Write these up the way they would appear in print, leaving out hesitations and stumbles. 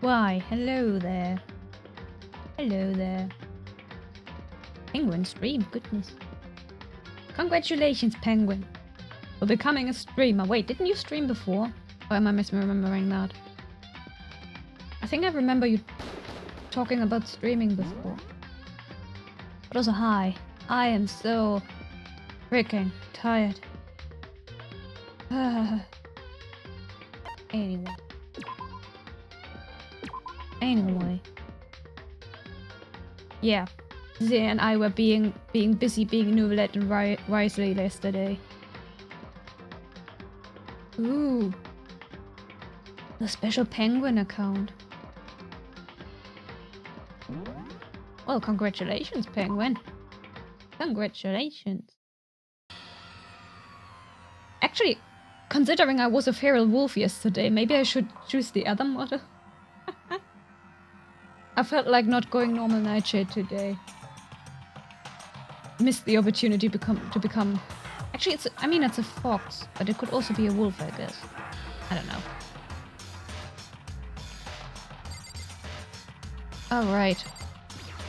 Why? Hello there. Hello there. Penguin stream, goodness. Congratulations, Penguin, for becoming a streamer. Wait, didn't you stream before? Or am I misremembering that? I think I remember you talking about streaming before. But also, hi. I am so freaking tired. Anyway. Yeah. Zia and I were being busy being Novelet and Risley yesterday. Ooh. The special penguin account. Well, congratulations, Penguin. Congratulations. Actually, considering I was a feral wolf yesterday, maybe I should choose the other model. I felt like not going normal Nightshade today. Missed the opportunity to become... Actually, it's a fox, but it could also be a wolf, I guess. I don't know. Alright.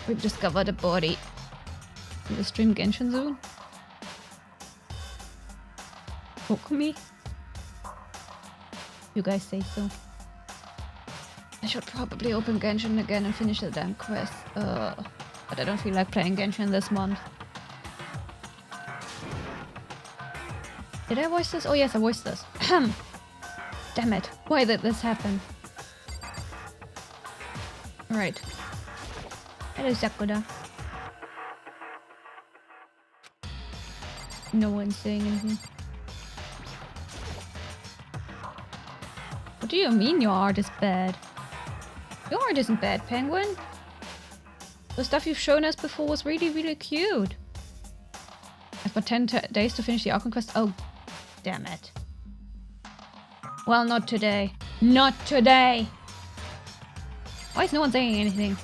We've discovered a body. Will we stream Genshin soon? Okumi? You guys say so. I should probably open Genshin again and finish the damn quest. But I don't feel like playing Genshin this month. Did I voice this? Oh yes, I voiced this. Damn it. Why did this happen? Right. Hello, Sakura. No one's saying anything. What do you mean your art is bad? Your art isn't bad, Penguin. The stuff you've shown us before was really, really cute. I've got 10 days to finish the Archon quest. Oh, damn it. Well, not today. Not today! Why is no one saying anything?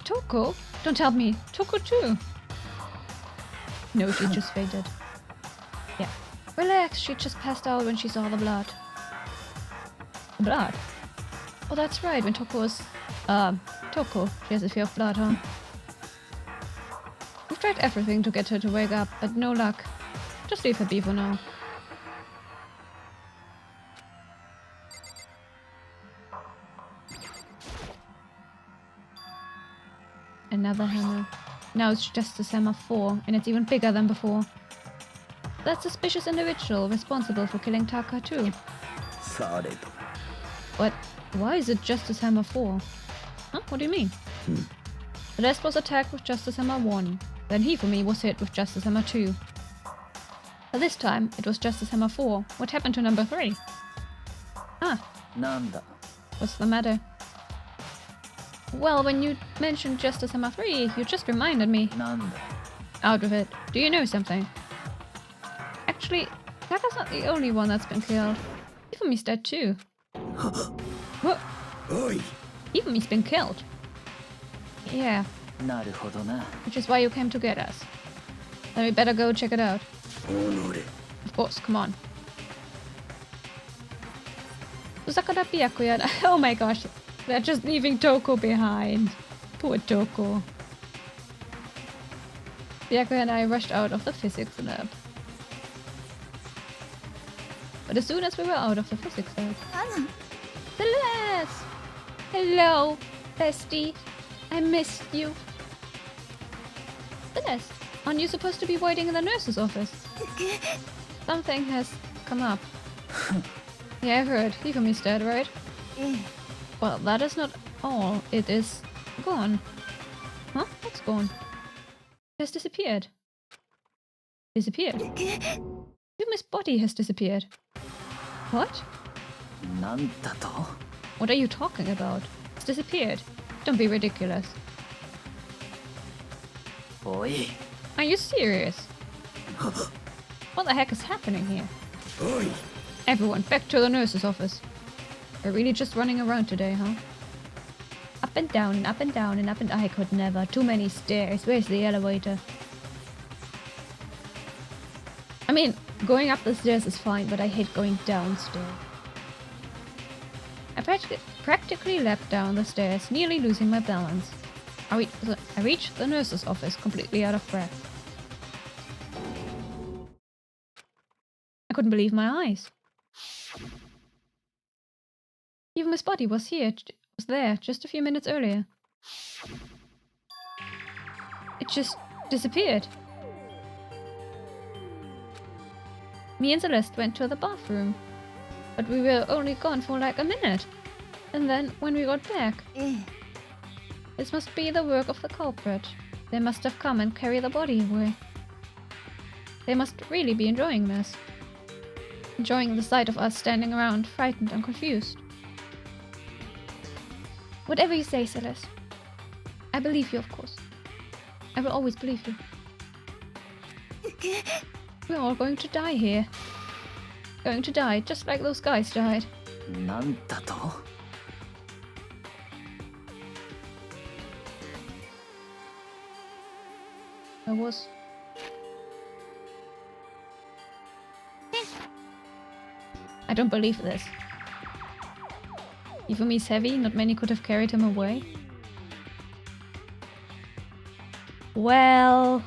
Toko? Don't tell me. Toko too. No, she just fainted. Yeah. Relax, she just passed out when she saw the blood. The blood? Oh, that's right, when Toko was... Toko. She has a fear of blood, huh? We've tried everything to get her to wake up, but no luck. Just leave her be for now. Another hammer. Now it's Justice Hammer 4, and it's even bigger than before. That suspicious individual responsible for killing Taka too. But why is it Justice Hammer 4? Huh? What do you mean? The rest was attacked with Justice Hammer 1. Then Hifumi was hit with Justice Hammer 2. But this time, it was Justice Hammer 4. What happened to number 3? Ah. Nanda. What's the matter? Well, when you mentioned Justice Hammer 3, you just reminded me. Nanda. Out of it. Do you know something? Actually, Taka's not the only one that's been killed. Hifumi's dead too. What? Hifumi's been killed. Yeah. Which is why you came to get us. Then we better go check it out. Of course, come on. Sakura Byakuya. Oh my gosh. They're just leaving Toko behind. Poor Toko. Byakuya and I rushed out of the physics lab. But as soon as we were out of the physics lab... Celeste! Hello, bestie. I missed you. Celeste, aren't you supposed to be waiting in the nurse's office? Something has come up. Yeah, I've heard. Hifumi's dead, right? Well, that is not all. It is gone. Huh? What's gone? It has disappeared. Disappeared? Hifumi's body has disappeared. What? What are you talking about? It's disappeared. Don't be ridiculous. Are you serious? What the heck is happening here? Everyone, back to the nurse's office. We're really just running around today, huh? Up and down and up and down and up and... I could never. Too many stairs. Where's the elevator? I mean, going up the stairs is fine, but I hate going downstairs. I practically leapt down the stairs, nearly losing my balance. I reached the nurse's office, completely out of breath. I couldn't believe my eyes. Even Miss Body was there just a few minutes earlier. It just disappeared. Me and Celeste went to the bathroom, but we were only gone for like a minute. And then when we got back, this must be the work of the culprit. They must have come and carried the body away. They must really be enjoying this. Enjoying the sight of us standing around, frightened and confused. Whatever you say, Celeste. I believe you, of course. I will always believe you. We're all going to die here. Going to die, just like those guys died. なんだと? I was... I don't believe this. Even he's heavy, not many could have carried him away. Well...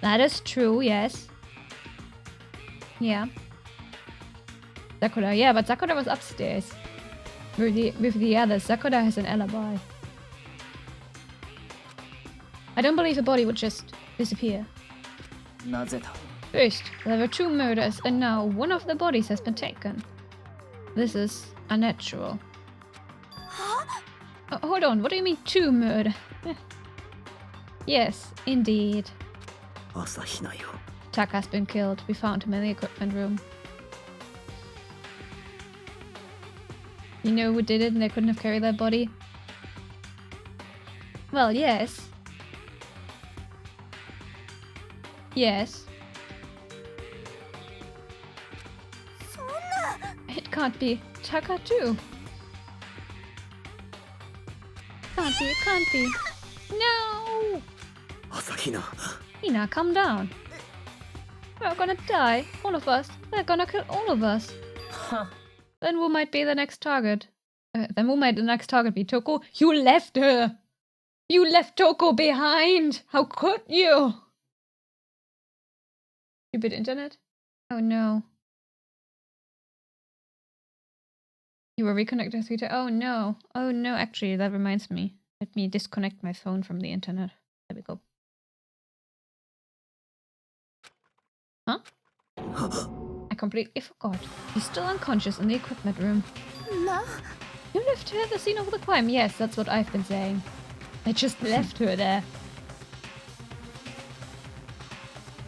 That is true, yes. Yeah. Sakura, yeah, but Sakura was upstairs. With the others, Sakura has an alibi. I don't believe the body would just disappear. なぜだ? First, there were 2 murders, and now one of the bodies has been taken. This is unnatural. Hold on, what do you mean 2 murder? Yes, indeed. Asahina yo. Taka has been killed. We found him in the equipment room. You know who did it and they couldn't have carried that body? Well, yes. Yes. It can't be Taka too. Can't be, it can't be. No! Asahina. Hina, calm down. We're gonna die. All of us. They're gonna kill all of us. Huh. Then who might be the next target? Then who might the next target be? Toko? You left her! You left Toko behind! How could you? Stupid internet? Oh no. You were reconnected to Oh no. Oh no, actually that reminds me. Let me disconnect my phone from the internet. There we go. Huh? I completely forgot. She's still unconscious in the equipment room. No. You left her at the scene of the crime. Yes, that's what I've been saying. I just left her there.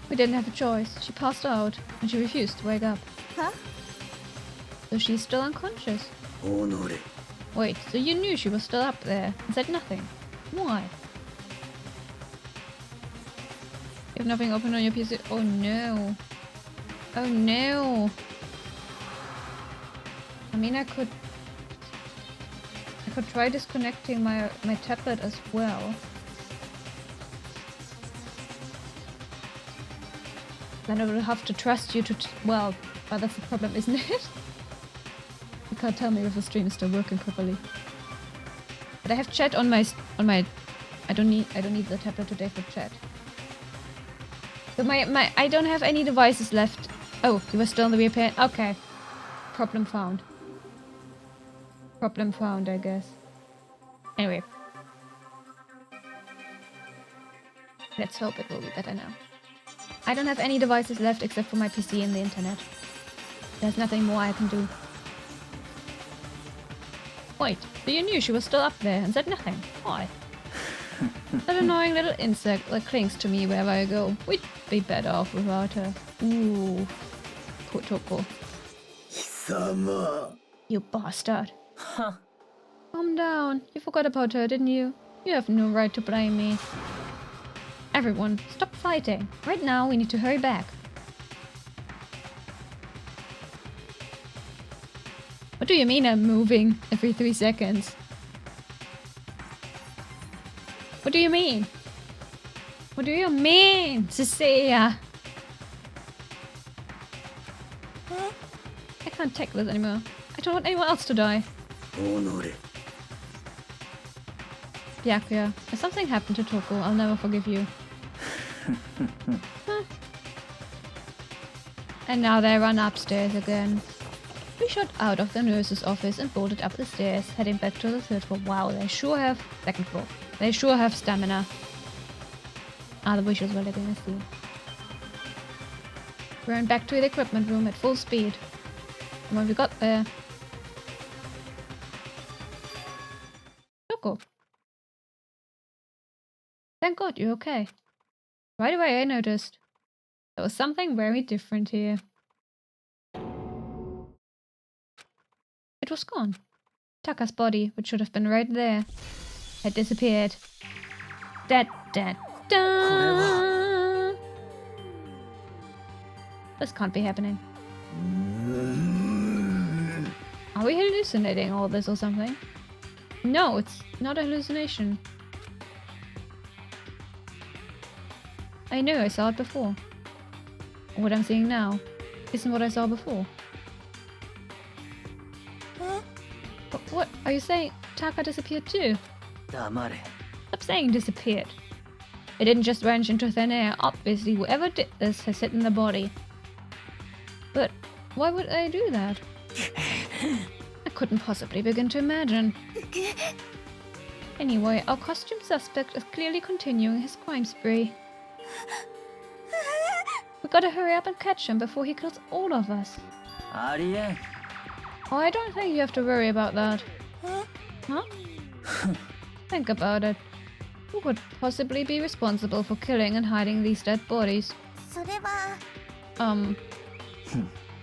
We didn't have a choice. She passed out and she refused to wake up. Huh? So she's still unconscious. Oh no. Wait, so you knew she was still up there and said nothing? Why? You have nothing open on your PC? Oh no. Oh no. I mean, I could try disconnecting my tablet as well. Then I will have to trust you to well, but that's the problem, isn't it? You can't tell me if the stream is still working properly. But I have chat on my I don't need the tablet today for chat. So I don't have any devices left. Oh, you were still in the repair. Okay. Problem found. Problem found, I guess. Anyway. Let's hope it will be better now. I don't have any devices left except for my PC and the internet. There's nothing more I can do. Wait, so you knew she was still up there and said nothing? Why? That annoying little insect that clings to me wherever I go. We'd be better off without her. Ooh. Poor Toko. Kisama. You bastard. Huh. Calm down. You forgot about her, didn't you? You have no right to blame me. Everyone, stop fighting. Right now, we need to hurry back. What do you mean I'm moving every 3 seconds? What do you mean? What do you mean, Cecilia? I can't take this anymore. I don't want anyone else to die. 己 Byakuya, if something happened to Toko, I'll never forgive you. Huh. And now they run upstairs again. We shot out of the nurse's office and bolted up the stairs, heading back to the third floor. Wow, they sure have... second floor. They sure have stamina. Ah, the visuals were letting us see. We ran back to the equipment room at full speed. And when we got there... Toko. Thank God you're okay. Right away I noticed. There was something very different here. It was gone. Taka's body, which should have been right there, had disappeared. Da. This can't be happening. Are we hallucinating all this or something? No, it's not a hallucination. I know I saw it before. What I'm seeing now isn't what I saw before. What are you saying? Taka disappeared too? 黙れ Stop saying disappeared. It didn't just vanish into thin air. Obviously, whoever did this has hidden the body. But why would they do that? I couldn't possibly begin to imagine. Anyway, our costume suspect is clearly continuing his crime spree. We gotta hurry up and catch him before he kills all of us. ありえん Oh, I don't think you have to worry about that. Huh? Think about it. Who could possibly be responsible for killing and hiding these dead bodies? それは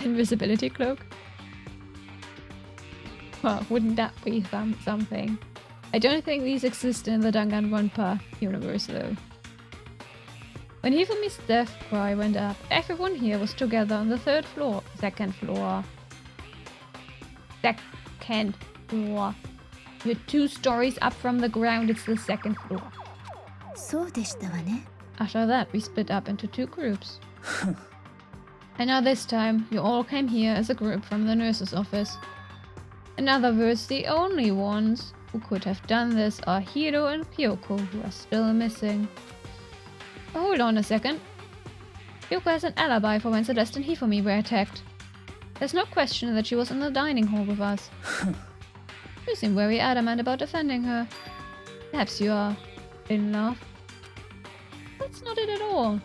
Invisibility cloak? Well, wouldn't that be something? I don't think these exist in the Danganronpa universe though. When Hifumi's death cry went up, everyone here was together on the second floor. Second floor. You're 2 stories up from the ground, it's the second floor. そうでしたわね After that, we split up into 2 groups. And now this time, you all came here as a group from the nurse's office. In other words, the only ones who could have done this are Hiro and Kyoko, who are still missing. Oh, hold on a second. Kyoko has an alibi for when Celeste and Hifumi were attacked. There's no question that she was in the dining hall with us. You seem very adamant about defending her. Perhaps you are in love. That's not it at all.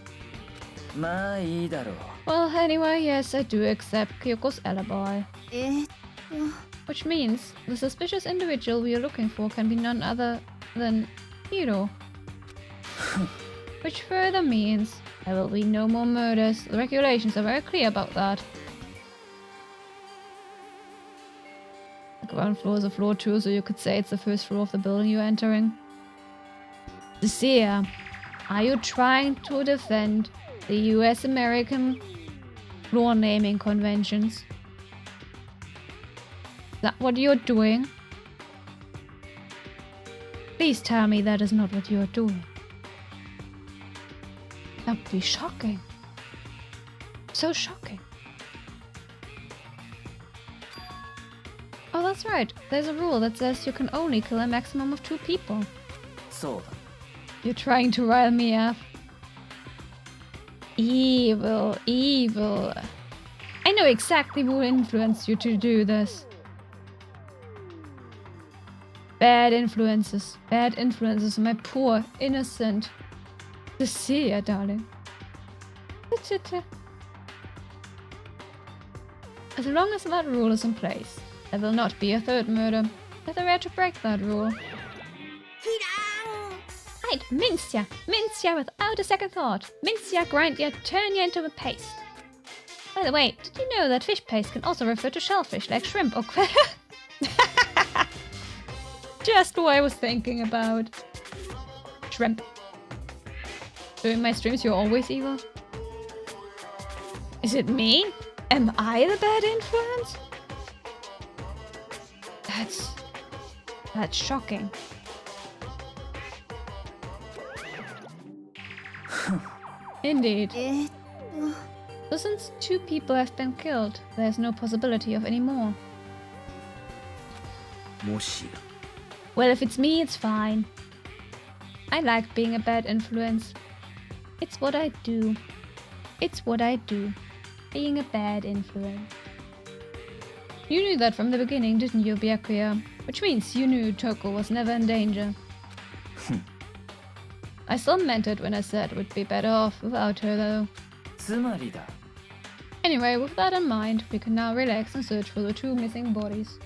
まあいいだろう Well, anyway, yes, I do accept Kyoko's alibi. と Which means the suspicious individual we are looking for can be none other than Hiro. Which further means there will be no more murders. The regulations are very clear about that. The ground floor is a floor too, so you could say it's the first floor of the building you're entering. Lucia, are you trying to defend the US-American floor naming conventions? Is that what you're doing? Please tell me that is not what you're doing. That would be shocking. So shocking. Oh, that's right. There's a rule that says you can only kill a maximum of 2 people. そうだ You're trying to rile me up. Evil, evil. I know exactly who influenced you to do this. Bad influences. Bad influences, my poor, innocent Cecilia, darling. As long as that rule is in place, there will not be a 3rd murder. But I to break that rule. Right, mince ya without a second thought. Mince ya, grind ya, turn ya into a paste. By the way, did you know that fish paste can also refer to shellfish like shrimp or Just what I was thinking about. Shrimp. During my streams, you're always evil. Is it me? Am I the bad influence? That's shocking. Indeed. えーっ So since 2 people have been killed, there's no possibility of any more. もしや Well, if it's me, it's fine. I like being a bad influence. It's what I do. It's what I do. Being a bad influence. You knew that from the beginning, didn't you, Byakuya? Which means you knew Toko was never in danger. I still meant it when I said we'd be better off without her, though. つまりだ Anyway, with that in mind, we can now relax and search for the 2 missing bodies.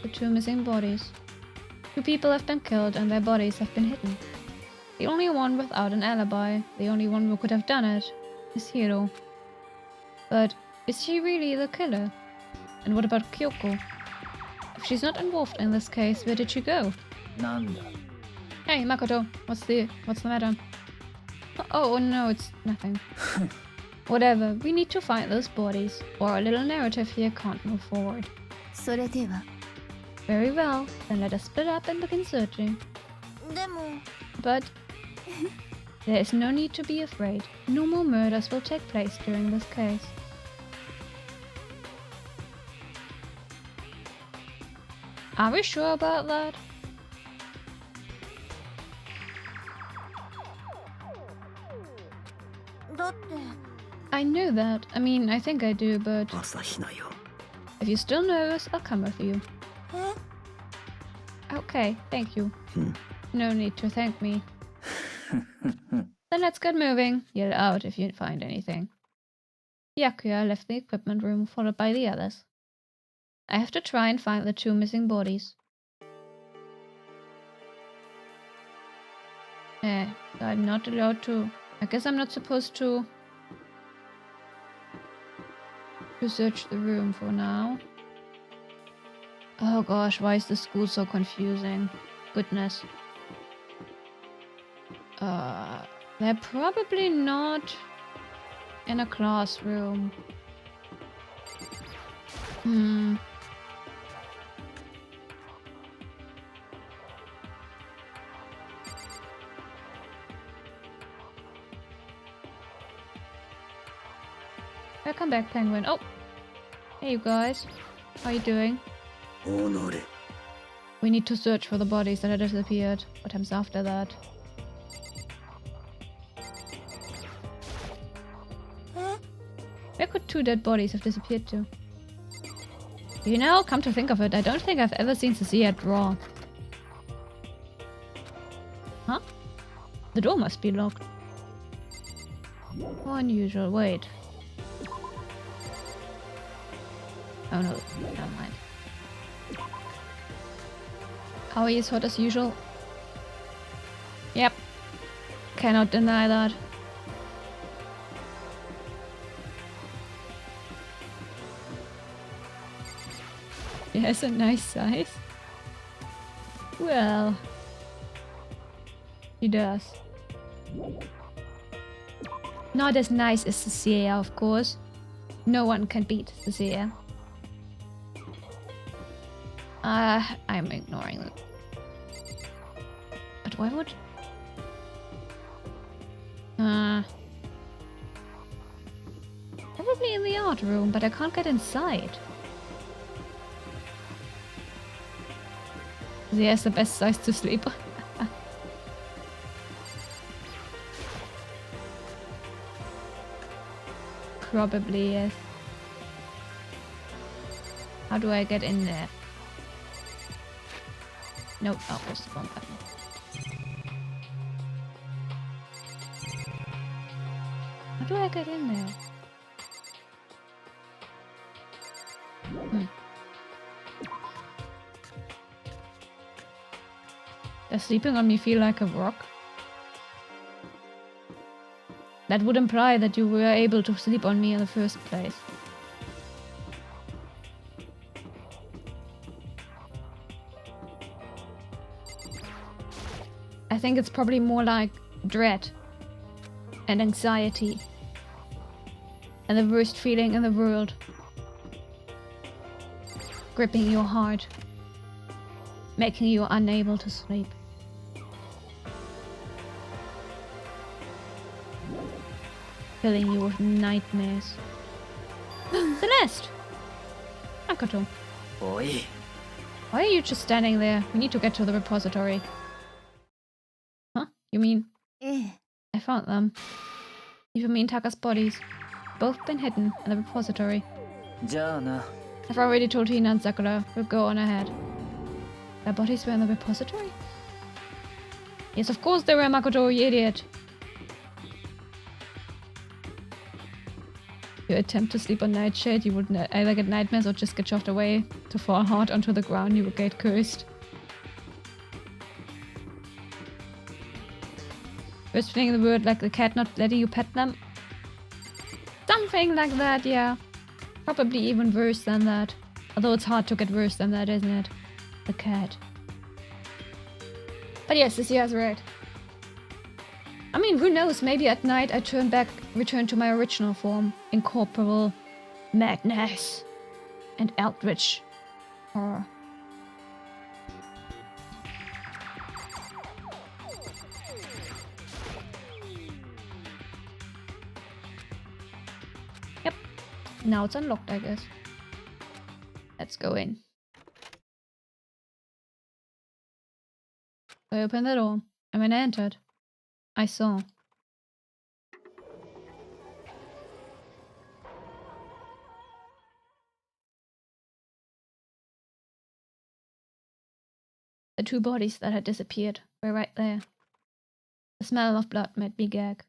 The 2 missing bodies. 2 people have been killed and their bodies have been hidden. The only one without an alibi, the only one who could have done it, is Hiro. But is she really the killer? And what about Kyoko? If she's not involved in this case, where did she go? なんだ Hey, Makoto, what's the matter? Oh, no, it's nothing. Whatever, we need to find those bodies, or our little narrative here can't move forward. それでは Very well, then let us split up and begin searching. でも But there is no need to be afraid. No more murders will take place during this case. Are we sure about that? I know that. I mean, I think I do, but 朝日奈よ if you're still nervous, I'll come with you. え Okay, thank you. Hmm. No need to thank me. Then let's get moving. Yell out if you find anything. Byakuya left the equipment room, followed by the others. I have to try and find the 2 missing bodies. I'm not allowed to... I guess I'm not supposed to search the room for now. Oh gosh, why is the school so confusing? Goodness. They're probably not in a classroom. Welcome back, Penguin. Oh! Hey, you guys. How you doing? 己 We need to search for the bodies that had disappeared. What comes after that? え Where could 2 dead bodies have disappeared to? You know, come to think of it, I don't think I've ever seen Cecilia draw. Huh? The door must be locked. How unusual. Wait. Oh no, never mind. Aoi is hot as usual. Yep. Cannot deny that. He has a nice size. Well, he does. Not as nice as Cecilia, of course. No one can beat Cecilia. I'm ignoring it. But why would... Probably in the art room, but I can't get inside. He has the best size to sleep. Probably, yes. How do I get in there? Nope, oh, there's the wrong button. How do I get in there? Does sleeping on me feel like a rock? That would imply that you were able to sleep on me in the first place. I think it's probably more like dread and anxiety and the worst feeling in the world gripping your heart, making you unable to sleep. filling you with nightmares. Celeste! Makoto, おい why are you just standing there? We need to get to the repository. Huh? You mean ええ I found them? Even me and Taka's bodies. Both been hidden in the repository. じゃあな I've already told Hina and Sakura. We'll go on ahead. Their bodies were in the repository? Yes, of course they were, Makoto, you idiot. You attempt to sleep on Nightshade, you would either get nightmares or just get shoved away to fall hard onto the ground, you would get cursed. First thing the word like the cat not letting you pet them? Something like that, yeah. Probably even worse than that. Although it's hard to get worse than that, isn't it? The cat. But yes, this year is right. I mean, who knows? Maybe at night I return to my original form. Incorporeal madness and eldritch horror. Yep. Now it's unlocked, I guess. Let's go in. I opened the door, and when I entered, I saw the two bodies that had disappeared were right there. The smell of blood made me gag.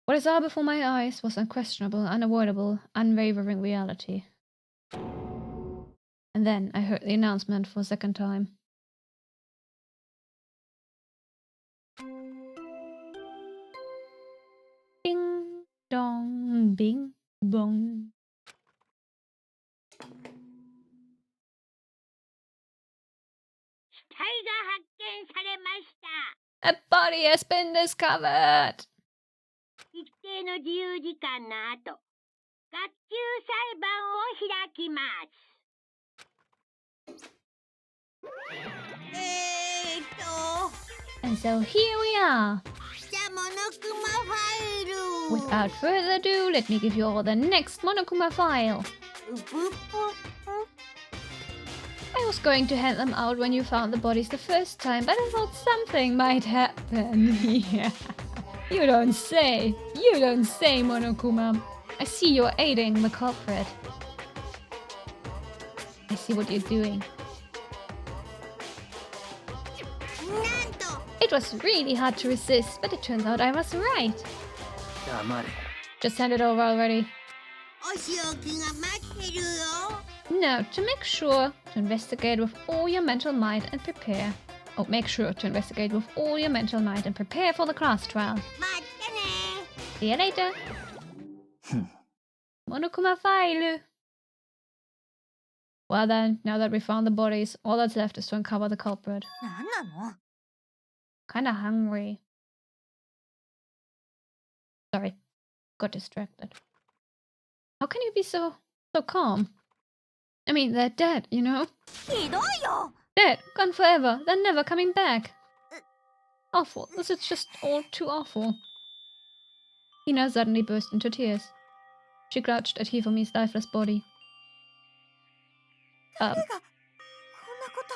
What I saw before my eyes was unquestionable, unavoidable, unwavering reality. And then I heard the announcement for a second time. Ding dong, bing bong. A body has been discovered! 一定の自由時間の後、学級裁判を開きます。And so here we are! じゃあモノクマファイル Without further ado, let me give you all the next Monokuma file. うぷぷ I was going to hand them out when you found the bodies the first time, but I thought something might happen. Yeah. You don't say. You don't say, Monokuma. I see you're aiding the culprit. I see what you're doing. なんと It was really hard to resist, but it turns out I was right. 黙れ Just hand it over already. お仕置きが待ってるよ No, to make sure to investigate with all your mental might and prepare. Oh, make sure to investigate with all your mental might and prepare for the class trial. 待ってね See you later. Monokuma file. Well then, now that we found the bodies, all that's left is to uncover the culprit. なんなの Kinda hungry. Sorry, got distracted. How can you be so calm? I mean, they're dead, you know? ひどいよ Dead, gone forever, they're never coming back. Awful, this is just all too awful. Hina suddenly burst into tears. She crouched at Hifumi's lifeless body. 誰がこんなこと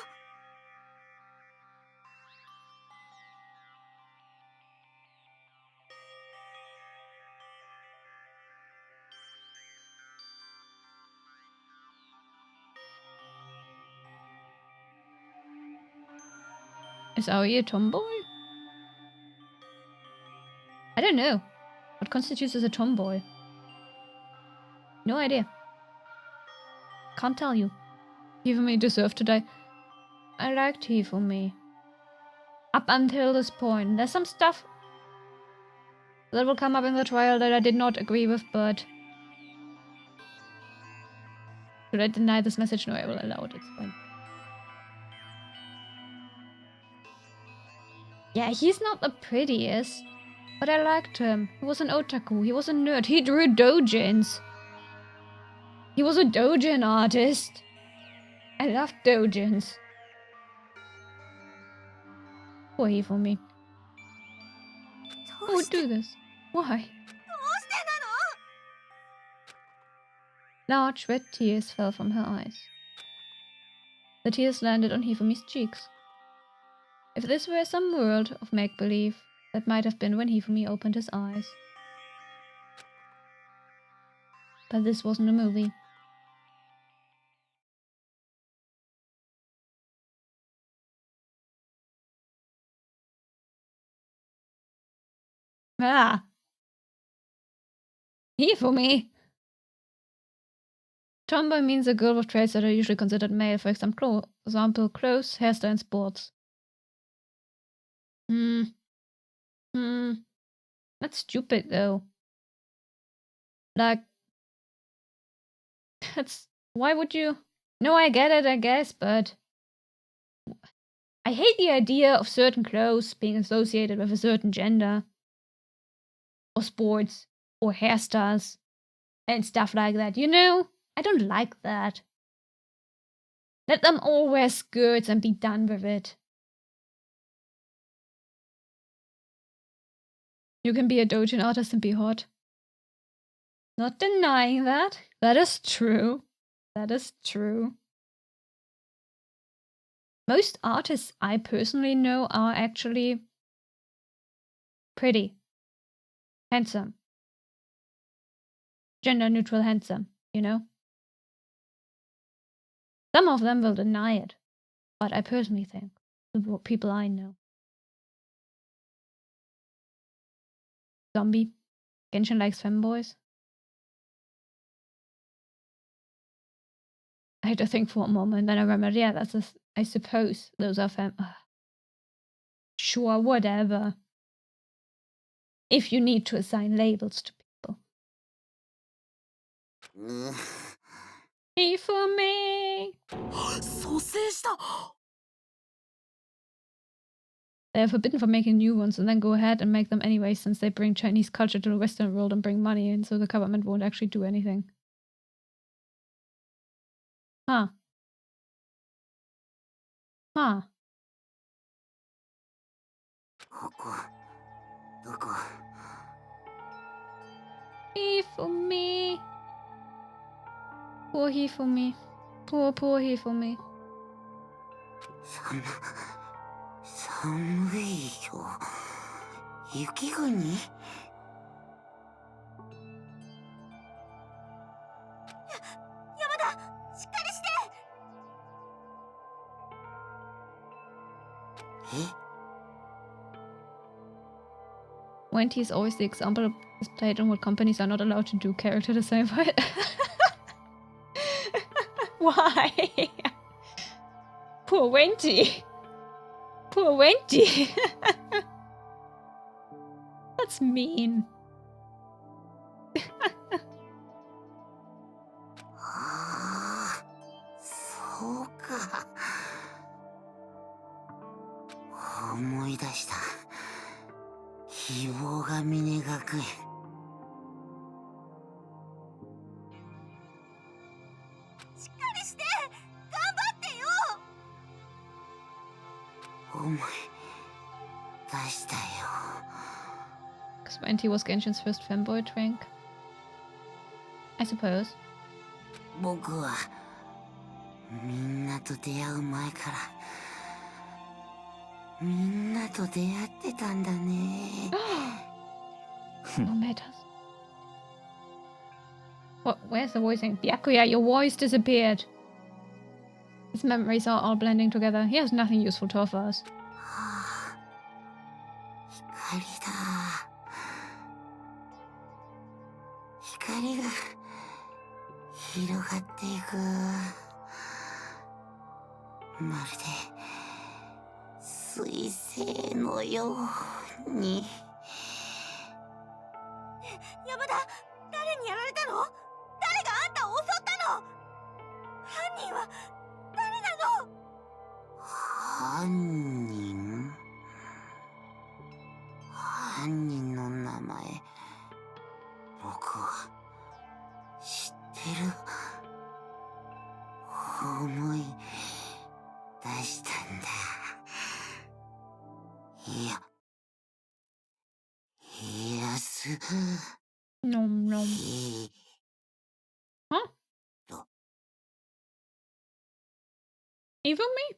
Is Aoi a tomboy? I don't know. What constitutes as a tomboy? No idea. Can't tell you. Hifumi deserved to die. I liked Hifumi. Up until this point. There's some stuff that will come up in the trial that I did not agree with, but... Should I deny this message? No, I will allow it. It's fine. Yeah, he's not the prettiest, but I liked him. He was an otaku. He was a nerd. He drew doujins. He was a doujin artist. I loved doujins. Poor Hifumi. ど Who う would して do this? Why? どうしてなの Large red tears fell from her eyes. The tears landed on Hifumi's cheeks. If this were some world of make-believe, that might have been when Hifumi opened his eyes. But this wasn't a movie. Ah! Hifumi! Tomboy means a girl with traits that are usually considered male, for example, clothes, hairstyle, and sports. That's stupid, though. Like, that's... Why would you... No, I get it, I guess, but... I hate the idea of certain clothes being associated with a certain gender. Or sports. Or hairstyles. And stuff like that, you know? I don't like that. Let them all wear skirts and be done with it. You can be a doujin artist and be hot. Not denying that. That is true. That is true. Most artists I personally know are actually pretty. Handsome. Gender neutral handsome, you know? Some of them will deny it. But I personally think, the people I know. Zombie. Genshin likes femboys. I had to think for a moment, then I remembered, yeah, I suppose those are Sure, whatever. If you need to assign labels to people. Hifumi! 蘇生した They are forbidden from making new ones and then go ahead and make them anyway since they bring Chinese culture to the Western world and bring money in, so the government won't actually do anything. Huh. Huh. ここどこ Hifumi. Poor Hifumi. Poor Hifumi. 寒いよ雪国山田しっかりしてえ Wendy is always the example displayed on what companies are not allowed to do character design for it. Why? Poor Wendy. Poor Wendy. That's mean. ああそうか思い出した希望が峰学園しっかりして頑張ってよ思い出したよ Because Wendy was Genshin's first fanboy drink. I suppose. 僕はみんなと出会う前からみんなと出会ってたんだね No matters. What? Where's the voicing? Byakuya, your voice disappeared. His memories are all blending together. He has nothing useful to offer us. はあ光だ光が広がっていくまるで彗星のように山田誰にやられたの誰があんたを襲ったの犯人は誰なの犯人犯人の名前僕は知ってる思い出したんだ Nom nom. Huh? Even me?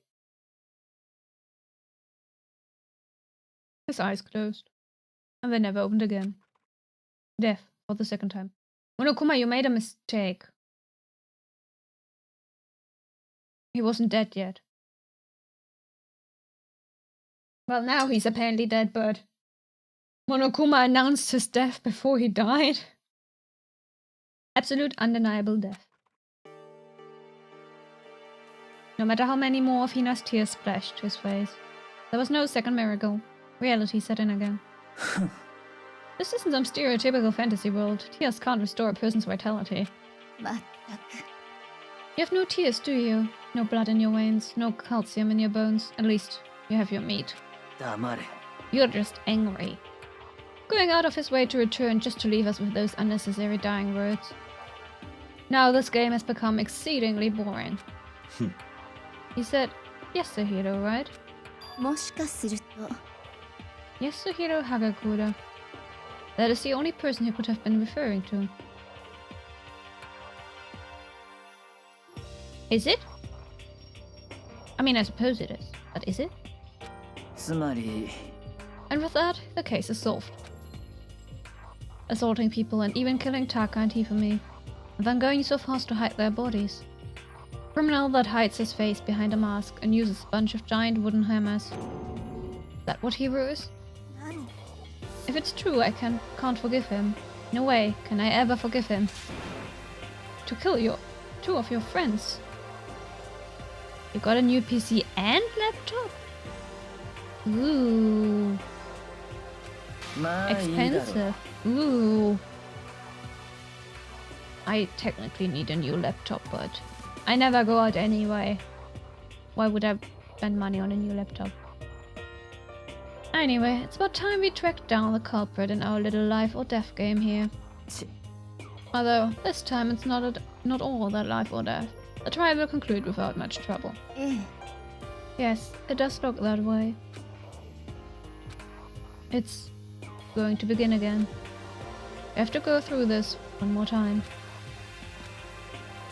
His eyes closed. And they never opened again. Death for the second time. Monokuma, you made a mistake. He wasn't dead yet. Well, now he's apparently dead, but Monokuma announced his death before he died. Absolute undeniable death. No matter how many more of Hina's tears splashed his face, there was no second miracle. Reality set in again. This isn't some stereotypical fantasy world. Tears can't restore a person's vitality. まったく You have no tears, do you? No blood in your veins, no calcium in your bones. At least, you have your meat. 黙れ。 You're just angry. Going out of his way to return just to leave us with those unnecessary dying words. Now this game has become exceedingly boring. He said, Yasuhiro, right? もしかすると Yasuhiro Hagakura. That is the only person he could have been referring to. Is it? I mean, I suppose it is. But is it? つまり And with that, the case is solved. Assaulting people and even killing Taka and Hifumi, and then going so far as to hide their bodies. Criminal that hides his face behind a mask and uses a bunch of giant wooden hammers. Is that what hero is? 何 If it's true, I can't forgive him. No way can I ever forgive him. To kill two of your friends. You got a new PC and laptop? Ooh. まあいいだろう。 Expensive. Ooh. I technically need a new laptop, but I never go out anyway. Why would I spend money on a new laptop? Anyway, it's about time we tracked down the culprit in our little life or death game here. ち Although, this time it's not all that life or death. The trial will conclude without much trouble. ええ Yes, it does look that way. It's going to begin again. I have to go through this one more time.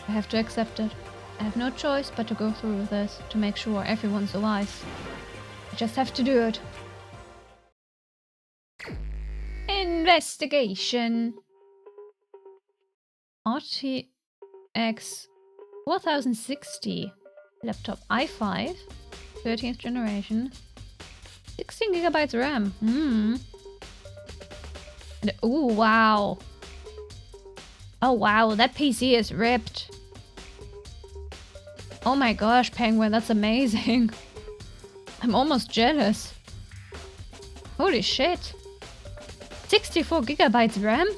I have to accept it. I have no choice but to go through with this to make sure everyone survives. I just have to do it. Investigation. RTX 4060. Laptop i5. 13th generation. 16 gigabytes RAM. Oh, wow. Oh, wow. That PC is ripped. Oh my gosh, Penguin. That's amazing. I'm almost jealous. Holy shit. 64 gigabytes RAM?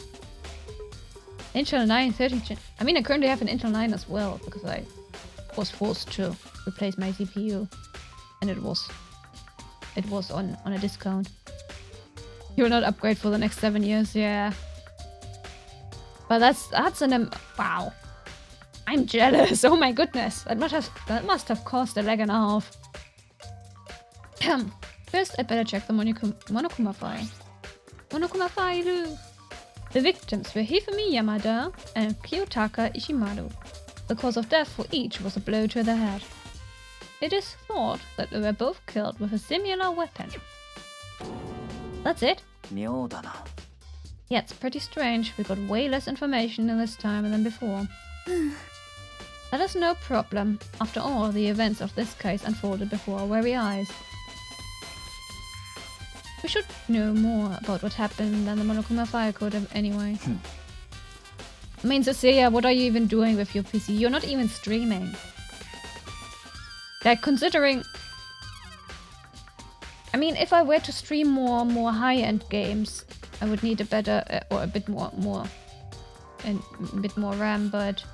Intel 9 30 gen. I mean, I currently have an Intel 9 as well because I was forced to replace my CPU. And it was on a discount. You will not upgrade for the next 7 years, yeah. But that's wow. I'm jealous. Oh my goodness. That must have cost a leg and a half. First, I better check the Monokuma file. Monokuma file. The victims were Hifumi Yamada and Kiyotaka Ishimaru. The cause of death for each was a blow to the head. It is thought that they were both killed with a similar weapon. That's it? 妙だな。 Yeah, it's pretty strange. We got way less information in this time than before. That is no problem. After all, the events of this case unfolded before our very eyes. We should know more about what happened than the Monokuma file code anyway. I mean, Cecilia, what are you even doing with your PC? You're not even streaming. Like, considering... I mean, if I were to stream more high-end games, I would need a better, or a bit more RAM, but...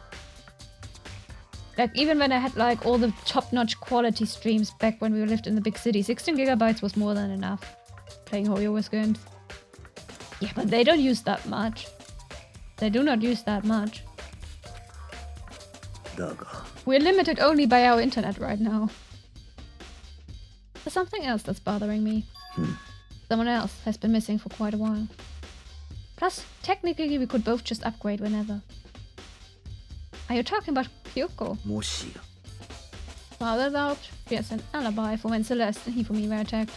Like, even when I had, like, all the top-notch quality streams back when we lived in the big city, 16 gigabytes was more than enough. Playing HoYover's games. Yeah, but they don't use that much. They do not use that much. だが We're limited only by our internet right now. There's something else that's bothering me. Someone else has been missing for quite a while. Plus, technically, we could both just upgrade whenever. Are you talking about Kyoko? もしや Well, that out. She has an alibi for when Celeste and Hifumi were attacked.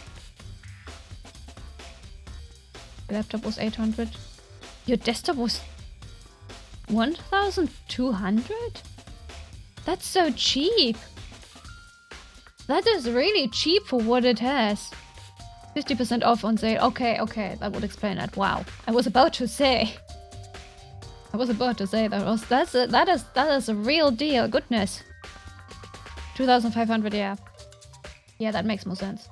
Your laptop was 800. Your desktop was 1,200? That's so cheap. That is really cheap for what it has. 50% off on sale. Okay, that would explain it. Wow. I was about to say that is a real deal. Goodness. 2,500, yeah. Yeah, that makes more sense.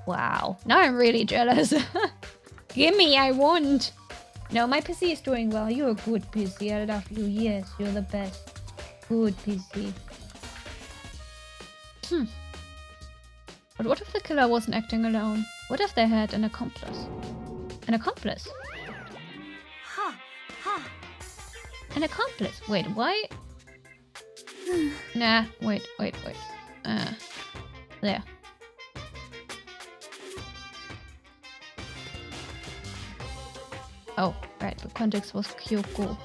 Wow. Now I'm really jealous. Gimme, I want. No, my PC is doing well. You're a good PC. I love you. Yes, you're the best. Good PC. But what if the killer wasn't acting alone? What if they had an accomplice? An accomplice? An accomplice? Wait, why? Nah, wait. There. Oh, right, the context was Kyoko.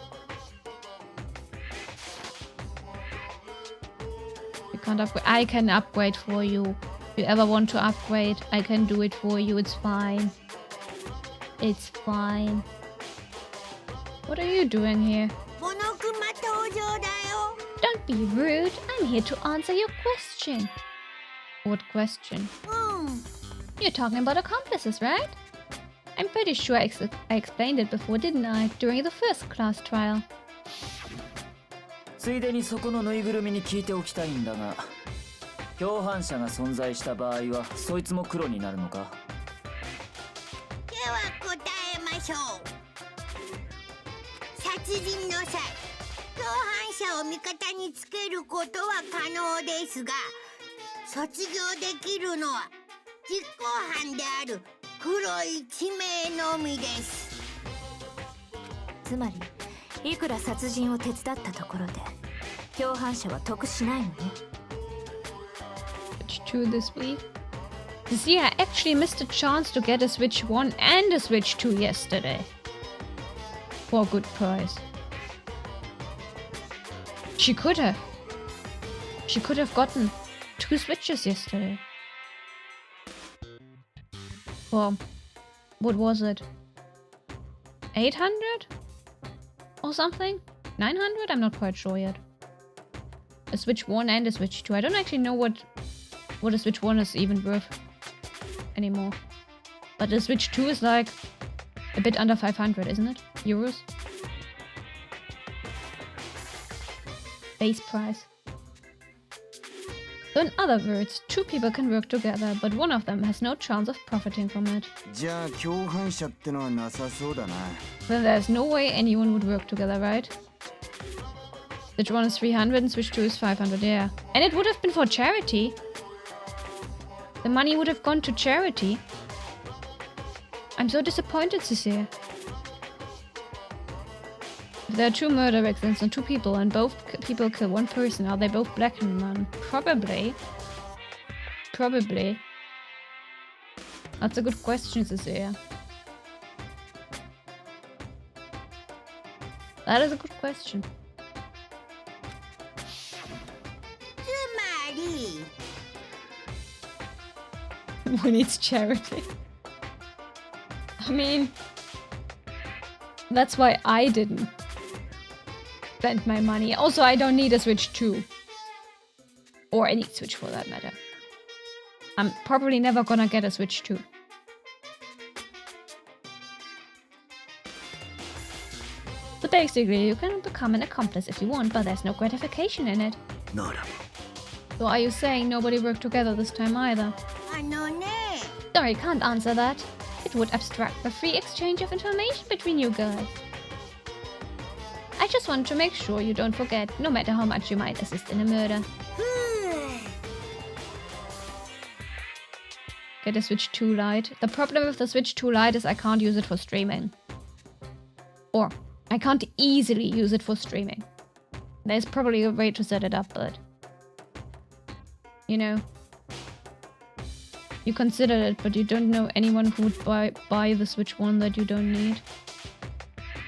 You can't upgrade. I can upgrade for you. If you ever want to upgrade, I can do it for you. It's fine. It's fine. What are you doing here? Don't be rude. I'm here to answer your question. What question? You're talking about accomplices, right? I'm pretty sure I explained it before, didn't I? During the first class trial. ついでにそこのぬいぐるみに聞いておきたいんだが、共犯者が存在した場合はそいつも黒になるのか？では答えましょう。殺人の際、共犯者を味方につけることは可能ですが、卒業できるのは実行犯である黒い地名のみです。つまりいくら殺人を手伝ったところで共犯者は得しないのね。Switch 2 this week. See, I actually missed a chance to get a Switch 1 and a Switch 2 yesterday. For a good price. She could have. She could have gotten 2 Switches yesterday. For, what was it? 800? Or something? 900? I'm not quite sure yet. A Switch 1 and a Switch 2. I don't actually know what a Switch 1 is even worth anymore. But the Switch 2 is like a bit under 500, isn't it? Euros? Base price. So in other words, 2 people can work together, but one of them has no chance of profiting from it. じゃあ共犯者ってのはなさそうだな。 Then there's no way anyone would work together, right? Switch 1 is 300 and Switch 2 is 500, yeah. And it would have been for charity. The money would have gone to charity. I'm so disappointed, Cecilia. If there are 2 murder accidents on 2 people and both people kill 1 person, are they both black and none? Probably. Probably. That's a good question, Cecilia. That is a good question. つまり Who needs charity? I mean, that's why I didn't spend my money. Also, I don't need a Switch 2. Or any Switch for that matter. I'm probably never gonna get a Switch 2. So basically, you can become an accomplice if you want, but there's no gratification in it. なら So are you saying nobody worked together this time either? あのね、 Sorry, can't answer that. It would obstruct the free exchange of information between you guys. I just want to make sure you don't forget, no matter how much you might assist in a murder. Get a Switch 2 Lite. The problem with the Switch 2 Lite is I can't use it for streaming. Or, I can't easily use it for streaming. There's probably a way to set it up, but... You know... You considered it, but you don't know anyone who would buy the Switch 1 that you don't need.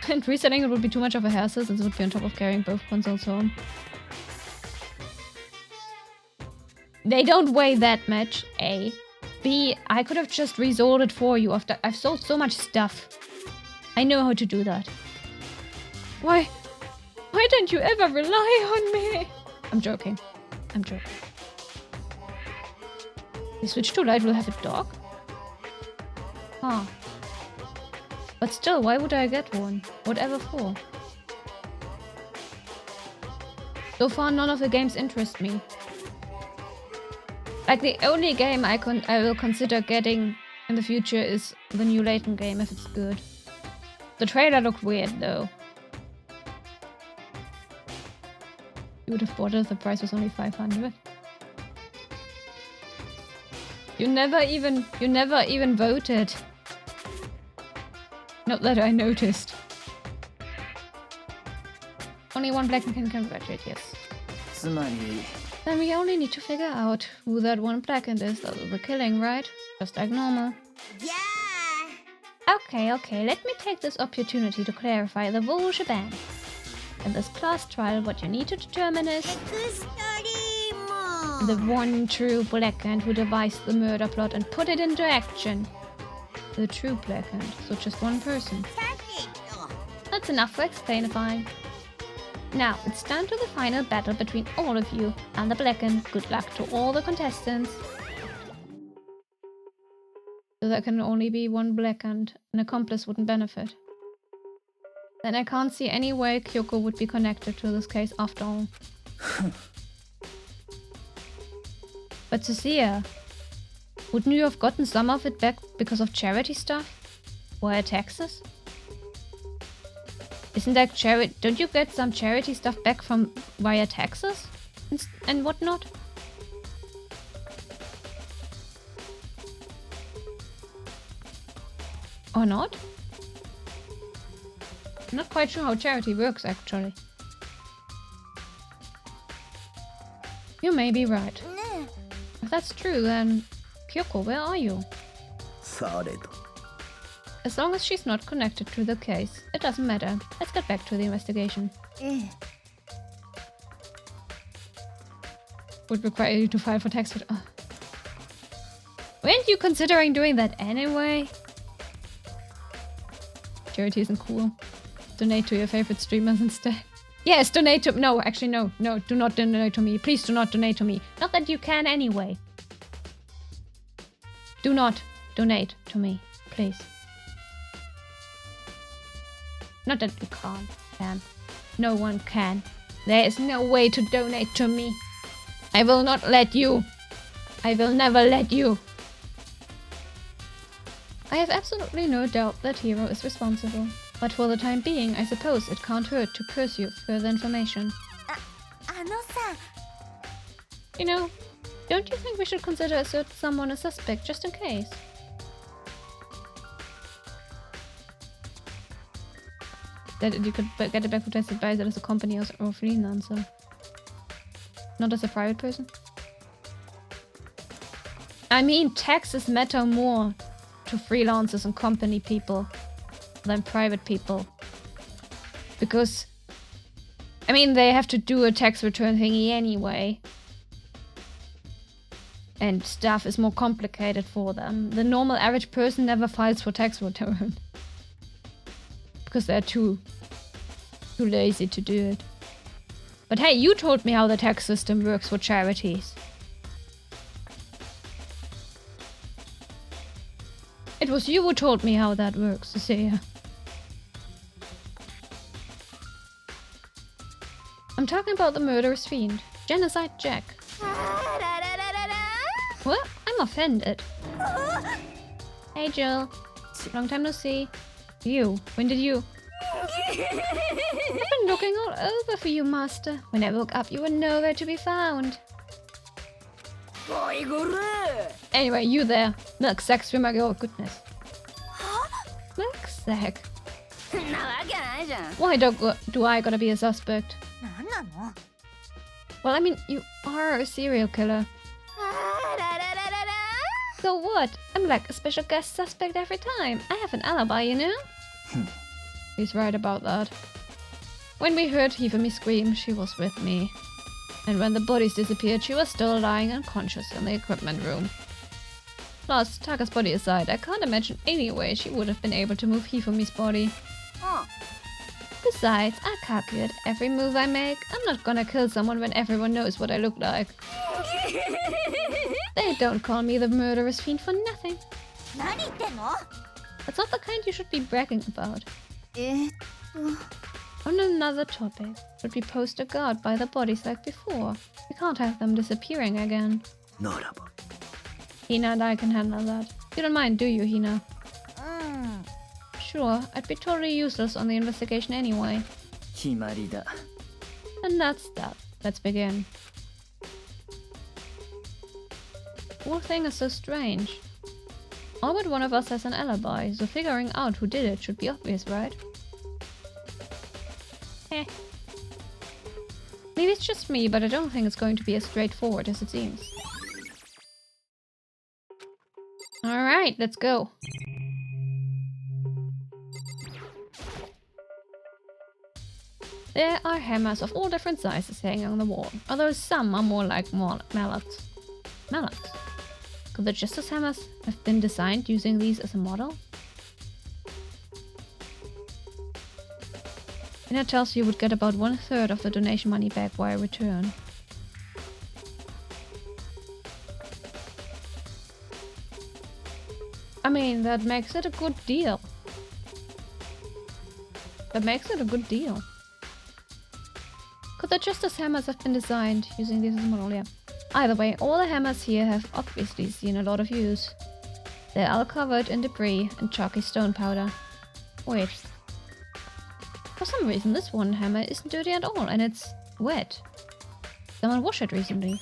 And resetting it would be too much of a hassle since it would be on top of carrying both consoles home. They don't weigh that much, A. B, I could have just resolved it for you after I've sold so much stuff. I know how to do that. Why don't you ever rely on me? I'm joking. I'm joking. The Switch 2 Lite will have a dock? Huh. But still, why would I get one? Whatever for? So far, none of the games interest me. Like, the only game I will consider getting in the future is the new Layton game, if it's good. The trailer looked weird, though. You would have bought it if the price was only 500. You never even voted. Not that I noticed. Only one black can congratulate, yes. つまり Then we only need to figure out who that one blackened is. That was the killing, right? Just like normal. Yeah. Okay, let me take this opportunity to clarify the whole shebang. In this class trial, what you need to determine is the one true blackhand who devised the murder plot and put it into action. The true blackhand, so just one person. That's enough for explainifying. Now, it's down to the final battle between all of you and the blackened. Good luck to all the contestants. So there can only be one blackened. An accomplice wouldn't benefit. Then I can't see any way Kyoko would be connected to this case after all. But Cecilia, wouldn't you have gotten some of it back because of charity stuff? Via taxes? Isn't that charity? Don't you get some charity stuff back from via taxes and whatnot? Or not? I'm not quite sure how charity works, actually. You may be right. If that's true, then Kyoko, where are you? されど As long as she's not connected to the case, it doesn't matter. Let's get back to the investigation. Would require you to file for tax. Weren't you considering doing that anyway? Charity isn't cool. Donate to your favorite streamers instead. Yes, donate to— No, actually no. No, do not donate to me. Please do not donate to me. Not that you can anyway. Do not donate to me, please. Not that you can't, can. No one can. There is no way to donate to me. I will not let you. I will never let you. I have absolutely no doubt that Hero is responsible. But for the time being, I suppose it can't hurt to pursue further information. You know, don't you think we should consider a certain someone a suspect just in case? That you could get it back protested by that as a company or freelancer. Not as a private person. I mean, taxes matter more to freelancers and company people than private people. Because, I mean, they have to do a tax return thingy anyway. And stuff is more complicated for them. The normal average person never files for tax return. Because they're too lazy to do it. But hey, you told me how the tax system works for charities. It was you who told me how that works, Cecilia. I'm talking about the murderous fiend, Genocide Jack. What? I'm offended. Hey Jill, long time no see. You, when did you? I've been looking all over for you, Master. When I woke up, you were nowhere to be found. Anyway, you there. Milk sack swimmer girl, goodness. Milk sack? Why do I gotta be a suspect? Well, I mean, you are a serial killer. So what? I'm like a special guest suspect every time. I have an alibi, you know? He's right about that. When we heard Hifumi scream, she was with me. And when the bodies disappeared, she was still lying unconscious in the equipment room. Plus, Taka's body aside, I can't imagine any way she would have been able to move Hifumi's body. Huh. Besides, I calculate every move I make. I'm not gonna kill someone when everyone knows what I look like. They don't call me the murderous fiend for nothing. 何言ってんの？ That's not the kind you should be bragging about. えーっと On another topic, should we post a guard by the bodies like before? We can't have them disappearing again. ならば Hina and I can handle that. You don't mind, do you, Hina? うん Sure, I'd be totally useless on the investigation anyway. 決まりだ。 And that's that. Let's begin. The whole thing is so strange. All but one of us has an alibi, so figuring out who did it should be obvious, right? Eh. Maybe it's just me, but I don't think it's going to be as straightforward as it seems. Alright, let's go. There are hammers of all different sizes hanging on the wall, although some are more like mallets. Mallets? Could the Justice hammers have been designed using these as a model? And it tells you would get about 1/3 of the donation money back via return. I mean, that makes it a good deal. That makes it a good deal. Could the Justice hammers have been designed using these as a model? Yeah. Either way, all the hammers here have obviously seen a lot of use. They're all covered in debris and chalky stone powder. Wait. For some reason, this one hammer isn't dirty at all, and it's wet. Someone washed it recently.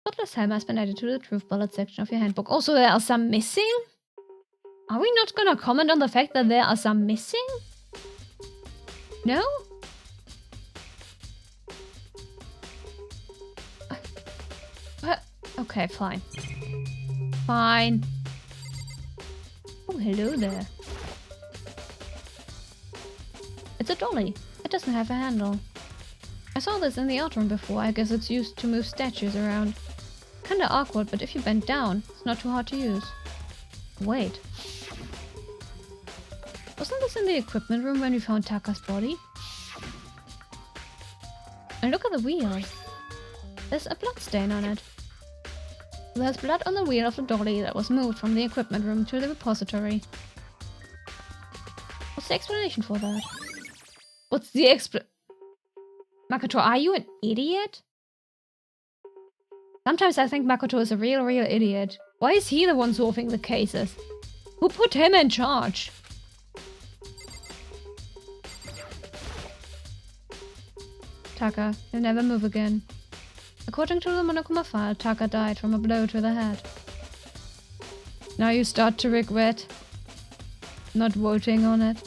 Spotless hammer has been added to the truth bullet section of your handbook. Also, there are some missing? Are we not gonna comment on the fact that there are some missing? No? Okay, fine. Fine. Oh, hello there. It's a dolly. It doesn't have a handle. I saw this in the art room before. I guess it's used to move statues around. Kinda awkward, but if you bend down, it's not too hard to use. Wait. Wasn't this in the equipment room when we found Taka's body? And look at the wheels. There's a blood stain on it. There's blood on the wheel of the dolly that was moved from the equipment room to the repository. What's the explanation for that? What's the Makoto, are you an idiot? Sometimes I think Makoto is a real idiot. Why is he the one solving the cases? Who put him in charge? Taka, he'll never move again. According to the Monokuma file, Taka died from a blow to the head. Now you start to regret not voting on it.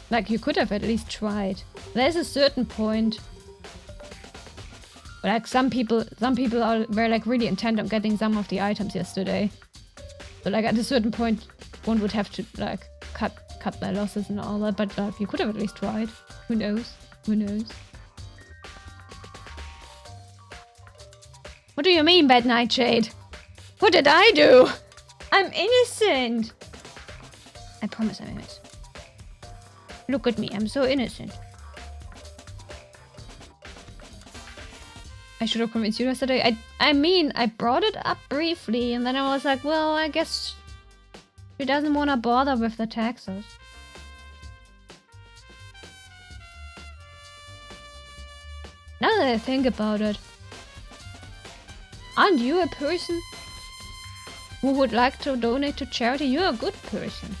Like, you could have at least tried. There's a certain point. Like, some people were like really intent on getting some of the items yesterday. But like at a certain point, one would have to like cut their losses and all that. But like, you could have at least tried. Who knows? Who knows? What do you mean, bad Nightshade? What did I do? I'm innocent. I promise I'm innocent. Look at me, I'm so innocent. I should have convinced you yesterday. I mean, I brought it up briefly, and then I was like, well, I guess she doesn't want to bother with the taxes. Now that I think about it, aren't you a person who would like to donate to charity? You're a good person.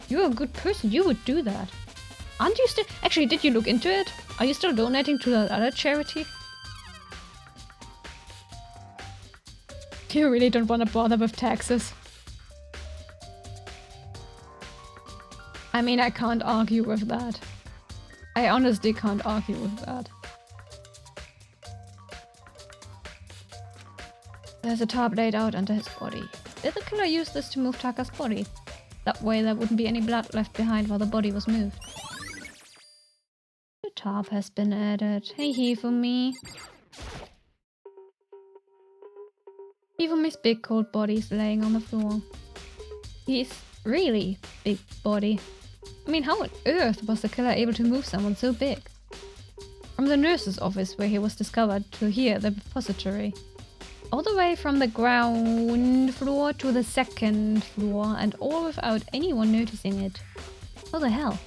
You're a good person. You would do that. Aren't you still... Actually, did you look into it? Are you still donating to that other charity? You really don't want to bother with taxes. I mean, I can't argue with that. I honestly can't argue with that. There's a tarp laid out under his body. Did the killer use this to move Taka's body? That way there wouldn't be any blood left behind while the body was moved. The tarp has been added. Hey Hifumi. Hifumi's big cold body is laying on the floor. He's really big body. I mean, how on earth was the killer able to move someone so big? From the nurse's office where he was discovered to here, the repository. All the way from the ground floor to the second floor, and all without anyone noticing it. How the hell?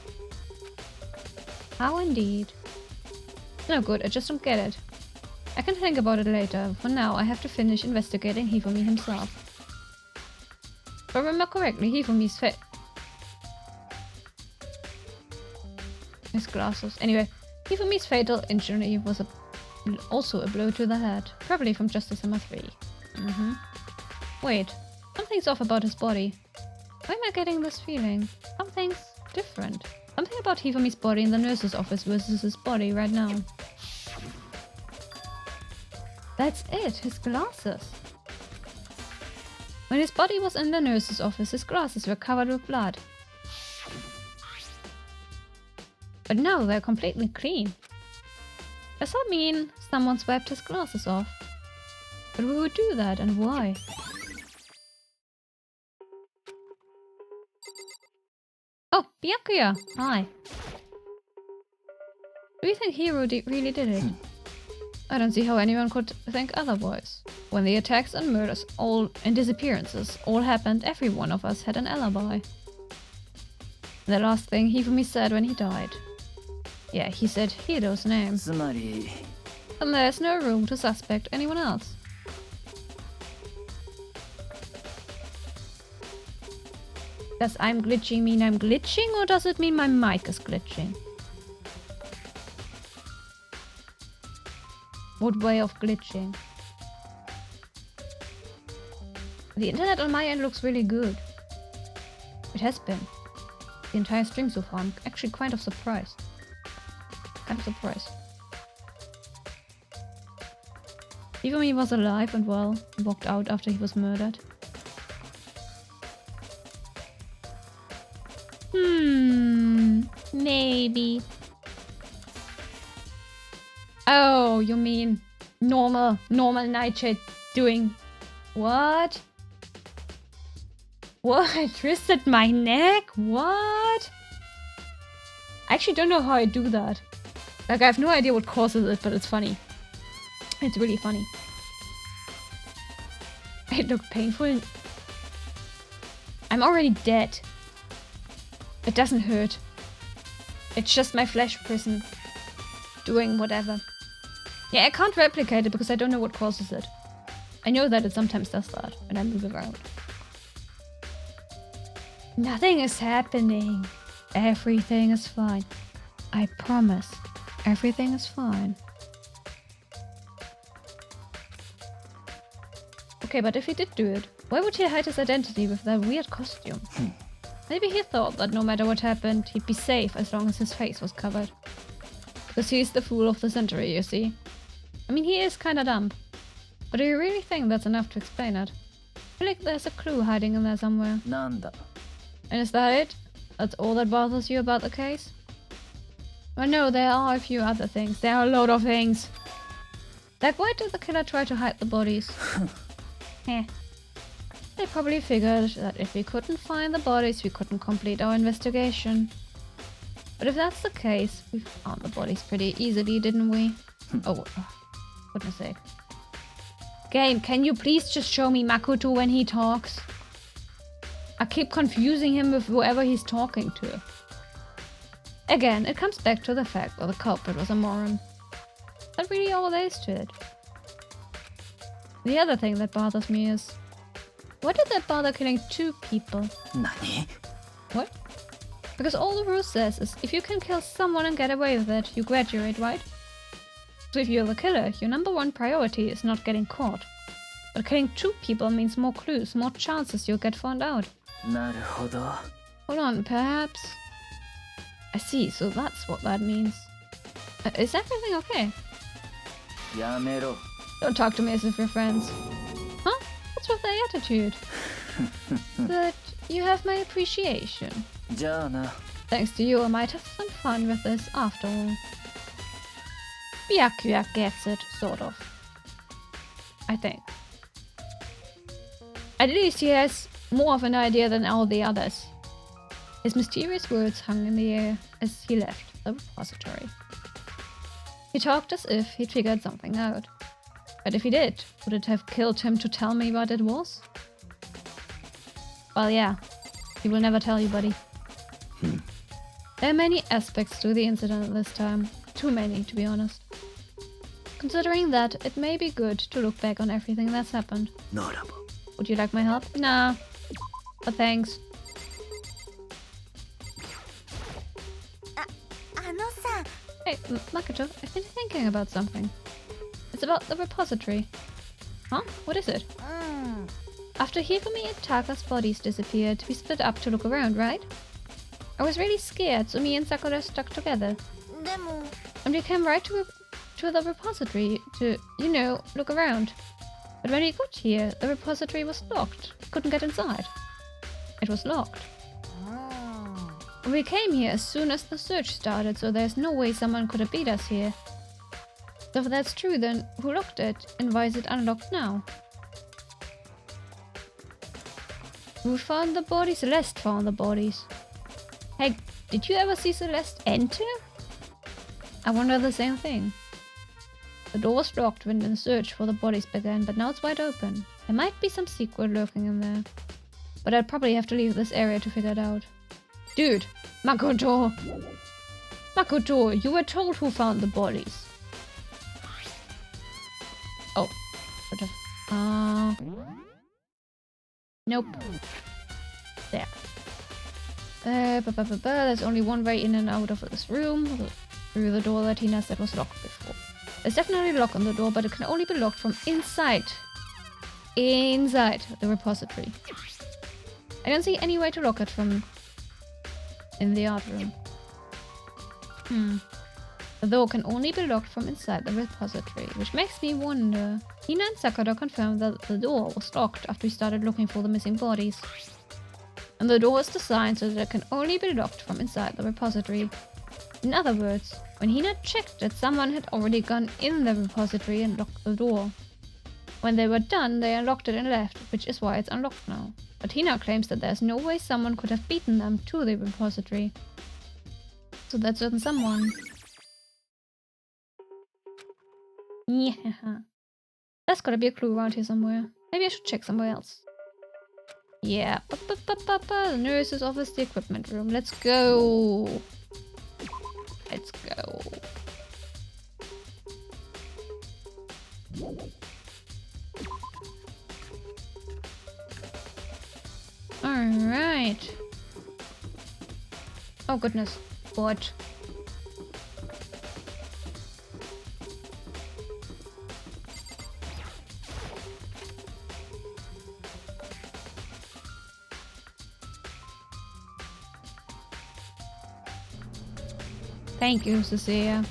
How indeed? No good, I just don't get it. I can think about it later. For now, I have to finish investigating Hifumi himself. If I remember correctly, Hifumi's his glasses. Anyway, Hifumi's fatal injury was also a blow to the head, probably from Justice Hammer 3. Wait, something's off about his body. Why am I getting this feeling? Something's different. Something about Hifumi's body in the nurse's office versus his body right now. That's it, his glasses. When his body was in the nurse's office, his glasses were covered with blood. But now they're completely clean. Does that mean someone wiped his glasses off? But who would do that and why? Oh, Byakuya! Hi. Do you think Hiro really did it? I don't see how anyone could think otherwise. When the attacks and murders and disappearances all happened, every one of us had an alibi. The last thing Hifumi said when he died. Yeah, he said Hiro's name. つまり And there's no room to suspect anyone else. Does I'm glitching mean I'm glitching, or does it mean my mic is glitching? What way of glitching? The internet on my end looks really good. It has been. The entire stream so far. I'm actually kind of surprised. Even he was alive and well, and walked out after he was murdered. Maybe. Oh, you mean normal Neitshayd doing what? What? I twisted my neck? What? I actually don't know how I do that. Like, I have no idea what causes it, but it's funny. It's really funny. It looked painful. I'm already dead. It doesn't hurt. It's just my flesh prison doing whatever. Yeah, I can't replicate it because I don't know what causes it. I know that it sometimes does that when I move around. Nothing is happening. Everything is fine. I promise. Everything is fine. Okay, but if he did do it, why would he hide his identity with that weird costume? Maybe he thought that no matter what happened, he'd be safe as long as his face was covered. Because he's the fool of the century, you see. I mean, he is kinda dumb. But do you really think that's enough to explain it? I feel like there's a clue hiding in there somewhere. なんだ And is that it? That's all that bothers you about the case? Well, no, there are a few other things. There are a lot of things. Like, why did the killer try to hide the bodies? Heh. They probably figured that if we couldn't find the bodies, we couldn't complete our investigation. But if that's the case, we found the bodies pretty easily, didn't we? Oh, goodness sake. Game, can you please just show me Makoto when he talks? I keep confusing him with whoever he's talking to. Again, it comes back to the fact that the culprit was a moron. That's really all there is to it. The other thing that bothers me is... why did they bother killing 2 people? 何 What? Because all the rule says is if you can kill someone and get away with it, you graduate, right? So if you're the killer, your number 1 priority is not getting caught. But killing 2 people means more clues, more chances you'll get found out. なるほど Hold on, perhaps? I see, so that's what that means. Is everything okay? やめろ Don't talk to me as if we're friends. Huh? What's with the attitude? But you have my appreciation. じゃあな。 Thanks to you, I might have some fun with this after all. Byakuya gets it, sort of. I think. At least he has more of an idea than all the others. His mysterious words hung in the air as he left the repository. He talked as if he'd figured something out. But if he did, would it have killed him to tell me what it was? Well, yeah. He will never tell you, buddy. There are many aspects to the incident this time. Too many, to be honest. Considering that, it may be good to look back on everything that's happened. Would you like my help? Nah. But thanks. あのさ、 Hey, Makoto, I've been thinking about something. It's about the repository. Huh? What is it? うん。 After Hifumi and Taka's bodies disappeared, we split up to look around, right? I was really scared, so me and Sakura stuck together. でも、 And we came right to the repository to, you know, look around. But when we got here, the repository was locked. We couldn't get inside. It was locked. うん。 And we came here as soon as the search started, so there's no way someone could have beat us here. So if that's true, then who locked it, and why is it unlocked now? Who found the bodies? Celeste found the bodies. Hey, did you ever see Celeste enter? I wonder the same thing. The door was locked when the search for the bodies began, but now it's wide open. There might be some secret lurking in there. But I'd probably have to leave this area to figure it out. Dude! Makoto! Makoto, you were told who found the bodies. Oh. Sort of. Nope. There. There's only one way in and out of this room. Through the door that Hina said was locked before. There's definitely a lock on the door, but it can only be locked from inside. Inside the repository. I don't see any way to lock it from in the art room. The door can only be locked from inside the repository, which makes me wonder. Hina and Sakura confirmed that the door was locked after we started looking for the missing bodies. And the door is designed so that it can only be locked from inside the repository. In other words, when Hina checked that someone had already gone in the repository and locked the door. When they were done, they unlocked it and left, which is why it's unlocked now. But Hina claims that there's no way someone could have beaten them to the repository. So that certain someone... Yeah. There's gotta be a clue around here somewhere. Maybe I should check somewhere else. Yeah. The nurse's office, the equipment room. Let's go. Let's go. Alright. Oh goodness. What? Thank you, Cecilia.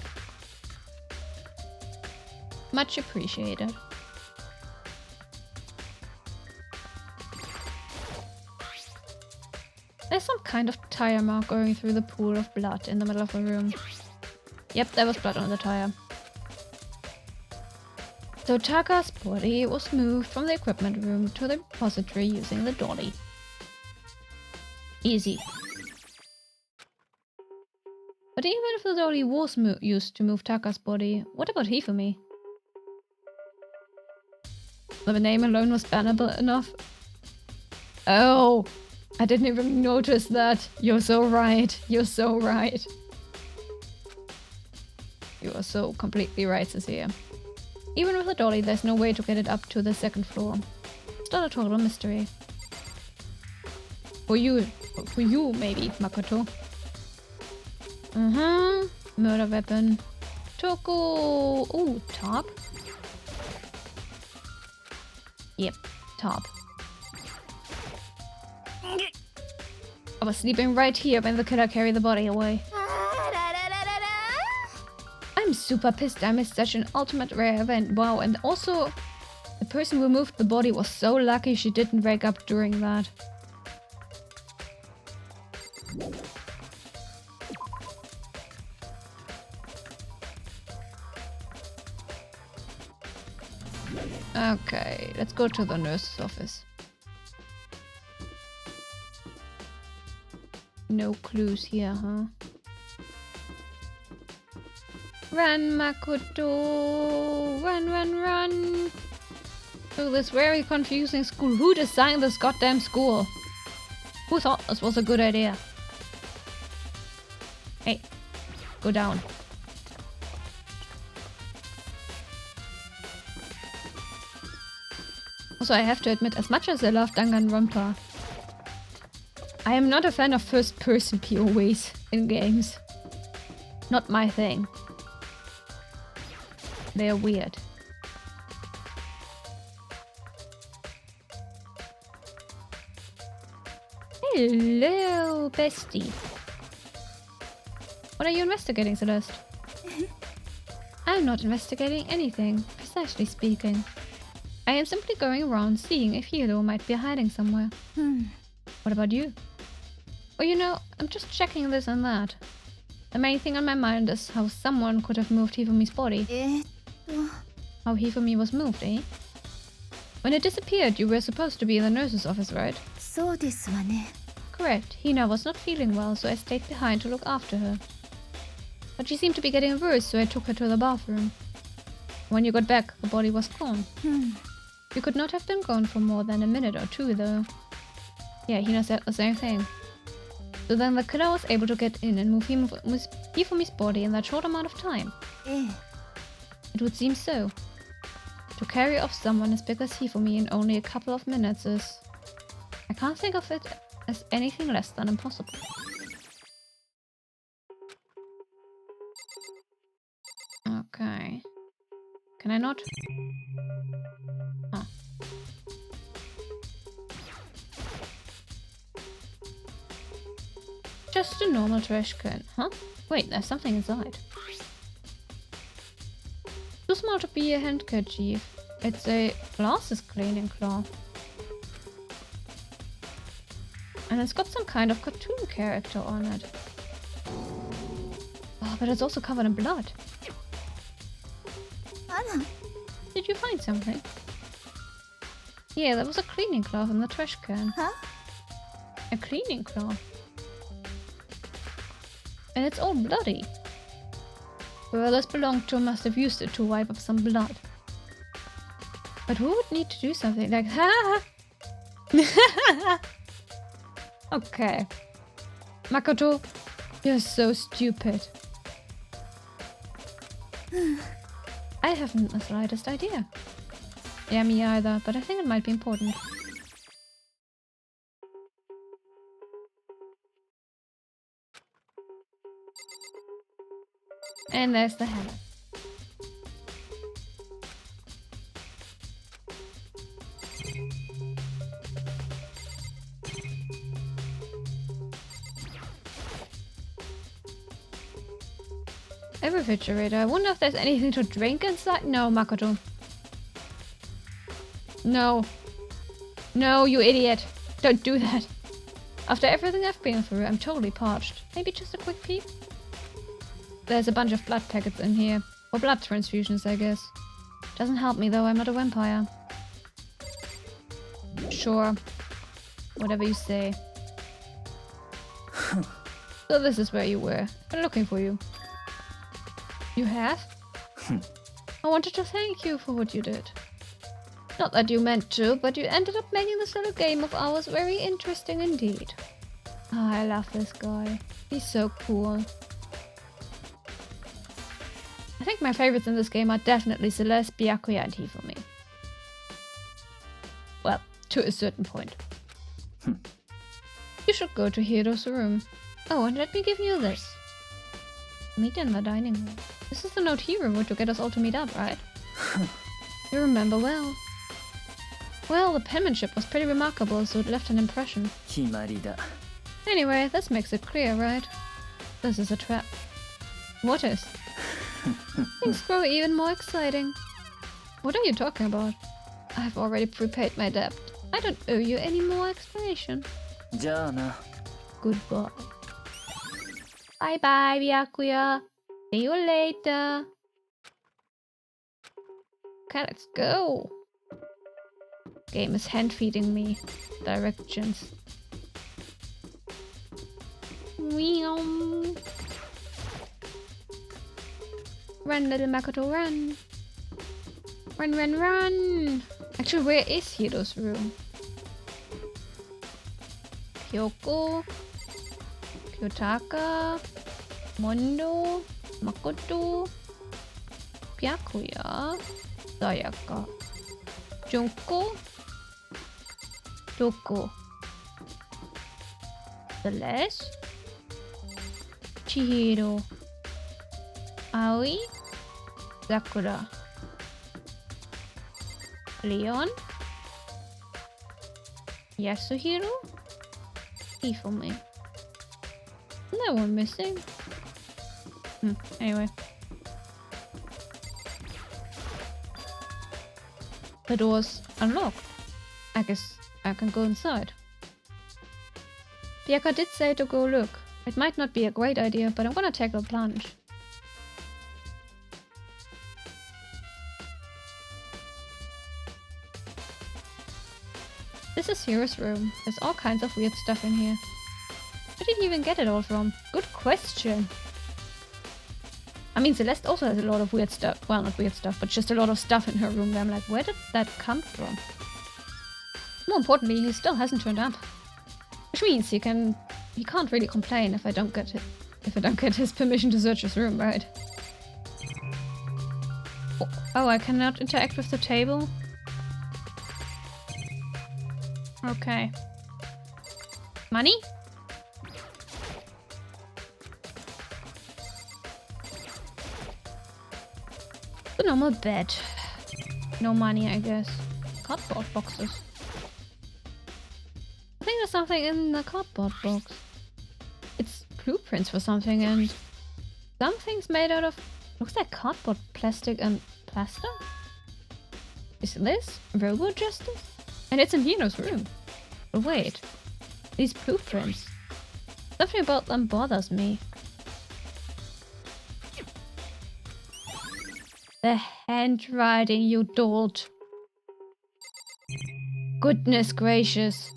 Much appreciated. There's some kind of tire mark going through the pool of blood in the middle of the room. Yep, there was blood on the tire. So Taka's body was moved from the equipment room to the repository using the dolly. Easy. But even if the dolly was used to move Taka's body, what about Hifumi? The name alone was bannable enough. Oh, I didn't even notice that. You're so right. You're so right. You are so completely right, Cecilia. Even with the dolly, there's no way to get it up to the second floor. It's not a total mystery. For you maybe, Makoto. Murder weapon. Toko. Ooh, top. Yep, top. I was sleeping right here when the killer carried the body away. I'm super pissed I missed such an ultimate rare event. Wow, and also The person who moved the body was so lucky she didn't wake up during that. Okay, let's go to the nurse's office. No clues here, huh? Run, Makoto! Run, run, run! To this very confusing school. Who designed this goddamn school? Who thought this was a good idea? Hey, go down. Also, I have to admit, as much as I love Danganronpa, I am not a fan of first-person POVs in games. Not my thing. They're weird. Hello, bestie. What are you investigating, Celeste? I'm not investigating anything, precisely speaking. I am simply going around seeing if Hiro might be hiding somewhere. What about you? Well, you know, I'm just checking this and that. The main thing on my mind is how someone could have moved Hifumi's body. How Hifumi was moved, eh? When it disappeared, you were supposed to be in the nurse's office, right? Correct. Hina was not feeling well, so I stayed behind to look after her. But she seemed to be getting worse, so I took her to the bathroom. When you got back, the body was gone. You could not have been gone for more than a minute or two, though. Yeah, Hina said the same thing. So then the killer was able to get in and move Hifumi's body in that short amount of time. It would seem so. To carry off someone as big as Hifumi in only a couple of minutes is... I can't think of it as anything less than impossible. Okay. Can I not? Ah. Just a normal trash can, huh? Wait, there's something inside. Too small to be a handkerchief. It's a glasses cleaning cloth. And it's got some kind of cartoon character on it. Oh, but it's also covered in blood. Did you find something? Yeah, there was a cleaning cloth in the trash can. Huh? A cleaning cloth. And it's all bloody. Whoever this belonged to must have used it to wipe up some blood. But who would need to do something like that? Okay. Makoto, you're so stupid. I haven't the slightest idea. Yeah, me either, but I think it might be important. And there's the hammer. A refrigerator. I wonder if there's anything to drink inside. No, Makoto. No. No, you idiot. Don't do that. After everything I've been through, I'm totally parched. Maybe just a quick peep? There's a bunch of blood packets in here. Or blood transfusions, I guess. Doesn't help me though, I'm not a vampire. Sure. Whatever you say. So this is where you were. Been looking for you. You have? I wanted to thank you for what you did. Not that you meant to, but you ended up making this little game of ours very interesting indeed. Oh, I love this guy. He's so cool. I think my favorites in this game are definitely Celeste, Byakuya, and Hifumi. Well, to a certain point. You should go to Hiro's room. Oh, and let me give you this. Meet in the dining room. This is the note Hiro wrote to get us all to meet up, right? You remember well. Well, the penmanship was pretty remarkable, so it left an impression. Anyway, this makes it clear, right? This is a trap. What is? Things grow even more exciting. What are you talking about? I've already prepaid my debt. I don't owe you any more explanation. じゃあな。 Goodbye. Bye bye, Byakuya. See you later. Okay, let's go. Game is hand feeding me directions. Meow. Run, little Makoto, run. Run, run, run. Actually, where is Hiro's room? Kyoko, Kyotaka, Mondo, Makoto, Byakuya, Sayaka, Junko, Doko, Celeste, Chihiro, Aoi, Sakura, Leon, Yasuhiro, Ifome. No one missing. Anyway. The door's unlocked. I guess I can go inside. Biaka did say to go look. It might not be a great idea, but I'm gonna take a plunge. This is Hero's room. There's all kinds of weird stuff in here. Where did he even get it all from? Good question. I mean, Celeste also has a lot of weird stuff. Well, not weird stuff, but just a lot of stuff in her room where I'm like, where did that come from? More importantly, he still hasn't turned up. Which means he can't really complain if I don't get his permission to search his room, right? Oh, I cannot interact with the table? Okay. Money? The normal bed. No money, I guess. Cardboard boxes. I think there's something in the cardboard box. It's blueprints for something, and something's made out of... looks like cardboard, plastic, and plaster? Is this Robo Justice? And it's in Hino's room. But wait. These blueprints. Something about them bothers me. The handwriting, you dolt. Goodness gracious.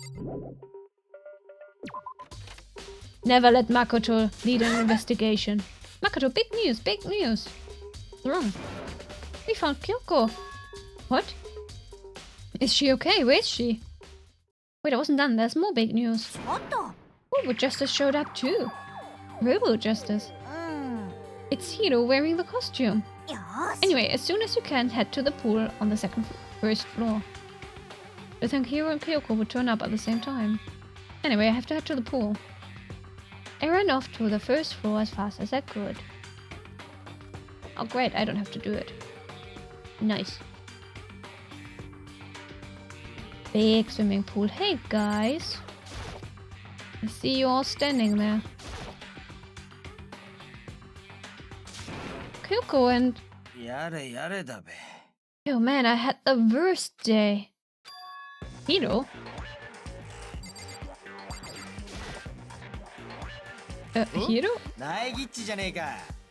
Never let Makoto lead an investigation. Makoto, big news, big news. What's wrong? We found Kyoko. What? Is she okay? Where is she? Wait, I wasn't done. There's more big news. Robo Justice showed up too. Robo Justice? It's Hiro wearing the costume. Anyway, as soon as you can, head to the pool on the first floor. I think Hiro and Kyoko would turn up at the same time. Anyway, I have to head to the pool. I ran off to the first floor as fast as I could. Oh great, I don't have to do it. Nice. Big swimming pool. Hey guys. I see you all standing there. Kyoko and... Oh man, I had the worst day. Hiro? Hiro?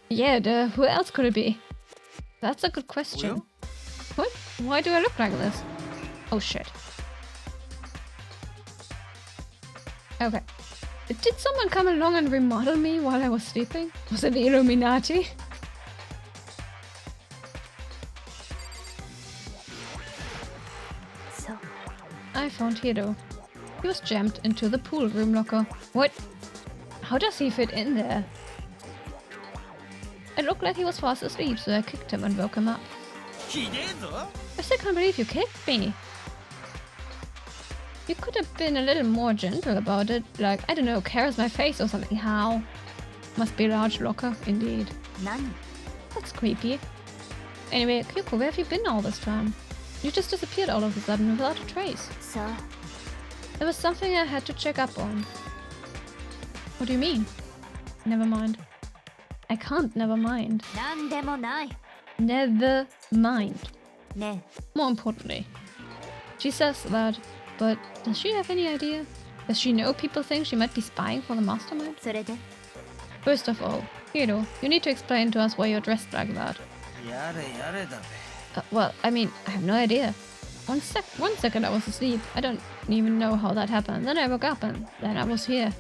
Yeah, who else could it be? That's a good question. What? Why do I look like this? Oh shit. Okay. Did someone come along and remodel me while I was sleeping? Was it the Illuminati? I found Hiro. He was jammed into the pool room locker. What? How does he fit in there? It looked like he was fast asleep, so I kicked him and woke him up. I still can't believe you kicked me. You could have been a little more gentle about it. Like, I don't know, caress my face or something. How? Must be a large locker, indeed. That's creepy. Anyway, Kyoko, where have you been all this time? You just disappeared all of a sudden without a trace. There was something I had to check up on. What do you mean? Never mind. I can't never mind. Never mind. More importantly, She says that, but does she have any idea? Does she know people think she might be spying for the mastermind? それで First of all, Hiro, you need to explain to us why you're dressed like that. やれやれだべ。 Well, I mean, I have no idea. One second I was asleep. I don't even know how that happened. Then I woke up and then I was here.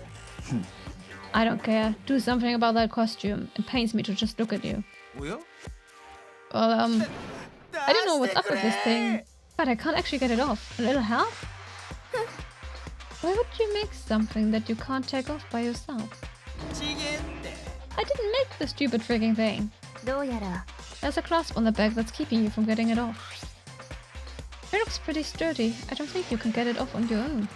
I don't care. Do something about that costume. It pains me to just look at you. おや Well, I don't know what's up with this thing, but I can't actually get it off. A little help? Why would you make something that you can't take off by yourself? ちげんって。 I didn't make the stupid freaking thing. どうやら There's a clasp on the bag that's keeping you from getting it off. It looks pretty sturdy. I don't think you can get it off on your own.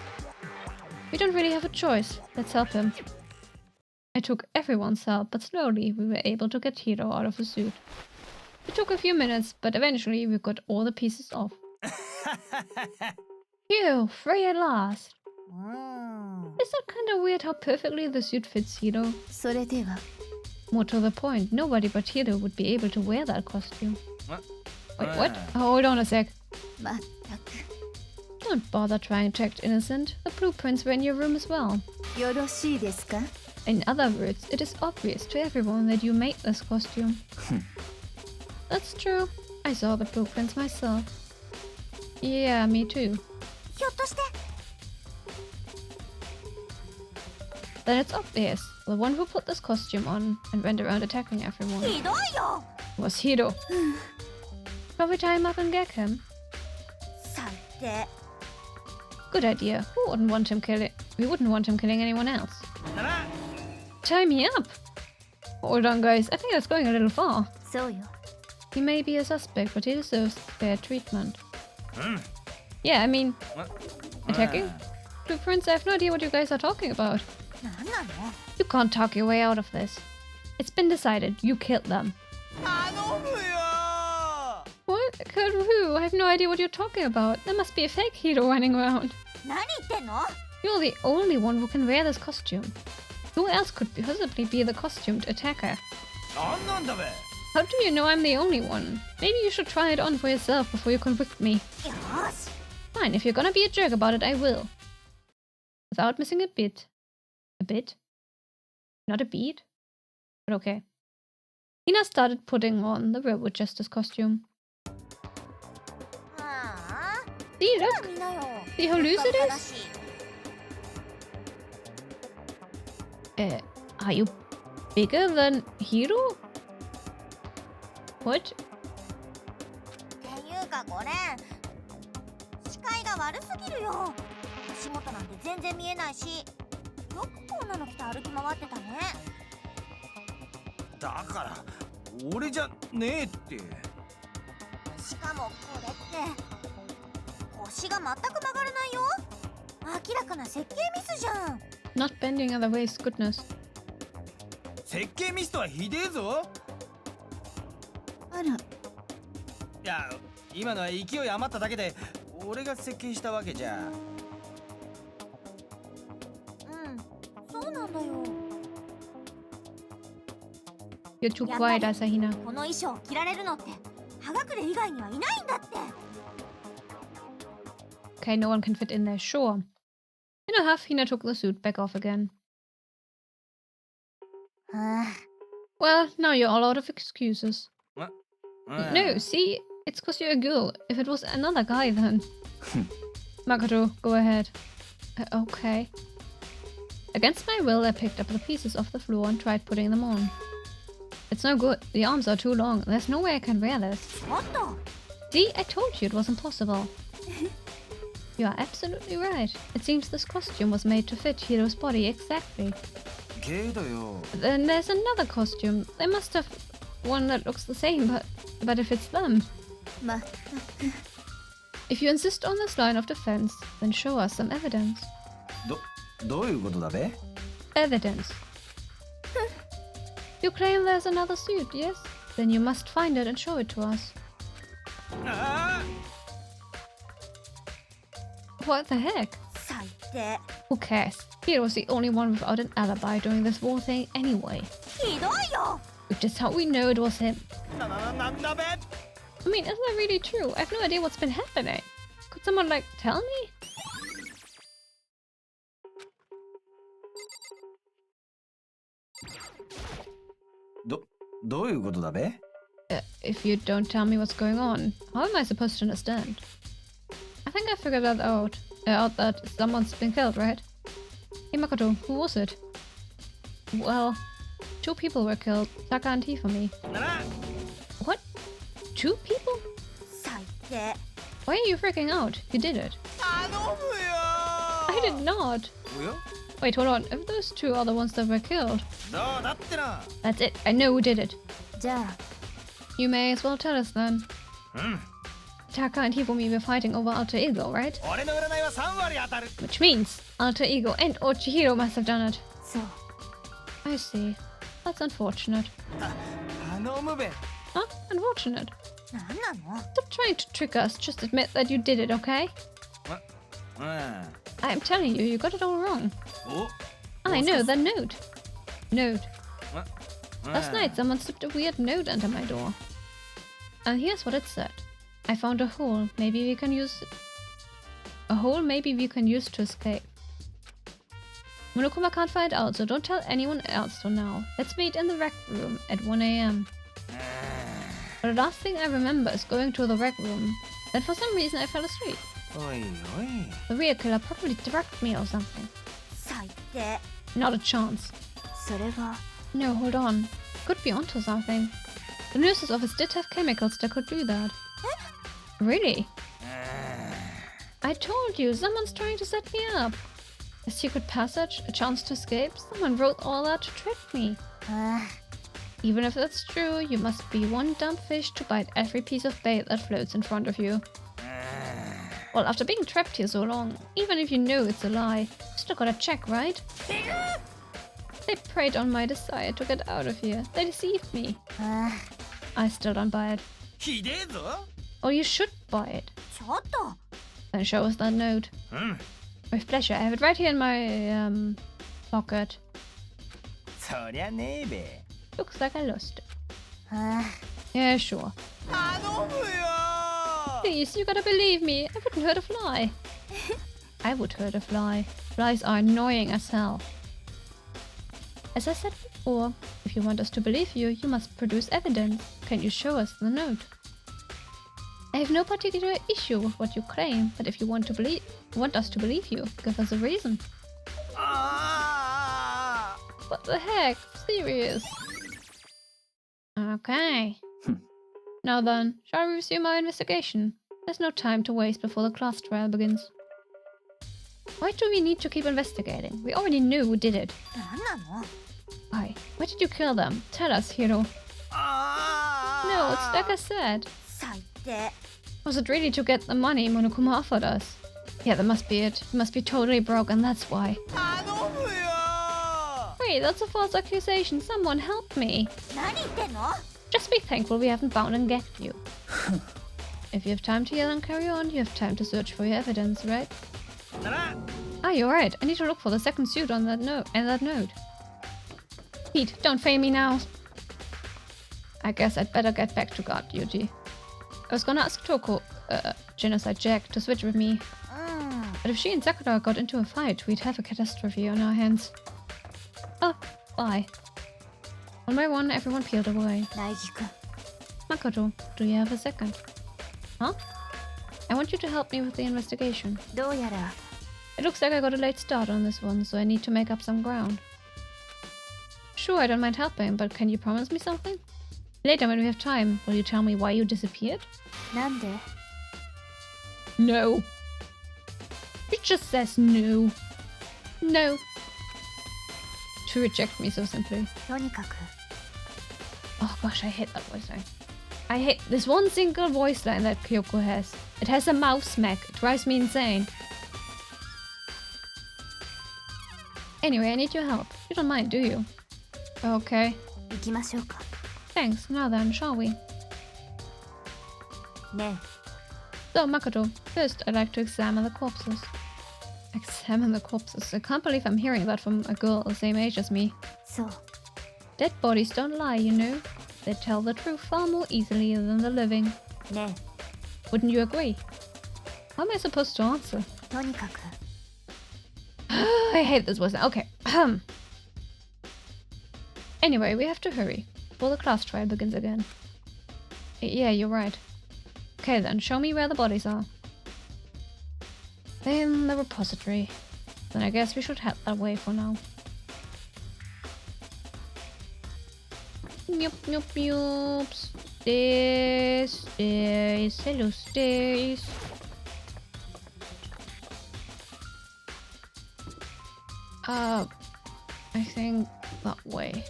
We don't really have a choice. Let's help him. I took everyone's help, but slowly we were able to get Hiro out of the suit. It took a few minutes, but eventually we got all the pieces off. Phew, free at last. Is that kind of weird how perfectly the suit fits Hiro? それでは More to the point, nobody but Hiro would be able to wear that costume. What? Wait, what? Hold on a sec. まったく Don't bother trying to act innocent. The blueprints were in your room as well. よろしいですか In other words, it is obvious to everyone that you made this costume. That's true. I saw the blueprints myself. Yeah, me too. ひょっとして Then it's obvious. The one who put this costume on and went around attacking everyone ひどいよ was Hiro. Shall we tie him up and gag him? 最低 Good idea. We wouldn't want him killing anyone else. Tie me up! Hold on, guys. I think that's going a little far. そうよ He may be a suspect, but he deserves fair treatment. Yeah, I mean, attacking? Blueprints? I have no idea what you guys are talking about. なんなの You can't talk your way out of this. It's been decided. You killed them. 頼むよ What? Killed who? I have no idea what you're talking about. There must be a fake hero running around. 何言ってんの You're the only one who can wear this costume. Who else could possibly be the costumed attacker? なんなんだべ How do you know I'm the only one? Maybe you should try it on for yourself before you convict me. よし Fine, if you're gonna be a jerk about it, I will. Without missing a bit. A bit? Not a beat? But okay. Hina started putting on the Railroad Justice costume. ああ See, look! みなよ See how loose it だ is? し Are you bigger than Hiro? What? っていうかこれ視界が悪すぎるよ足元なんて全然見えないしよくこんなの着て歩き回ってたねだから俺じゃねえってしかもこれって腰が全く曲がらないよ明らかな設計ミスじゃん Not bending other ways, goodness. 設計ミスとはひでえぞあらいや今のは勢い余っただけで俺が設計したわけじゃうんそうなんだよ You're too quiet, Asahina. この衣装を着られるのって葉隠れ以外にはいないんだって Okay, no one can fit in there, sure. In a huff, Hina took the suit back off again. はあ Well, now you're all out of excuses. No, see? It's because you're a girl. If it was another guy, then... Makoto, go ahead. Okay. Against my will, I picked up the pieces off the floor and tried putting them on. It's no good. The arms are too long. There's no way I can wear this. ちょっと See? I told you it was impossible. You are absolutely right. It seems this costume was made to fit Hiro's body exactly. けどよ Then there's another costume. They must have one that looks the same, but if it's them. ま If you insist on this line of defense, then show us some evidence. どういうことだべ Evidence. You claim there's another suit, yes? Then you must find it and show it to us. あ What the heck? 最低 Who cares? Hiro's the only one without an alibi during this whole thing anyway. ひどいよ Which is how we know it was him. なんだべ I mean, is that really true? I have no idea what's been happening. Could someone like tell me?どういうことだべ? If you don't tell me what's going on, how am I supposed to understand? I think I figured that out. That someone's been killed, right? Hey Makoto, who was it? Well, 2 people were killed. Taka and Hifumi. What? 2 people? 最低。 Why are you freaking out? You did it. 頼むよ I did not. おや Wait, hold on. If those 2 are the ones that were killed. どうだってな That's it. I know who did it. じゃあ You may as well tell us then. うん Taka and Hifumi were fighting over Alter Ego, right? 俺の占いは3割当たる Which means Alter Ego and Ochihiro must have done it. そう I see. That's unfortunate. 頼むべ Huh? Unfortunate. なんなの Stop trying to trick us. Just admit that you did it, okay? うん I'm telling you, you got it all wrong. お I know that note. Note. Last うん night, someone slipped a weird note under my door. And here's what it said. I found a hole. Maybe we can use it. A hole maybe we can use to escape. Monokuma can't find out, so don't tell anyone else for now. Let's meet in the rec room at 1 a.m. But the last thing I remember is going to the rec room. Then for some reason I fell asleep. おいおい The real killer probably drugged me or something. 最低。 Not a chance. それは No, hold on. Could be onto something. The nurse's office did have chemicals that could do that. Really? I told you, someone's trying to set me up. A secret passage, a chance to escape. Someone wrote all that to trick me. あ Even if that's true, you must be one dumb fish to bite every piece of bait that floats in front of you. Well, after being trapped here so long, even if you know it's a lie, you still gotta check, right? They preyed on my desire to get out of here. They deceived me. あ I still don't buy it. ひでえぞ Oh, you should buy it. ちょっと Then show us that note. うん With pleasure. I have it right here in my, pocket. そりゃねえべ Looks like I lost it. あ Yeah, sure. 頼むよ Please, you gotta believe me. I wouldn't hurt a fly. I would hurt a fly. Flies are annoying as hell. As I said before, if you want us to believe you, you must produce evidence. Can you show us the note? I have no particular issue with what you claim, but if you want us to believe you, give us a reason. あ What the heck? Serious? Okay. Now then, shall we resume our investigation? There's no time to waste before the class trial begins. Why do we need to keep investigating? We already knew who did it. なんなの Why? Why did you kill them? Tell us, Hiro. あ No, it's like I said. 最低 Was it really to get the money Monokuma offered us? Yeah, that must be it. He must be totally broke, and that's why. 頼むよ Wait, that's a false accusation. Someone help me. 何言ってんの Just be thankful we haven't bound and gagged you. If you have time to yell and carry on, you have time to search for your evidence, right? だな Ah, you're right. I need to look for the second suit on that note. Pete, don't fail me now. I guess I'd better get back to guard duty. I was gonna ask Toko, Genocide Jack, to switch with me. うん But if she and Sakura got into a fight, we'd have a catastrophe on our hands. Oh, bye. One by one, everyone peeled away. 大樹くん Makoto, do you have a second? Huh? I want you to help me with the investigation. どうやら It looks like I got a late start on this one, so I need to make up some ground. Sure, I don't mind helping, but can you promise me something? Later, when we have time, will you tell me why you disappeared? なんで No. It just says no. No. To reject me so simply. とにかく Oh gosh, I hate that voice line. I hate this one single voice line that Kyoko has. It has a mouse smack. It drives me insane. Anyway, I need your help. You don't mind, do you? Okay. 行きましょうか Thanks. Now then, shall we? ね So, Makoto, first I'd like to examine the corpses. Examine the corpses? I can't believe I'm hearing that from a girl the same age as me. そう Dead bodies don't lie, you know. They tell the truth far more easily than the living. ね Wouldn't you agree? How am I supposed to answer? とにかく I hate this voice. Okay. Anyway, we have to hurry before the class trial begins again. Yeah, you're right. Okay then, show me where the bodies are. In the repository. Then I guess we should head that way for now. Yup, yup, yup. Stairs, stairs, hello stairs. I think that way.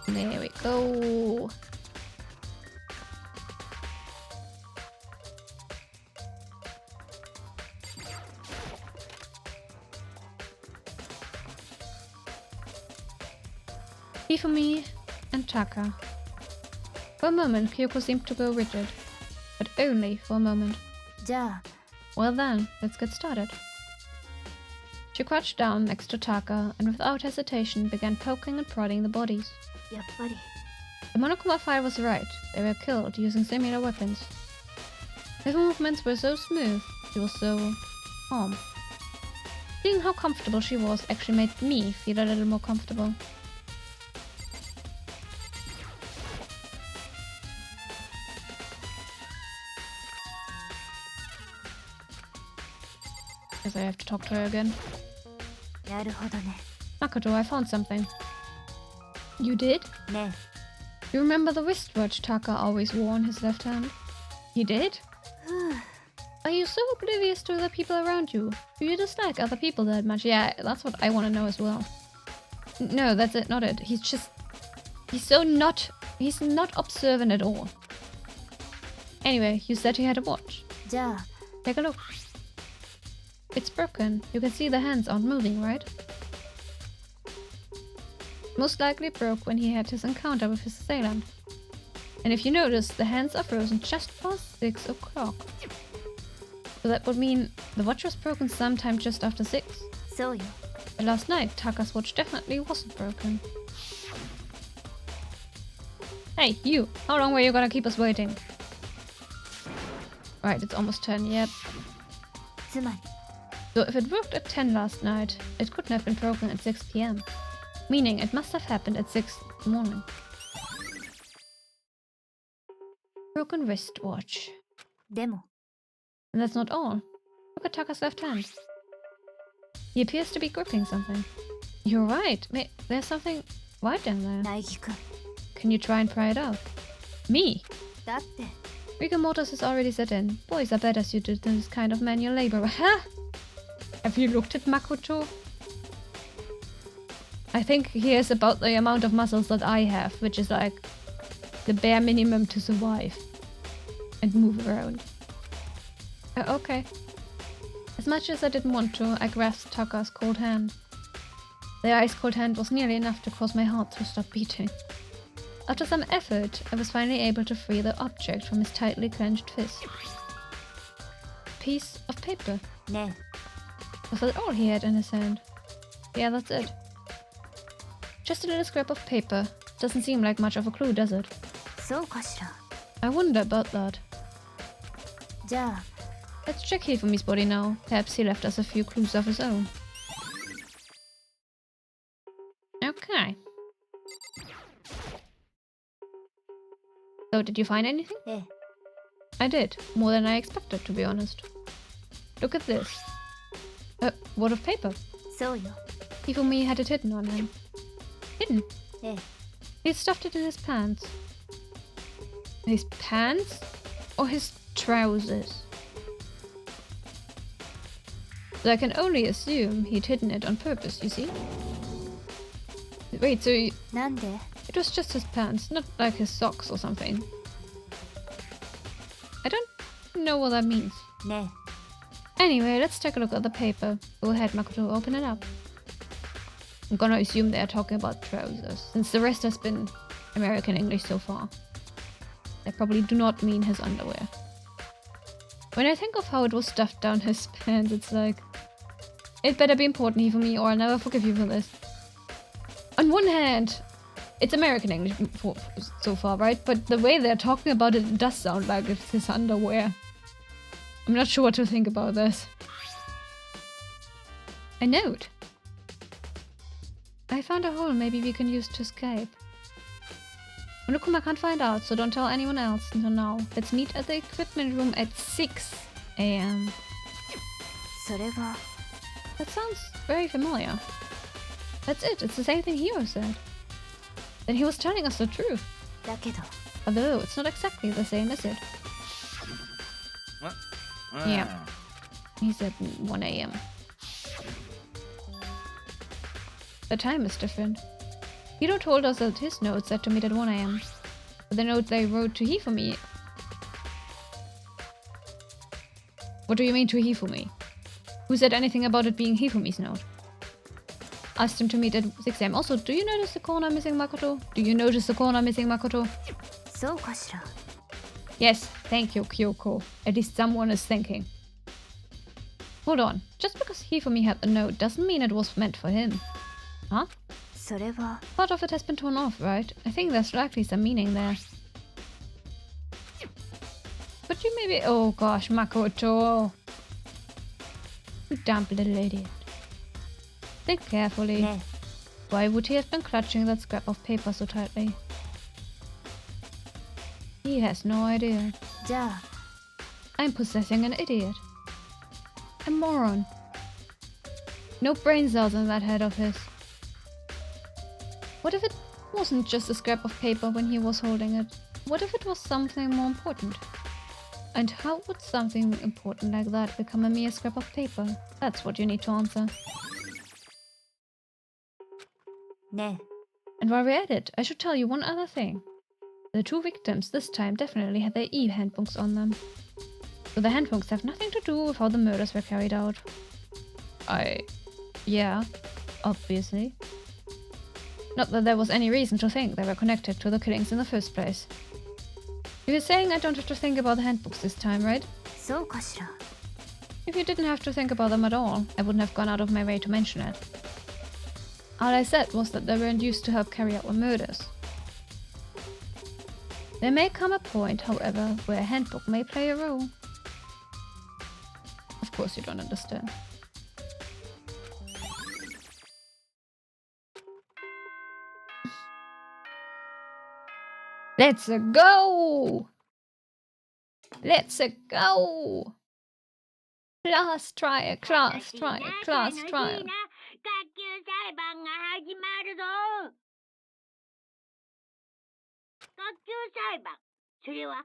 There we go. Hifumi and Taka. For a moment, Kyoko seemed to go rigid, but only for a moment. じゃあ Well then, let's get started. She crouched down next to Taka and without hesitation began poking and prodding the bodies. やっぱり The Monokuma file was right. They were killed using similar weapons. His movements were so smooth. He was so calm. Seeing how comfortable she was actually made me feel a little more comfortable. Guess I have to talk to her again. なるほどね Makoto, I found something. You did? ね You remember the wristwatch Taka always wore on his left hand? He did? ふう Are you so oblivious to the people around you? Do you dislike other people that much? Yeah, that's what I want to know as well. No, that's it, not it. He's not observant at all. Anyway, you said he had a watch. じゃあ Take a look. It's broken. You can see the hands aren't moving, right? Most likely broke when he had his encounter with his assailant. And if you notice, the hands are frozen just past 6 o'clock. So that would mean the watch was broken sometime just after 6. そうよ But last night, Taka's watch definitely wasn't broken. Hey, you! How long were you gonna keep us waiting? Right, it's almost 10, yep. つまり So if it worked at 10 last night, it couldn't have been broken at 6 p.m. Meaning it must have happened at 6 in the morning. Broken wristwatch. でも And that's not all. Look at Taka's left hand. He appears to be gripping something. You're right. There's something white down there. 苗木くん Can you try and pry it out? Me? だって Rigor mortis is already set in. Boys are better suited to this kind of manual labor. Huh? Have you looked at Makoto? I think he has about the amount of muscles that I have, which is like the bare minimum to survive and move around. Okay. As much as I didn't want to, I grasped Taka's cold hand. The ice cold hand was nearly enough to cause my heart to stop beating. After some effort, I was finally able to free the object from his tightly clenched fist. Piece of paper. ね Was that all he had in his hand? Yeah, that's it. Just a little scrap of paper. Doesn't seem like much of a clue, does it? そうかしら I wonder about that. じゃあ Let's check Hifumi's body now. Perhaps he left us a few clues of his own. Okay. So, did you find anything? ええ I did. More than I expected, to be honest. Look at this. A wad of paper. そうよ Hifumi had it hidden on him. Hidden? ええ He stuffed it in his pants. His pants? Or his trousers? So I can only assume he'd hidden it on purpose, you see? Wait, so it なんで was just his pants, not like his socks or something. I don't know what that means. ね Anyway, let's take a look at the paper. Go ahead, Makoto, open it up. I'm gonna assume they are talking about trousers, since the rest has been American English so far. They probably do not mean his underwear. When I think of how it was stuffed down his pants, it's like... It better be important for me or I'll never forgive you for this. On one hand, It's American English so far, right? But the way they're talking about it does sound like it's his underwear. I'm not sure what to think about this. A note. I found a hole maybe we can use to escape. Monokuma can't find out, so don't tell anyone else until now. Let's meet at the equipment room at 6 a.m. それは That sounds very familiar. That's it, it's the same thing Hiro said. Then he was telling us the truth. だけど Although it's not exactly the same, is it? Yeah. He said 1 a.m. The time is different. Hiro told us that his note said to meet at 1 a.m. But the note they wrote to Hifumi... What do you mean to Hifumi? Who said anything about it being Hifumi's note? Asked him to meet at 6 a.m. Also, do you notice the corner missing Makoto? Do you notice the corner missing Makoto? そうかしら Yes, thank you, Kyoko. At least someone is thinking. Hold on. Just because Hifumi had the note doesn't mean it was meant for him. Huh? それは Part of it has been torn off, right? I think there's likely some meaning there. Could you maybe... Oh gosh, Makoto. You dumb little idiot. Think carefully. ね Why would he have been clutching that scrap of paper so tightly? He has no idea. じゃあ I'm possessing an idiot. A moron. No brain cells in that head of his. What if it wasn't just a scrap of paper when he was holding it? What if it was something more important? And how would something important like that become a mere scrap of paper? That's what you need to answer. ね And while we're at it, I should tell you one other thing. The two victims this time definitely had their e-handbooks on them. So the handbooks have nothing to do with how the murders were carried out. Yeah, obviously. Not that there was any reason to think they were connected to the killings in the first place. You were saying I don't have to think about the handbooks this time, right? そうかしら If you didn't have to think about them at all, I wouldn't have gone out of my way to mention it. All I said was that they weren't used to help carry out the murders. There may come a point, however, where a handbook may play a role. Of course you don't understand. Let's go! Let's go! Class trial, class trial, class trial. 学級裁判が始まるぞ学級裁判それは花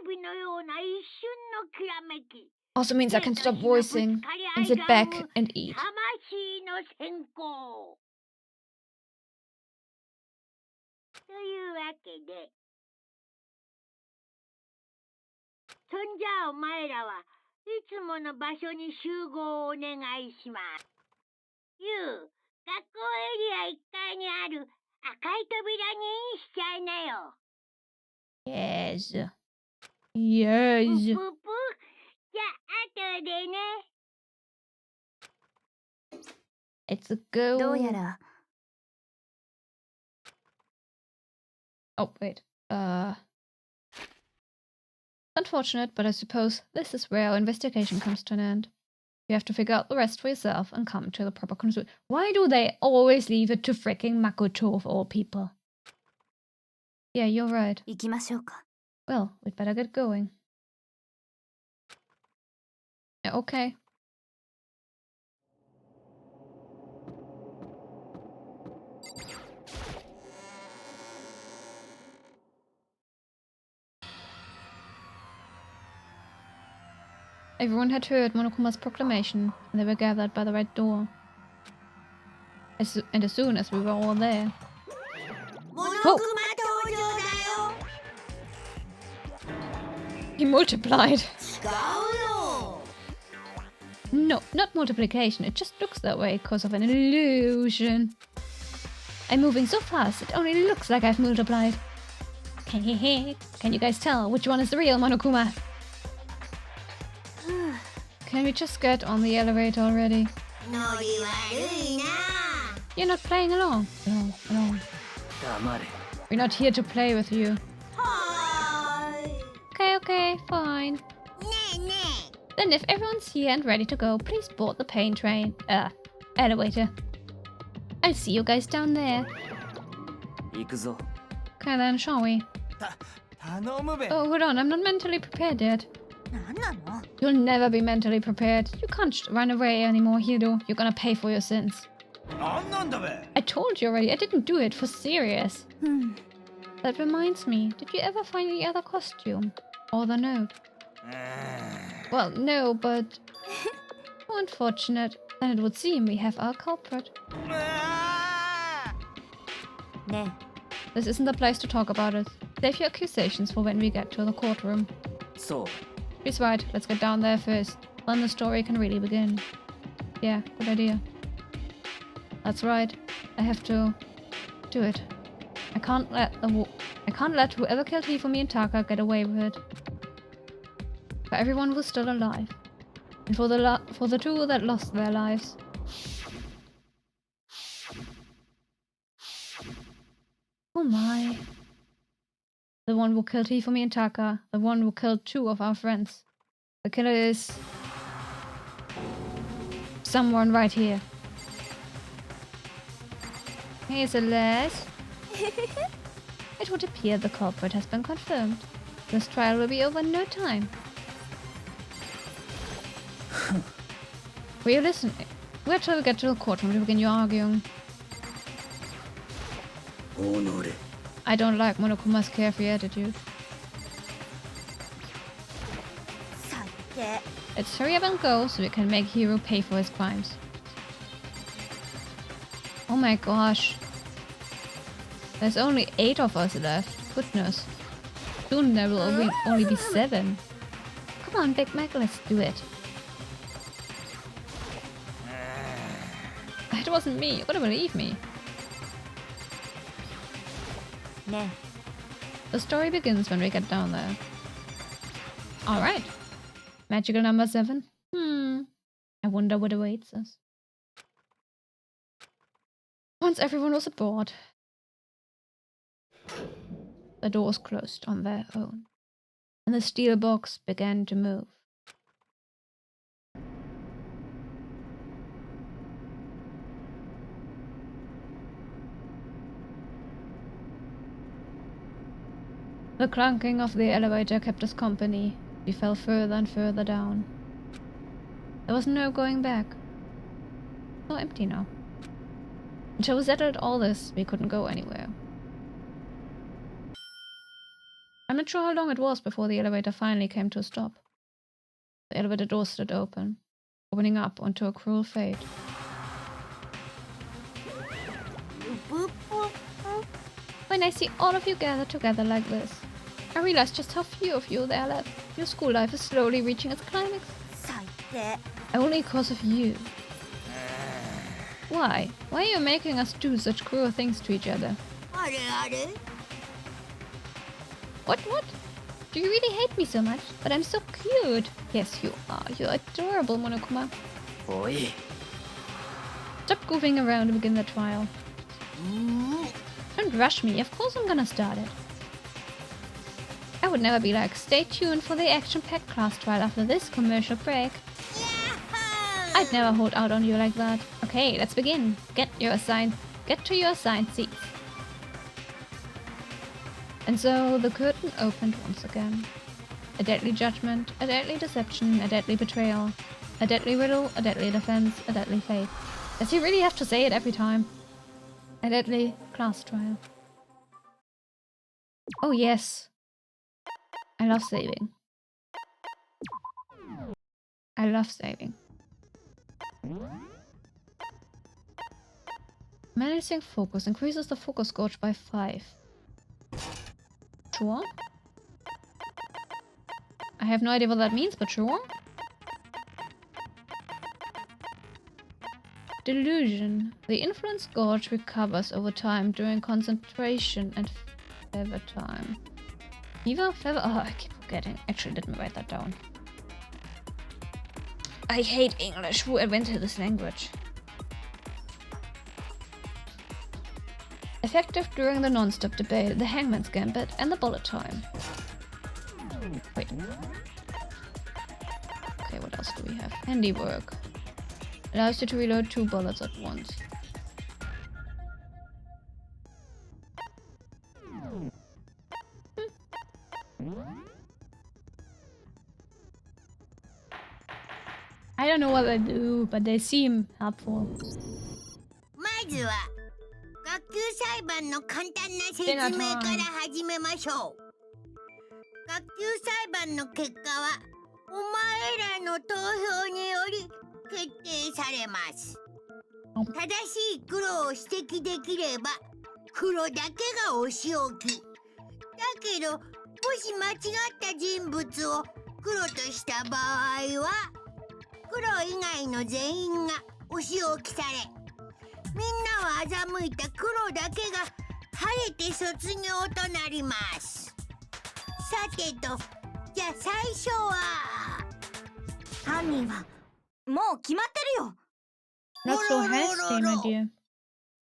火のような一瞬のきらめき Also means I can stop voicing and sit back and eat. 魂の先行というわけでそんじゃお前らはいつもの場所に集合をお願いしますゆう学校エリア1階にある赤い扉にインしちゃいなよ Yes. ぷ Yes. ぷぷじゃあ後でね Let's go. どうやら Oh, wait. Unfortunate, but I suppose this is where our investigation comes to an end. You have to figure out the rest for yourself and come to the proper conclusion. Why do they always leave it to freaking Makoto of all people? Yeah, you're right. 行きましょうか Well, we'd better get going. Yeah, okay. Everyone had heard Monokuma's proclamation, and they were gathered by the red door. As soon as we were all there... モノクマ登場だよ He multiplied! 違うよ No, not multiplication, it just looks that way because of an illusion. I'm moving so fast, it only looks like I've multiplied. Can you guys tell which one is the real Monokuma? Can we just get on the elevator already? ノリ悪いな You're not playing along. Along. 黙れ。 We're not here to play with you. はーい。 Okay, okay, fine. ねえね Then if everyone's here and ready to go, please board the pain train. Elevator. I'll see you guys down there. 行くぞ。 Okay then, shall we? 頼むべ。 Oh, hold on, I'm not mentally prepared yet. なんなの？ You'll never be mentally prepared. You can't run away anymore, Hiro. You're gonna pay for your sins. なんなんだべ。 I told you already, I didn't do it for serious. うん。 That reminds me, did you ever find the other costume? Or the note? Well, no, but... How unfortunate. Then it would seem we have our culprit. ね This isn't the place to talk about it. Save your accusations for when we get to the courtroom. そう。 She's right, let's get down there first. Then the story can really begin. Yeah, good idea. That's right. I have to... do it. I can't let whoever killed Hifumi and Taka get away with it. For everyone who's still alive. And for the two that lost their lives. Oh my. The one who killed Hifumi and Taka. The one who killed two of our friends. The killer is... someone right here. Hey Celeste. It would appear the culprit has been confirmed. This trial will be over in no time. Were you listening? Wait till we get to the courtroom to begin your arguing. 己。 I don't like Monokuma's carefree attitude. 最低。 Let's hurry up and go so we can make Hiro pay for his crimes. Oh my gosh. There's only 8 of us left. Goodness. Soon there will only be 7. Come on, Big Mac, let's do it. It wasn't me. You gotta believe me. ね The story begins when we get down there. Alright. Magical number 7. I wonder what awaits us. Once everyone was aboard, the doors closed on their own, and the steel box began to move. The clunking of the elevator kept us company. We fell further and further down. There was no going back. So empty now. Until we settled all this, we couldn't go anywhere. I'm not sure how long it was before the elevator finally came to a stop. The elevator door stood open, opening up onto a cruel fate. ブッブ When I see all of you gathered together like this, I realize just how few of you there are left. Your school life is slowly reaching its climax. 最低。 Only because of you. Why? Why are you making us do such cruel things to each other? あれあれ What? Do you really hate me so much? But I'm so cute. Yes, you are. You're adorable, Monokuma. おい。 Stop goofing around and begin the trial. うーん Don't rush me. Of course I'm gonna start it. I would never be like, stay tuned for the action-packed class trial after this commercial break. I'd never hold out on you like that. Okay, let's begin. Get to your assigned seats. And so the curtain opened once again. A deadly judgment, a deadly deception, a deadly betrayal, a deadly riddle, a deadly defense, a deadly fate. Does he really have to say it every time? A deadly class trial. Oh yes. I love saving. I love saving. Managing focus increases the focus gauge by 5. Sure. I have no idea what that means, but sure. Delusion. The influence gauge recovers over time during concentration and fever time. Fever? Oh, I keep forgetting. Actually, let me write that down. I hate English. Who invented this language? Effective during the non-stop debate, the hangman's gambit, and the bullet time. Wait. Okay, what else do we have? Handiwork. Allows you to reload 2 bullets at once. I don't know what they do, but they seem helpful. まずは学級裁判の簡単な説明から始めましょう。学級裁判の結果はお前らの投票により決定されます。正しい黒を指摘できれば黒だけがお仕置き。だけどもし間違った人物を黒とした場合は黒以外の全員がお仕置きされ、みんなを欺いた黒だけが晴れて卒業となります。さてと、じゃあ最初は犯人はもう決まってるよ。 Not so hasty, my dear.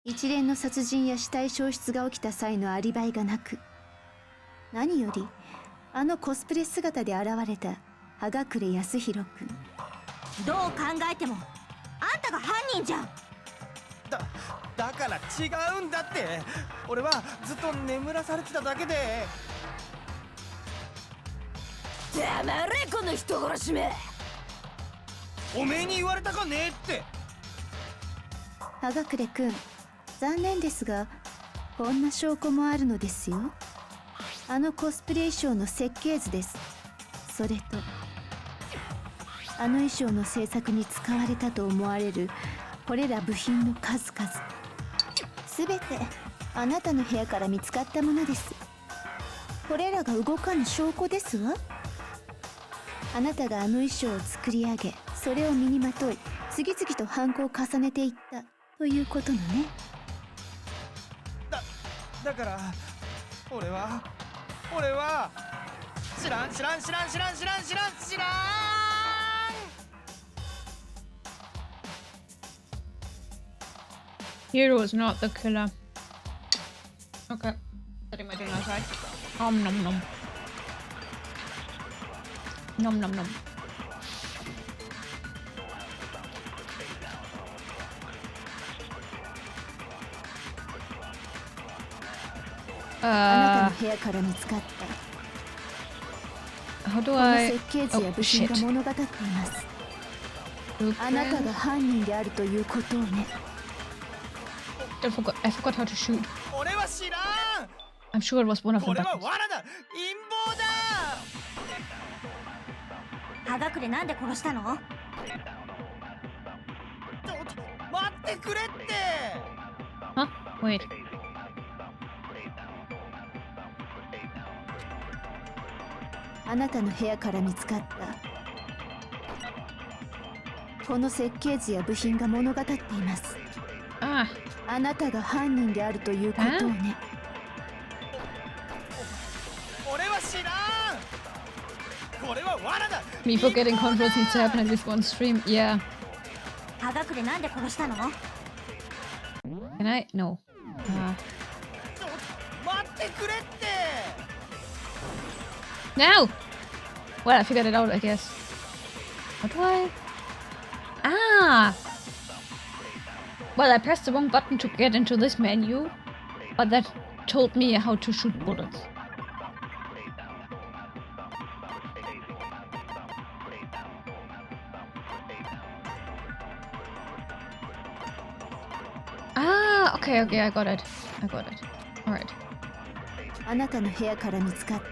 一連の殺人や死体消失が起きた際のアリバイがなく、何よりあのコスプレ姿で現れた葉隠康弘君。どう考えてもあんたが犯人じゃん。だから違うんだって。俺はずっと眠らされてただけで。黙れこの人殺しめ。おめえに言われたかねえって。葉隠君、残念ですがこんな証拠もあるのですよ。あのコスプレ衣装の設計図です。それとあの衣装の制作に使われたと思われるこれら部品の数々、すべてあなたの部屋から見つかったものです。これらが動かぬ証拠ですわ。あなたがあの衣装を作り上げ、それを身にまとい次々と犯行を重ねていったということのね。だから俺は知らん。Hero is not the killer. Okay. Setting my dinner aside. Nom nom nom. Nom nom nom. あなたの部屋から見つかった How do この I... 設計図や Oh, 部品 shit. が物語っています。あなたが犯人であるということをね。I forgot how to shoot. 俺は知らん。 I'm sure it was one of こ the れは buttons. 罠だ。陰謀だ。葉隠なんで殺したの？待ってくれって。 Huh? Wait. あなたの部屋から見つかったこの設計図や部品が物語っています。 Ah. あなたが犯人であるということをね。俺は知らん。これは罠だ。 Me forgetting controls needs to happen at least one stream. Yeah. 葉隠なんで殺したの？ Can I? No. 待ってくれって。 No! Well, I figured it out, I guess. How do I... Ah! Well, I pressed the wrong button to get into this menu, but that told me how to shoot bullets. Ah, okay, I got it. Alright. あなたの部屋から見つかった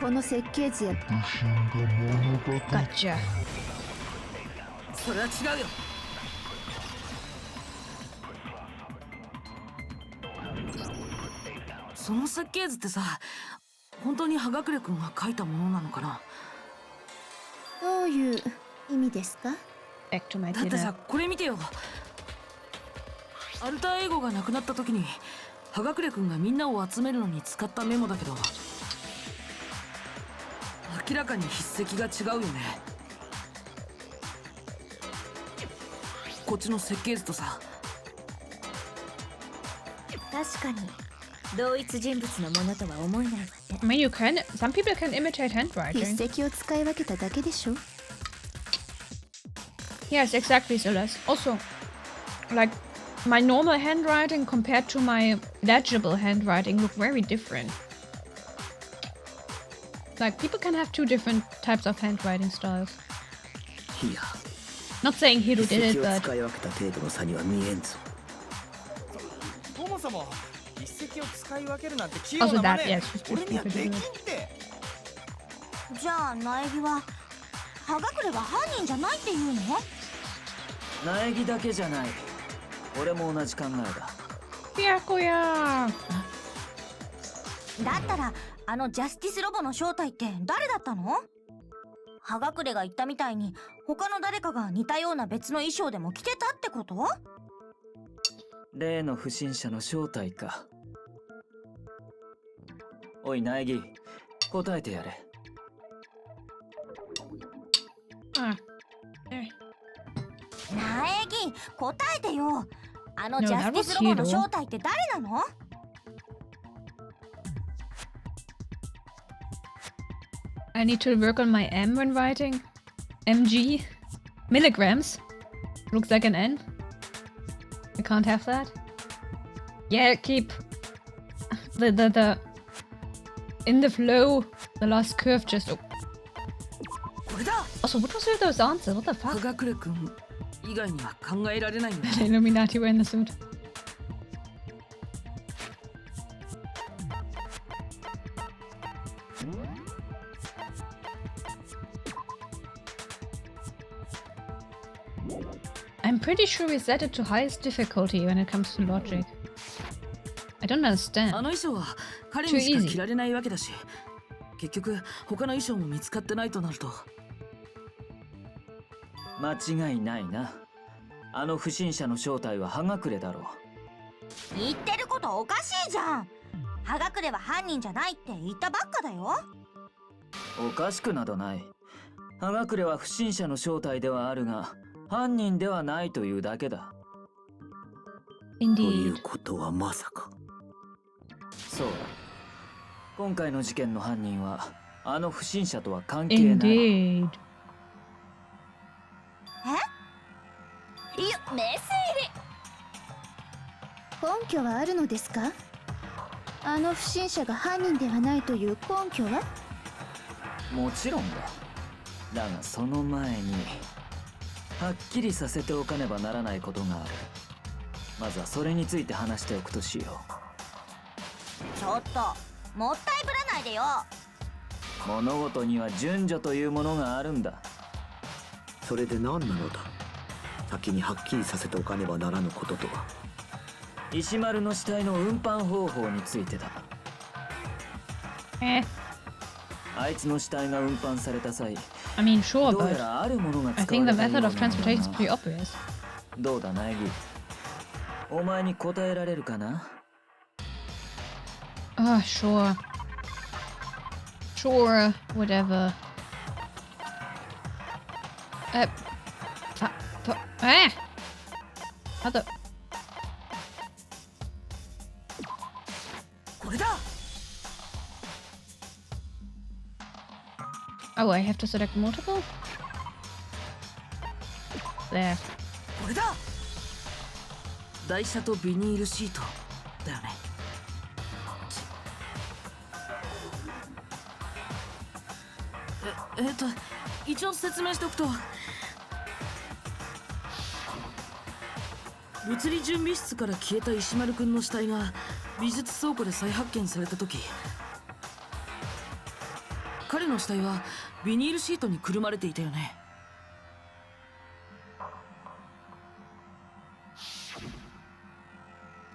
この設計図や Gotcha. それは違うよ。その設計図ってさ、本当に葉隠君が書いたものなのかな。どういう意味ですか？ Back to my だってさ dinner. これ見てよ。アルターエゴがなくなった時に葉隠君がみんなを集めるのに使ったメモだけど、明らかに筆跡が違うよね。こっちの設計図とさ。確かに同一人物のものとは思えないわね。 I mean, you can. Some people can imitate 筆 handwriting. 跡を使い分けただけでしょ。 Yes, exactly, Celeste. Also, like, my normal handwriting compared to my legible handwriting look very different. Like, people can have two different types of handwriting styles. いや、 Not saying Hiro did it, 筆跡を but 使い分けた程度の差には見えんぞ。そもそも一石を使い分けるなんて器用 also な that, 真似 yes, just 俺には people でき do んっ it. て。じゃあ苗木は葉隠れが犯人じゃないっていうの？苗木だけじゃない。俺も同じ考えだ。Byakuya! だったらあのジャスティスロボの正体って誰だったの？葉隠れが言ったみたいに他の誰かが似たような別の衣装でも着てたってこと？例の不審者の正体か。おい苗木、答えてやれ。Ah. Eh. 苗木答えてよ。あの No, ジャス that ティ was スロボの Hiro. 正体って誰なの？ I need to work on my M when writing. MG. Milligrams. Looks like an N. I can't have that. Yeah, keep the in the flow. The last curve just. Oh. これだ。 Also, what was with those answers? What the 葉 fuck? 隠君以外には考えられないんだ。 The Illuminati were in the suit. I'm pretty sure we set it to highest difficulty when it comes to logic. I don't あ understand. の衣装は彼にしか着られないわけだし、結局他の衣装も見つかってないとなると。間違いないな。あの不審者の正体は葉隠れだろう。言ってることおかしいじゃん。葉隠れは犯人じゃないって言ったばっかだよ。おかしくなどない。葉隠れは不審者の正体ではあるが、犯人ではないというだけだ。とい Indeed. うことはまさか。そうだ。今回の事件の犯人はあの不審者とは関係ない。 Indeed. いや、メス根拠はあるのですか？あの不審者が犯人ではないという根拠は？もちろんだ。だがその前にはっきりさせておかねばならないことがある。まずはそれについて話しておくとしよちょっともったいぶらないでよ。う。物事には順序というものがあるんだ。それで何なのだ。先にはっきりさせておかねばならぬこととは。石丸の死体の運搬方法についてだ。 Eh. あいつの死体が運搬された際、 I mean, sure, どうや but らあるものが I 使わ think れ the たよう method な of のだ transportation is な。 pretty obvious. どうだ苗木、お前に答えられるかな。 Ah, sure. Sure, whatever. Eh! How the... これだ。 Oh, I have to select multiple? There. これだ。台車とビニールシートだよね。一応説明しておくと、物理準備室から消えた石丸くんの死体が美術倉庫で再発見された時、彼の死体はビニールシートにくるまれていたよね。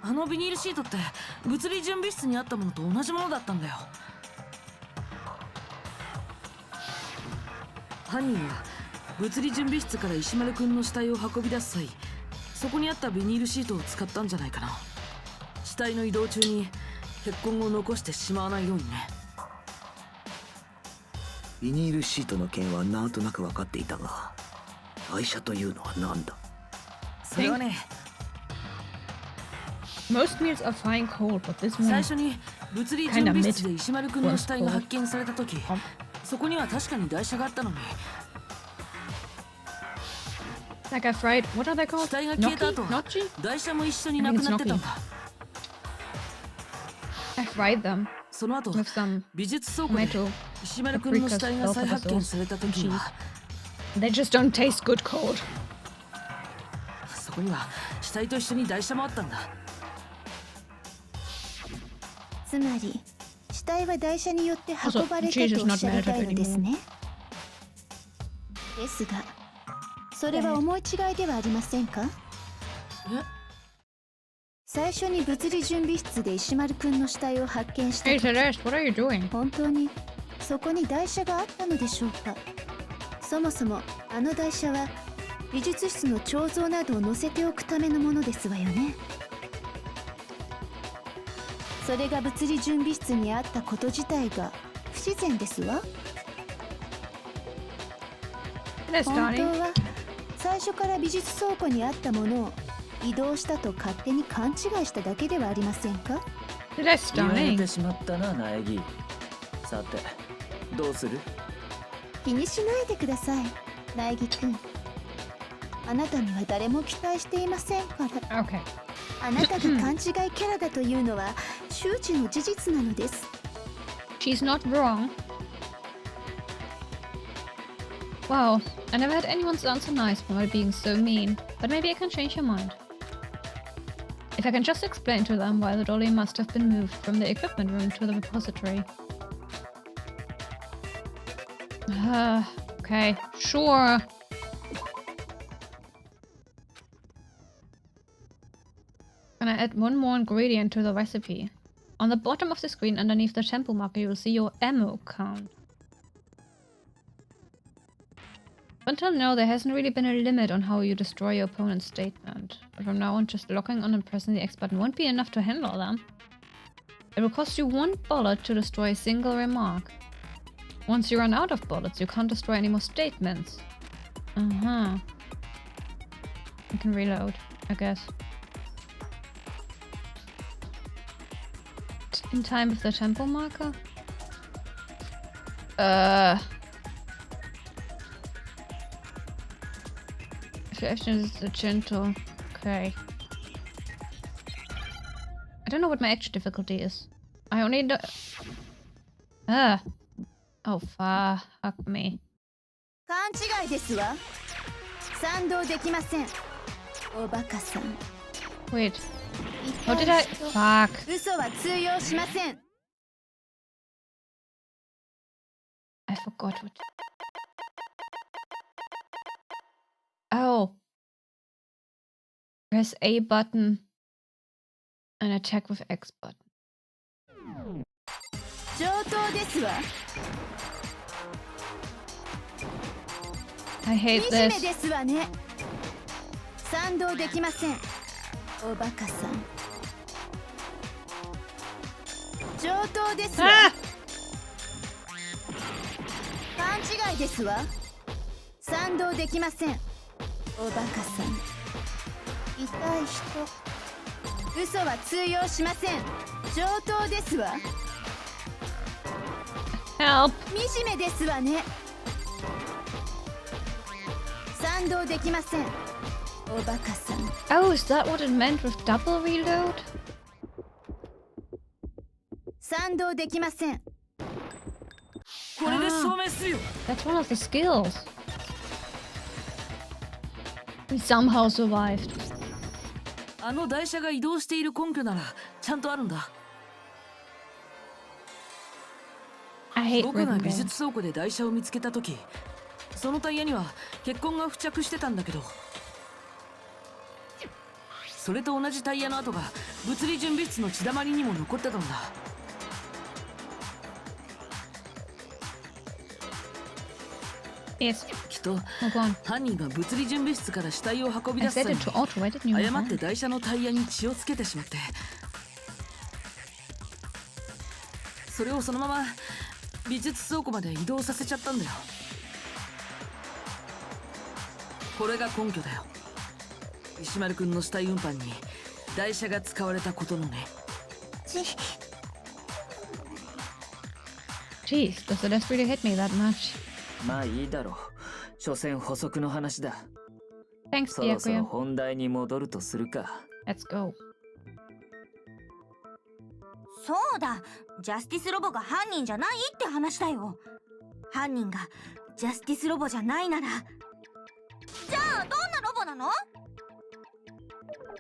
あのビニールシートって物理準備室にあったものと同じものだったんだよ。犯人は物理準備室から石丸くんの死体を運び出す際、そこにあったビニールシートを使ったんじゃないかな。死体の移動中に血痕を残してしまわないようにね。ビニールシートの件はなんとなく分かっていたが、台車というのは何だ。それはね、Most meals are fine cold, but this 最 one 初に物理準備室で石丸くんの死体が発見された時、そこには確かに台車があったのに、 like I fried. What are they 死 called? 体が消えた Gnocchi? 後 Gnocchi? 台車も一緒になくなってたんだ。 I fried them その後 with some 美術倉庫で tomato. 石丸くんの死体が再発見された時には They just don't taste good cold. そこには死体と一緒に台車もあったんだ。つまり死体は台車によって運ばれたとおっしゃりたいのですね。ですがそれは思い違いではありませんか？最初に物理準備室で石丸くんの死体を発見した Hey 時、 Celeste, what are you doing? 本当にそこに台車があったのでしょうか？そもそもあの台車は美術室の彫像などを載せておくためのものですわよね。それが物理準備室にあったこと自体が不自然ですわ。 Celeste, 本当 darling. は最初から美術倉庫にあったものを移動したと勝手に勘違いしただけではありませんか？ Celeste, 言われ darling. てしまったな苗木。さてどうする？気にしないでください、苗木くん。あなたには誰も期待していませんから。 Okay. あなたが勘違いキャラだというのは周知の事実なのです。 She's not wrong. Wow, I never had anyone sound so nice while being so mean, but maybe I can change your mind. If I can just explain to them why the dolly must have been moved from the equipment room to the repository. Okay, sure. Can I add one more ingredient to the recipe? On the bottom of the screen underneath the tempo marker you will see your ammo count. Until now there hasn't really been a limit on how you destroy your opponent's statement, but from now on just locking on and pressing the X button won't be enough to handle them. It will cost you 1 bullet to destroy a single remark. Once you run out of bullets you can't destroy any more statements. You can reload, I guess. In time with the tempo marker? If your action is the gentle. Okay. I don't know what my action difficulty is. I only know. Oh, fuck me. 勘違いですわ。賛同できません。おバカさん。 Wait. How did I? Fuck. 嘘は通用しません。 I forgot what. Oh. Press A button and attack with X button. 上等ですわ。 I hate 惨め this. ですわね。賛同できません。おバカさん。上等ですわ。勘違いですわ。賛同できません。おバカさん。痛い人。嘘は通用しません。上等ですわ。 Help. 惨めですわね。賛同できません。おバカさん。 Oh, is that what it meant with double reload? 賛同できません。これで証明するよ。 That's one of the skills. We somehow survived. あの台車が移動している根拠ならちゃんとあるんだ。 I hate 僕が rhythm 美 games. 術倉庫で台車を見つけた時、そのタイヤには血痕が付着してたんだけど、それと同じタイヤの跡が物理準備室の血だまりにも残ってたんだ。 Yes. きっと Oh, go on. 犯人が物理準備室から死体を運び I 出す set 際 it に to auto. Why didn't you? 誤って台車のタイヤに血をつけてしまって、それをそのまま美術倉庫まで移動させちゃったんだよ。これが根拠だよ。石丸くんの死体運搬に台車が使われたことのね。Jeez, does the death really hit me that much? まあいいだろう。所詮補足の話だ。 Thanks, そろそろ Diakuya. 本題に戻るとするか。 Let's go. そうだ、ジャスティスロボが犯人じゃないって話だよ。犯人がジャスティスロボじゃないなら、じゃあどんなロボなの？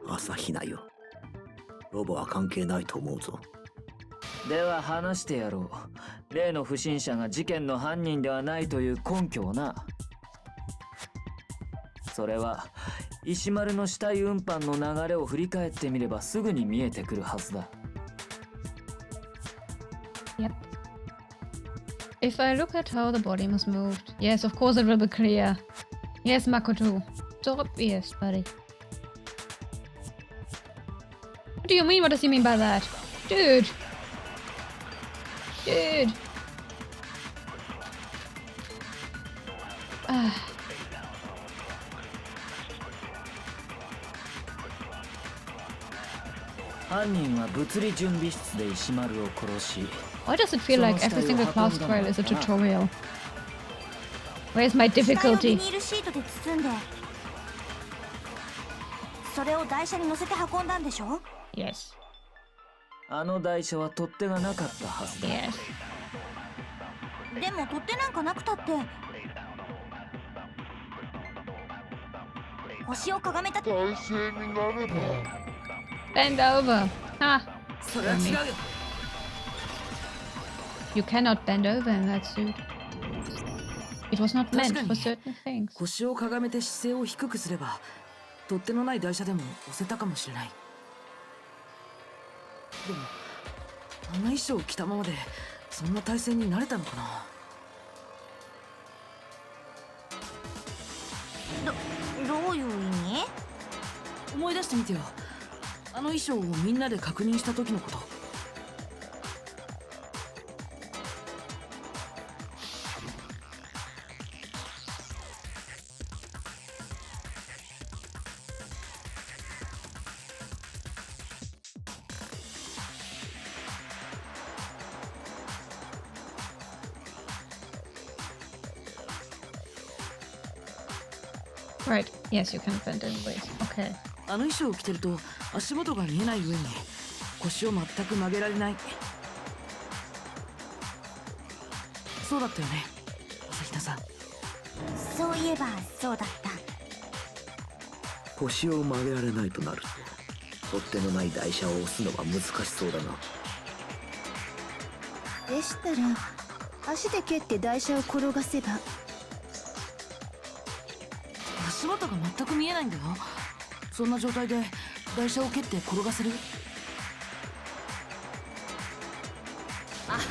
朝比奈よ。ロボは関係ないと思うぞ。では話してやろう。例の不審者が事件の犯人ではないという根拠をな。それは石丸の死体運搬の流れを振り返ってみればすぐに見えてくるはずだ。 Yep. If I look at how the body was moved, yes, of course it will be clear. Yes, Makoto. So obvious, buddy. What do you mean? What does he mean by that? Dude! Dude! Ah. Why does it feel like every single class trial is a tutorial? Where's my 死体をビ difficulty? ニールシートで包んで、それを台車に乗せて運んだんでしょ？ Yes. あの台車は取っ手がなかったはずだ。 Yes. でも取っ手なんかなくたって、腰をかがめた。 Bend over. Ha! それは違うよ。 You cannot bend over in that suit. It was not meant for certain things. 腰をかがめて姿勢を低くすれば取っ手のない台車でも押せたかもしれない。でもあんな衣装を着たままでそんな体勢になれたのかな。どういう意味？思い出してみてよ。あの衣装をみんなで確認した時のこと。Right. Yes, you can bend in ways. Okay. あの衣装を着てると足元が見えない上に腰を全く曲げられない。そうだったよね、朝比奈さん。そういえばそうだった。腰を曲げられないとなると取っ手のない台車を押すのは難しそうだな。でしたら足で蹴って台車を転がせば。足元が全く見えないんだよ。そんな状態で台車を蹴って転がせる？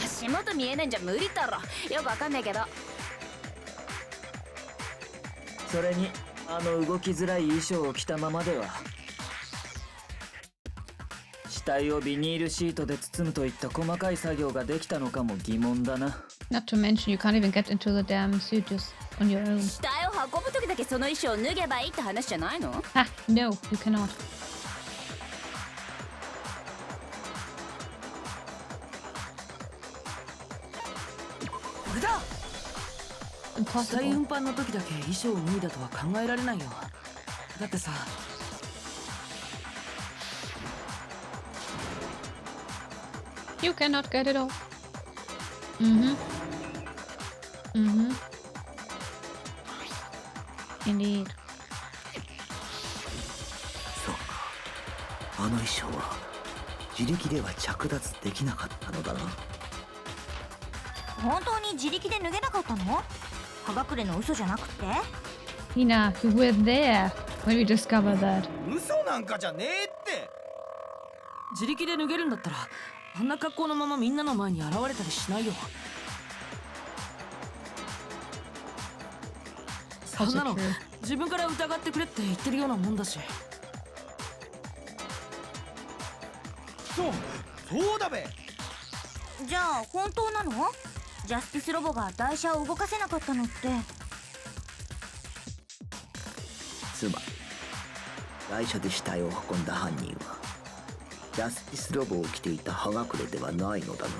足元見えないんじゃ無理だろ。よくわかんないけど。それにあの動きづらい衣装を着たままでは死体をビニールシートで包むといった細かい作業ができたのかも疑問だな。 Not to mention, you can't even get into the damn suit just on your own. 死体を運ぶ時だけその衣装を脱げばいいって話じゃないの？ Ah, no, you cannot. これだ。死体 Impossible. 運搬の時だけ衣装を脱いだとは考えられないよ。だってさ、 You cannot get it off. Mm-hmm. Mm-hmm. Indeed. そうか。あの衣装は自力では着脱できなかったのだな。本当に自力で脱げなかったの？葉隠れの嘘じゃなくて？ Hina, you were there when we discovered that. 嘘なんかじゃねえって。自力で脱げるんだったらあんな格好のままみんなの前に現れたりしないよ。そんなの Also true. 自分から疑ってくれって言ってるようなもんだし。そうだべ。じゃあ本当なの？ジャスティスロボが台車を動かせなかったのって。つまり台車で死体を運んだ犯人はジャスティスロボを着ていた葉隠れではないのだな。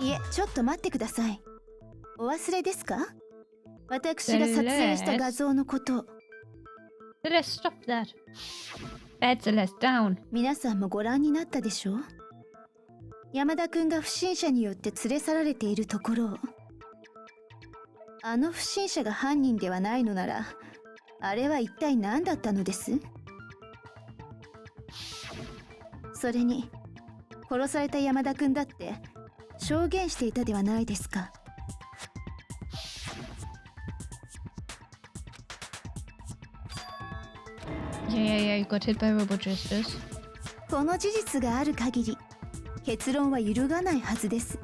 いえ、ちょっと待ってください。お忘れですか？私が撮影した画像のこと。Celeste, stop that. Bad Celeste, down. 皆さんもご覧になったでしょう？山田くんが不審者によって連れ去られているところを。あの不審者が犯人ではないのなら、あれは一体何だったのです？それに、殺された山田くんだって証言していたではないですか。Yeah, you got hit by robot jesters. この事実がある限り、結論は揺るがないはずです。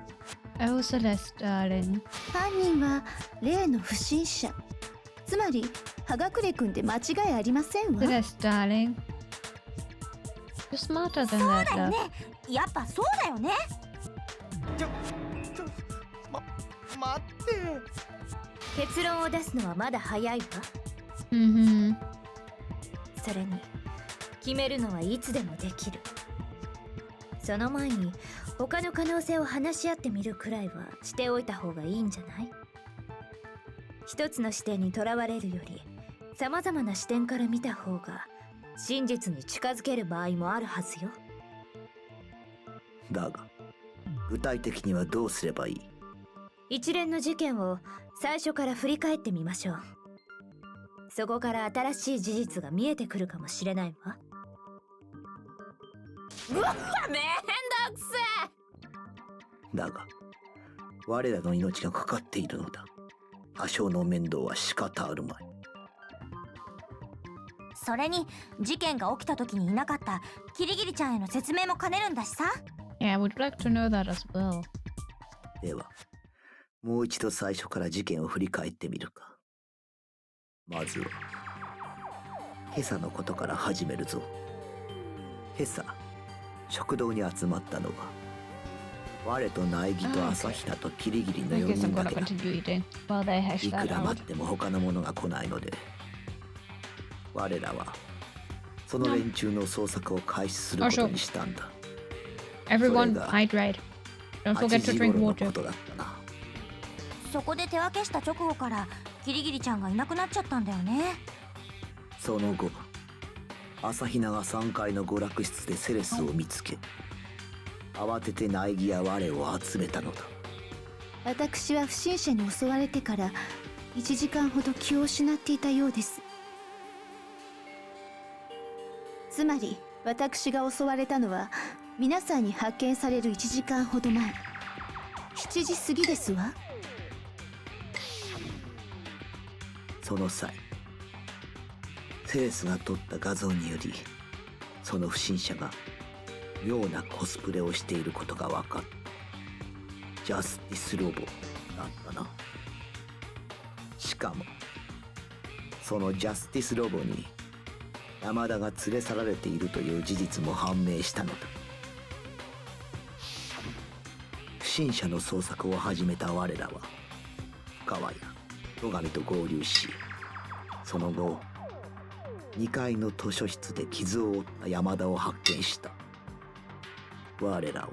Oh, Celeste, darling. 犯人は例の不審者。つまり、葉隠れくんで間違いありませんわ。Celeste, darling. You're smarter than そう that, だよ love. ね。やっぱそうだよね。待って。結論を出すのはまだ早いわ。Mm-hmm. それに決めるのはいつでもできる。その前に他の可能性を話し合ってみるくらいはしておいた方がいいんじゃない？一つの視点にとらわれるより様々な視点から見た方が真実に近づける場合もあるはずよ。だが具体的にはどうすればいい？一連の事件を最初から振り返ってみましょう。そこから新しい事実が見えてくるかもしれないわ。うわ、めんどくせえ。だが我らの命がかかっているのだ。多少の面倒は仕方あるまい。それに事件が起きた時にいなかったキリギリちゃんへの説明も兼ねるんだしさ。 Yeah, I would like to know that as well. ではもう一度最初から事件を振り返ってみるか。まずは今朝のことから始めるぞ。今朝食堂に集まったのは我と苗木と朝日奈とキリギリの I 4 guess 人 I'm だ gonna けだ。 continue eating while they hash いく that ら out. 待っても他の者が来ないので我らはその連中の捜索を開始することにしたんだ。 Everyone, それが hydrate. Don't 8 forget to 時 drink 頃のこ water. とだったな。そこで手分けした直後からキリギリちゃんがいなくなっちゃったんだよね。その後朝比奈が3階の娯楽室でセレスを見つけ慌てて苗木や我を集めたのだ。私は不審者に襲われてから1時間ほど気を失っていたようです。つまり私が襲われたのは皆さんに発見される1時間ほど前、7時過ぎですわ。その際セレスが撮った画像によりその不審者が妙なコスプレをしていることが分かった。ジャスティスロボだったな。しかもそのジャスティスロボに山田が連れ去られているという事実も判明したのだ。不審者の捜索を始めた我らは深川や野上と合流し、その後2階の図書室で傷を負った山田を発見した。我らは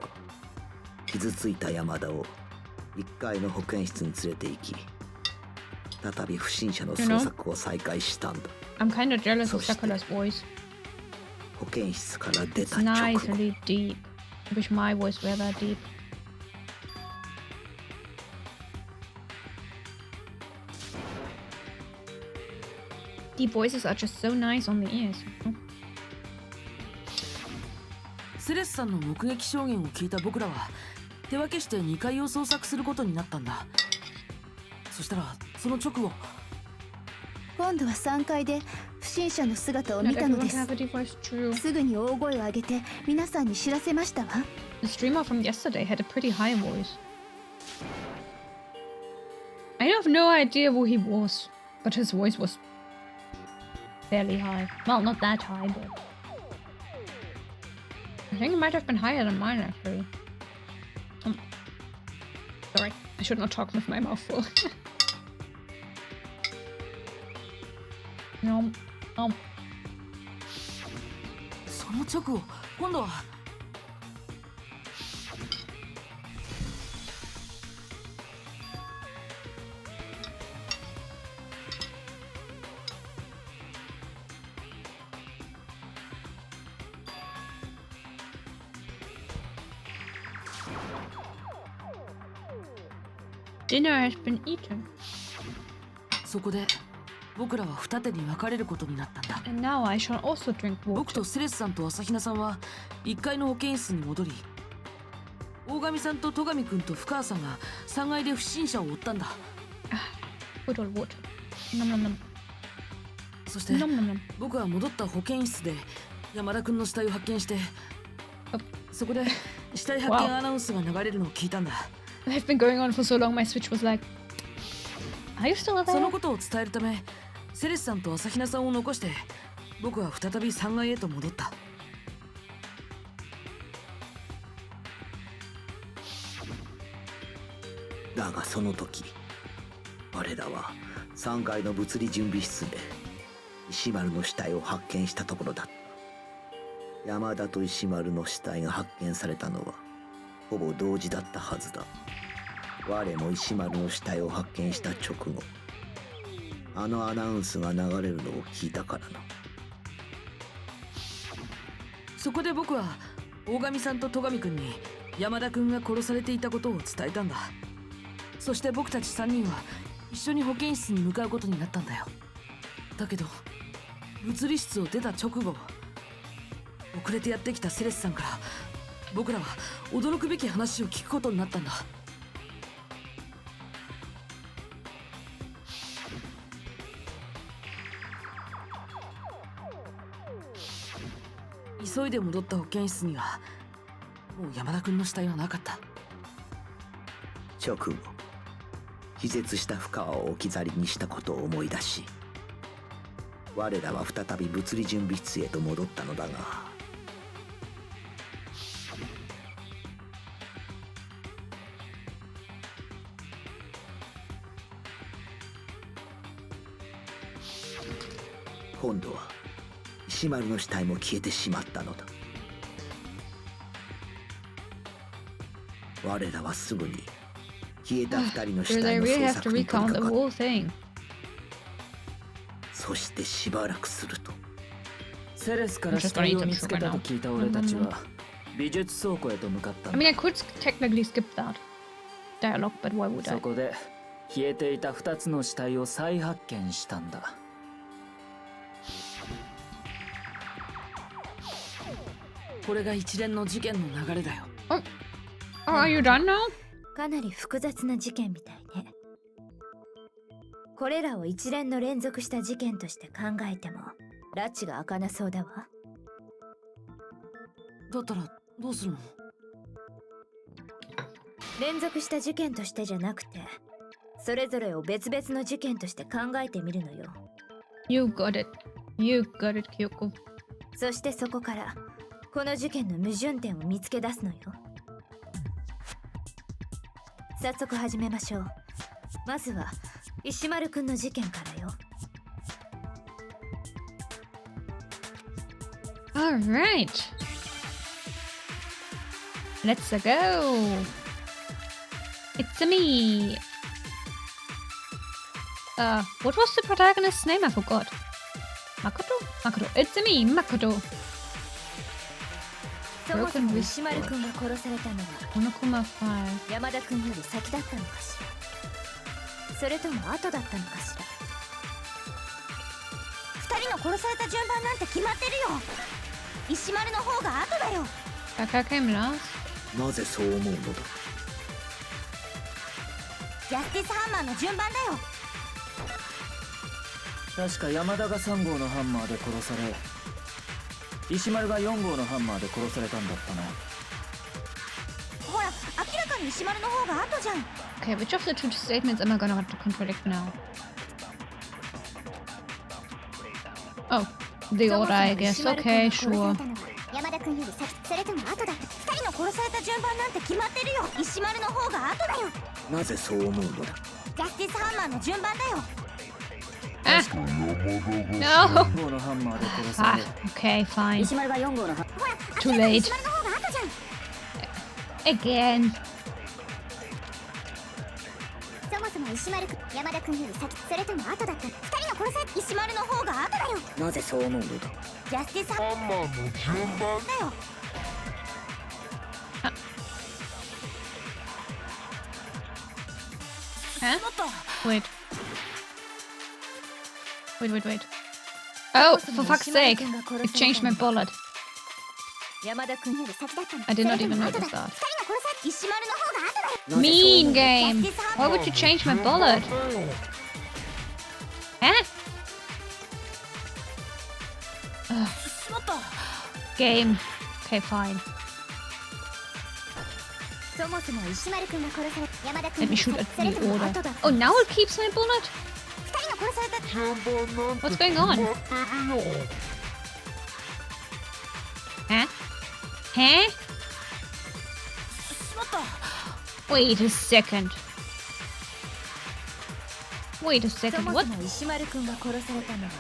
傷ついた山田を1階の保健室に連れて行き、再び不審者の捜索を再開したんだ。 I'm kind of jealous of Sakura's voice. 保健室から出 It's た直 nice 後 and deep. I wish my voice were that deep. Deep voices are just so nice on the ears. セレスさんの目撃証言を聞いた僕らは手分けして2階を捜索することになったんだ。そしたらその直後、今度は3階で不審者の姿を見 Not たの everyone で can have a deep voice, true. す。すぐに大声を上げて皆さんに知らせましたわ。 The streamer from yesterday had a pretty high voice. I have no idea who he was, but his voice was fairly high. Well, not that high, but I think it might have been higher than mine actually. Sorry, I should not talk with my mouth full.「そその直後、今度はDinner has been eaten. そこで僕らは二手に分かれることになったんだ。 And now I shall also drink 僕 water. とセレスさんと朝比奈さんは1階の保健室に戻り、大神さんと戸上くんと深川さんが3階で不審者を追ったんだ。 Good old water. Nom nom nom. そして Nom nom nom. 僕は戻った保健室で山田くんの死体を発見して、そこで死体発見アナウンスが流れるのを聞いたんだ。 They've been going on for so long, my Switch was like, are you still そ there? のことを伝えるため、セレスさんと朝比奈さんを残して僕は再び3階へと戻った。だがその時、我らは3階の物理準備室で石丸の死体を発見したところだった。山田と石丸の死体が発見されたのはほぼ同時だったはずだ。我も石丸の死体を発見した直後、あのアナウンスが流れるのを聞いたからな。そこで僕は大神さんと戸上くんに山田くんが殺されていたことを伝えたんだ。そして僕たち3人は一緒に保健室に向かうことになったんだよ。だけど物理室を出た直後、遅れてやってきたセレスさんから僕らは驚くべき話を聞くことになったんだ。急いで戻った保健室にはもう山田くんの死体はなかった。直後、気絶した深川を置き去りにしたことを思い出し、我らは再び物理準備室へと戻ったのだが、今度は石丸の死体も消えてしまったのだ。我らはすぐに消えた二人の死 Do 体 they の really 捜 have to 索に取り recount the 掛かっ whole thing? た。そしてしばらくすると、セレスから死体を見つけたと聞いた俺たちは美術倉庫へと向かったん I だ。 mean, I could technically skip that dialogue, but why would そ I? こで消えていた2つの死体を再発見したんだ。これが一連の事件の流れだよ。 Oh, are you done now? かなり複雑な事件みたいね。これらを一連の連続した事件として考えても拉致が開かなそうだわ。だったらどうするの？連続した事件としてじゃなくて、それぞれを別々の事件として考えてみるのよ。 You got it. You got it, Kyoko. そしてそこからこの事件の矛盾点を見つけ出すのよ。早速始めましょう。まずは石丸くんの事件からよ。 Alright. Let's go. It's me. What was the protagonist's name? I forgot. Makoto? Makoto. It's me, Makoto. そもそも石丸くんが殺されたのは Monokuma 5. 山田くんより先だったのかしら、それとも後だったのかしら。二人の殺された順番なんて決まってるよ。石丸の方が後だよ。 Kaka came last. なぜそう思うのだ。ジャスティスハンマーの順番だよ。確か山田が3号のハンマーで殺され、石丸が4号のハンマーで殺されたんだったな。ほら、明らかに石丸の方が後じゃん。 Okay, which of the two statements am I gonna have to contradict now? Oh, the order, I guess. Okay, sure. 山田君より先、それとも後だ。二人の殺された順番なんて決まってるよ。石丸の方が後だよ。なぜそう思うのだ。ジャスティスハンマーの順番だよ。Ah! 4 No! 号のハンマーで殺さ Ah, れ okay, fine. 石丸が4号のほら Too 明らかに late. 石丸の方が後じゃん Again. そもそも石丸くん山田くんより先それとも後だった2人の殺され石丸の方が後だよなぜそう思うのだ。ジャスティスハンマーの順番だよ Huh? Wait. Wait. Oh, for fuck's sake! It changed my bullet. 山田くんより先だったの I did not even それとも notice 後だ that. 2人の殺され石丸の方が後だよ Mean game! Why would you change my bullet? Huh? Ugh. Game. Okay, fine. そもそも石丸くんが殺され山田くん Let よ me り shoot 先 at それ the とも order. 後だった Oh, now it keeps my bullet? 2人が殺された What's going on? Huh? Huh? Wait a second. Wait a そ second. も What? そも石丸くんが殺されたのは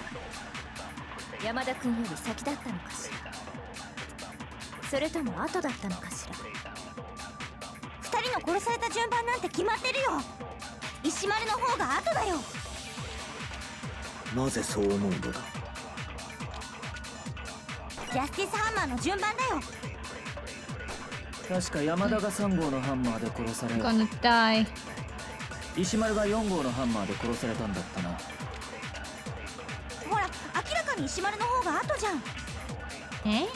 山田くんより先だったのかしらそれとも後だったのかしら2人の殺された順番なんて決まってるよ石丸の方が後だよなぜそう思うのだ。ジャスティスハンマーの順番だよ確か山田が3号のハンマーで殺され I'm gonna die. 石丸が4号のハンマーで殺されたんだったな。ほら明らかに石丸の方が後じゃん Eh?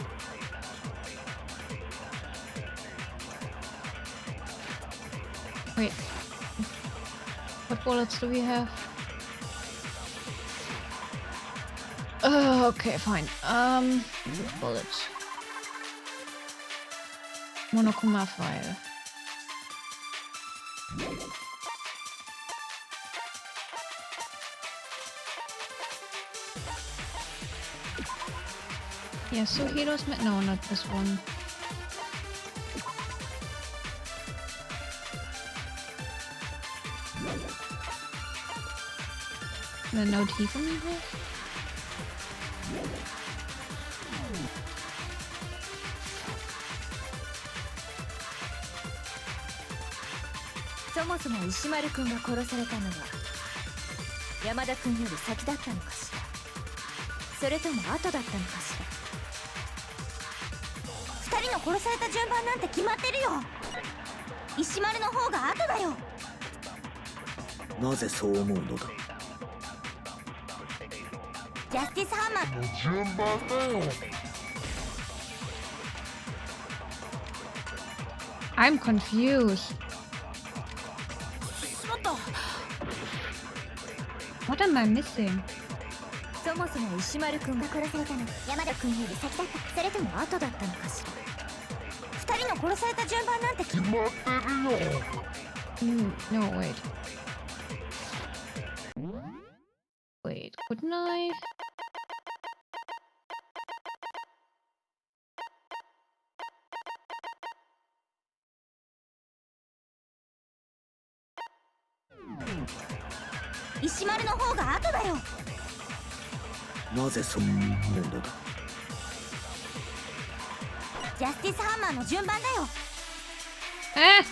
Wait. What bullets do we have? Oh, okay, fine. Bullets. Monokuma file. Yeah, so heroes no, not this one. The no tea for me here? そもそも石丸くんが殺されたのは山田くんより先だったのかしらそれとも後だったのかしら2人の殺された順番なんて決まってるよ石丸の方が後だよなぜそう思うのだ。ジャスティスハンマーの順番だよ I'm confused. What am I missing? そもそも石丸くんが殺されたのは山田くんより先だったそれとも後だったのかしら2人の殺された順番なんて決まってるよ No, wait. Wait, couldn't I?「石丸の方が後だよなぜそう思うのだ。ジャスティスハンマーの順番だよ Eh!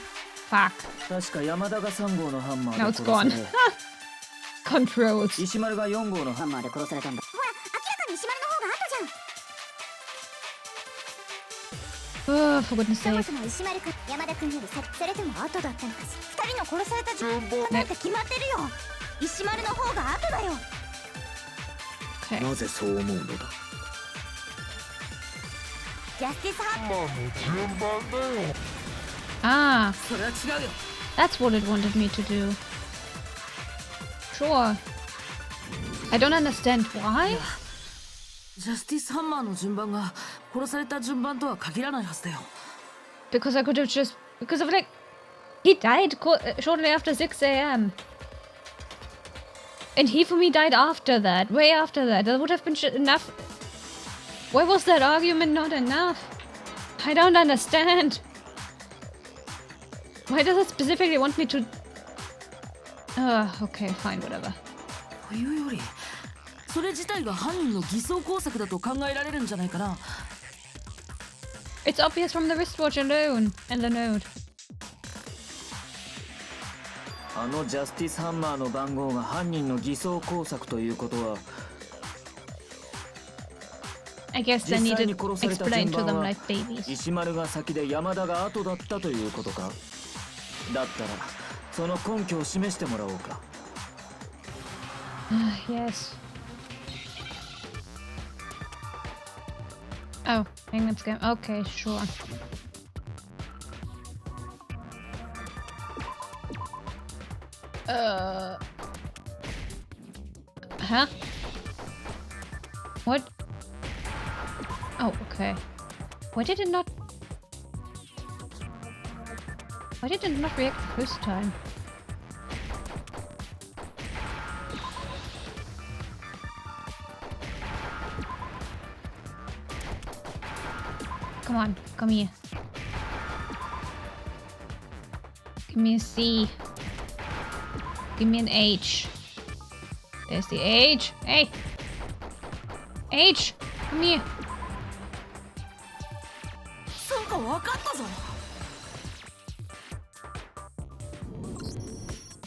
Fuck. 確か山田が3号のハンマー Now で it's 殺さ gone. れ Controls. 石丸が4号のハンマーで殺されたんだ。ほら明らかに石丸の方が後じゃん Oh, for goodness そも sake. そも石丸くん山田くんより先それとも後だったのかしら2人の殺された順番なんて決まってるよ石丸の方が後だよ Okay. なぜそう思うのだ。ジャスティスハンマーの順番だよ Ah, それは違うよ。 that's what it wanted me to do. Sure. I don't understand why. ジャスティスハンマーの順番が殺された順番とは限らないはずだよ。 Because I could have just... Because of like... He died shortly after 6 a.m. And Hifumi died after that. Way after that. That would have been enough. Why was that argument not enough? I don't understand. Why does it specifically want me to... okay, fine, whatever. というよりそれ自体が犯人の偽装工作だと考えられるんじゃないかな。 It's obvious from the wristwatch alone and the note. あのジャスティスハンマーの番号が犯人の偽装工作ということは、 I guess they 実 need 際に to 殺された explain 順 to 番 them は like babies. 石丸が先で山田が後だったということか。だったらその根拠を示してもらおうか。Yes. Oh, Penguin's game. Okay, sure. Huh? What? Oh, okay. Why did it not react the first time? Come on, come here. Give me a C. Give me an H. There's the H. Hey! H! Come here. なんか分かったぞ。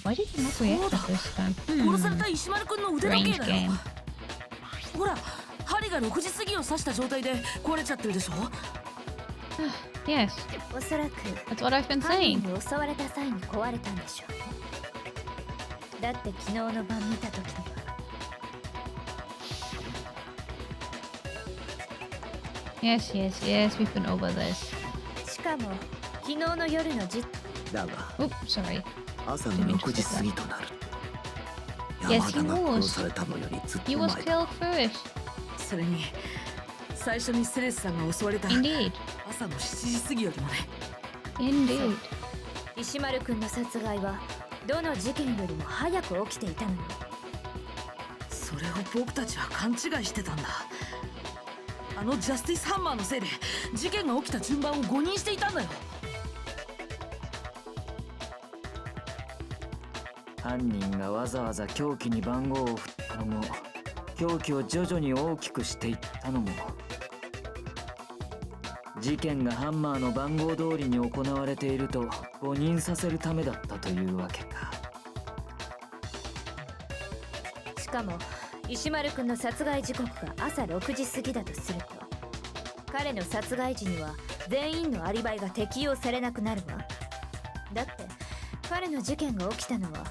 Why did you not react the first time? 殺された石丸くんの腕時 Strange 計だよ。 game. ほら、針が6時過ぎを刺した状態で壊れちゃってるでしょ。 Yes, おそらく that's what I've been 犯人 saying. に襲われた際に壊れたんでしょうね。だって昨日の晩見た時には Yes, yes, yes, we've been over this. しかも昨日の夜のだが Oops, sorry. 朝の6時過ぎとなる。 Yes, 山田 he が was. 殺されたのよりずっ He と was 前だ。 killed first. それに最初にセレスさんが襲われた Indeed. 朝の7時過ぎよりもね。 Indeed. 石丸くんの殺害はどの事件よりも早く起きていたのよ。それを僕たちは勘違いしてたんだ。あのジャスティスハンマーのせいで事件が起きた順番を誤認していたんだよ。犯人がわざわざ凶器に番号を振ったのも、凶器を徐々に大きくしていったのも、事件がハンマーの番号通りに行われていると誤認させるためだったというわけか。しかも石丸くんの殺害時刻が朝6時過ぎだとすると、彼の殺害時には全員のアリバイが適用されなくなるわ。だって彼の事件が起きたのは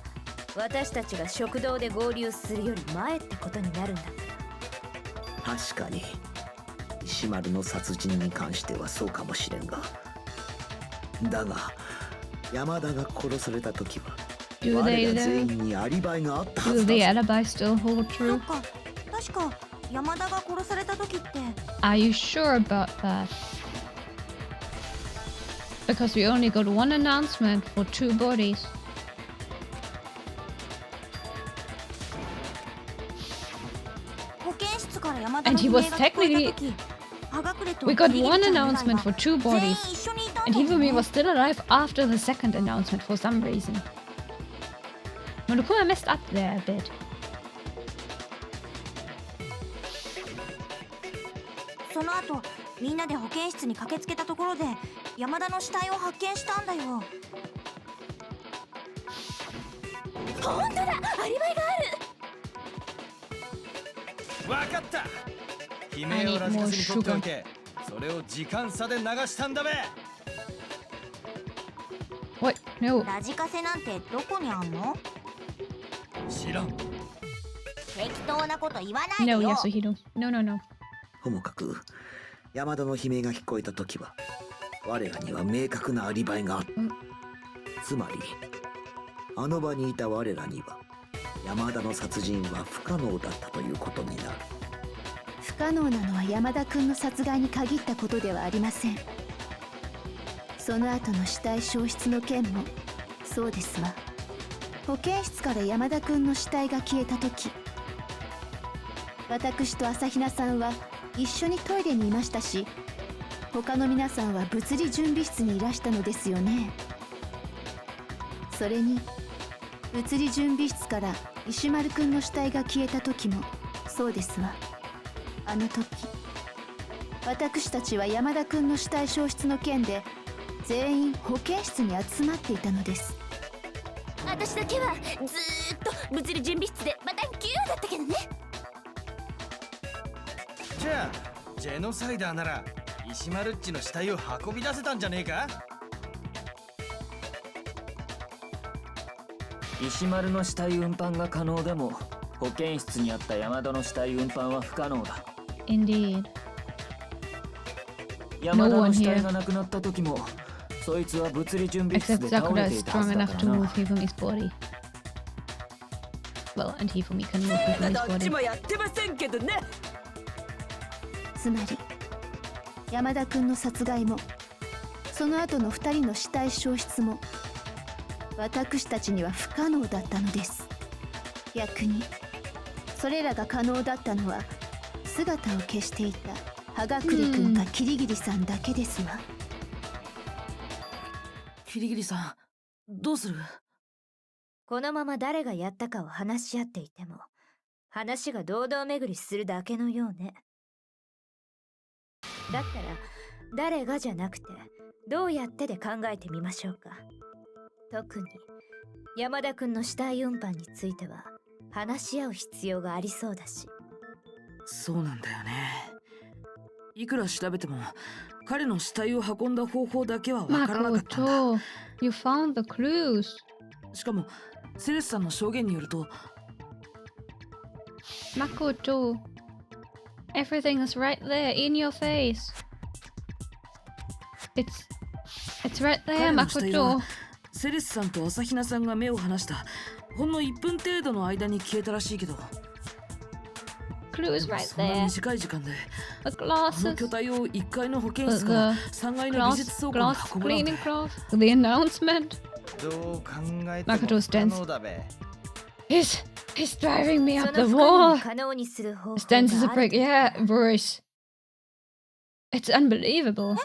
私たちが食堂で合流するより前ってことになるんだから。確かに石丸の殺人に関してはそうかもしれんが、だが山田が殺された時は Do 我 they ら全 though? 員にアリバイがあったは Do ず the だぞ。 alibi still hold そ true? っか、確か山田が殺された時って Are you sure about that? Because we only got one announcement for 2 bodies. 保健室から山田 And の he 悲鳴 was が聞こえ technically- た時、葉隠れと We got キリギリ one ちゃん以外 announcement は for 2全員 bodies. 一緒にいたん And だよ Hifumi ね。 was still alive after the second announcement for some reason. Monokuma messed up there a bit. その後みんなで保健室に駆けつけたところで山田の死体を発見したんだよ。本当だ、アリバイがある。わかった。悲鳴をラジカセに取っておいて、それを時間差で流したんだべ。 What? No. ラジカセなんてどこにあんの？知らん。適当なこと言わないで No, よ。 Yasuhiro. No, no, no. ともかく山田の悲鳴が聞こえた時は我らには明確なアリバイがあった。つまりあの場にいた我らには山田の殺人は不可能だったということになる。不可能なのは山田君の殺害に限ったことではありません。その後の死体消失の件もそうですわ。保健室から山田君の死体が消えた時、私と朝比奈さんは一緒にトイレにいましたし、他の皆さんは物理準備室にいらしたのですよね。それに物理準備室から石丸くんの死体が消えた時もそそうですわ。あの時私たちは山田君の死体消失の件で全員保健室に集まっていたのです。私だけはずーっと物理準備室でまた9だったけどね。じゃあジェノサイダーなら石丸っちの死体を運び出せたんじゃねえか？石丸の死体運搬が可能でも保健室にあった山田の死体運搬は不可能だ。 Indeed. 山田の死体がなくなった時もそいつは物理準備室 Except で倒 Sakura れて is いたは strong ずだ enough から to な。 move Hifumi's body. Well, and Hifumi can move ま Hifumi's だどっち body. もやってませんけどね。つまり山田君の殺害もその後の2人の死体消失も私たちには不可能だったのです。逆にそれらが可能だったのは姿を消していた葉隠君かキリギリさんだけですわ。キリギリさん、どうする？このまま誰がやったかを話し合っていても話が堂々巡りするだけのようね。だったら誰がじゃなくてどうやってで考えてみましょうか。特に山田くんの死体運搬については話し合う必要がありそうだし。そうなんだよね。いくら調べても彼の死体を運んだ方法だけはわからなかったんだ。 Makoto, you found the clues. しかもセレスさんの証言によると Makoto, everything is right there in your face. It's right there, 彼の死体は Makoto. セレスさんと朝比奈さんが目を離したほんの1分程度の間に消えたらしいけど、 Clues right そんな there. 短い時間で The この glasses. 巨体を1階の保健室から The 3階の美術倉庫に glass 運ぶなんて cleaning cloth. The announcement. どう考えて Makoto も stands. 不可能だべ。 He's driving me そ up の the 不可能を wall. 可能にする方法 Stands as a がある brick. Yeah, Bruce. It's unbelievable. どんな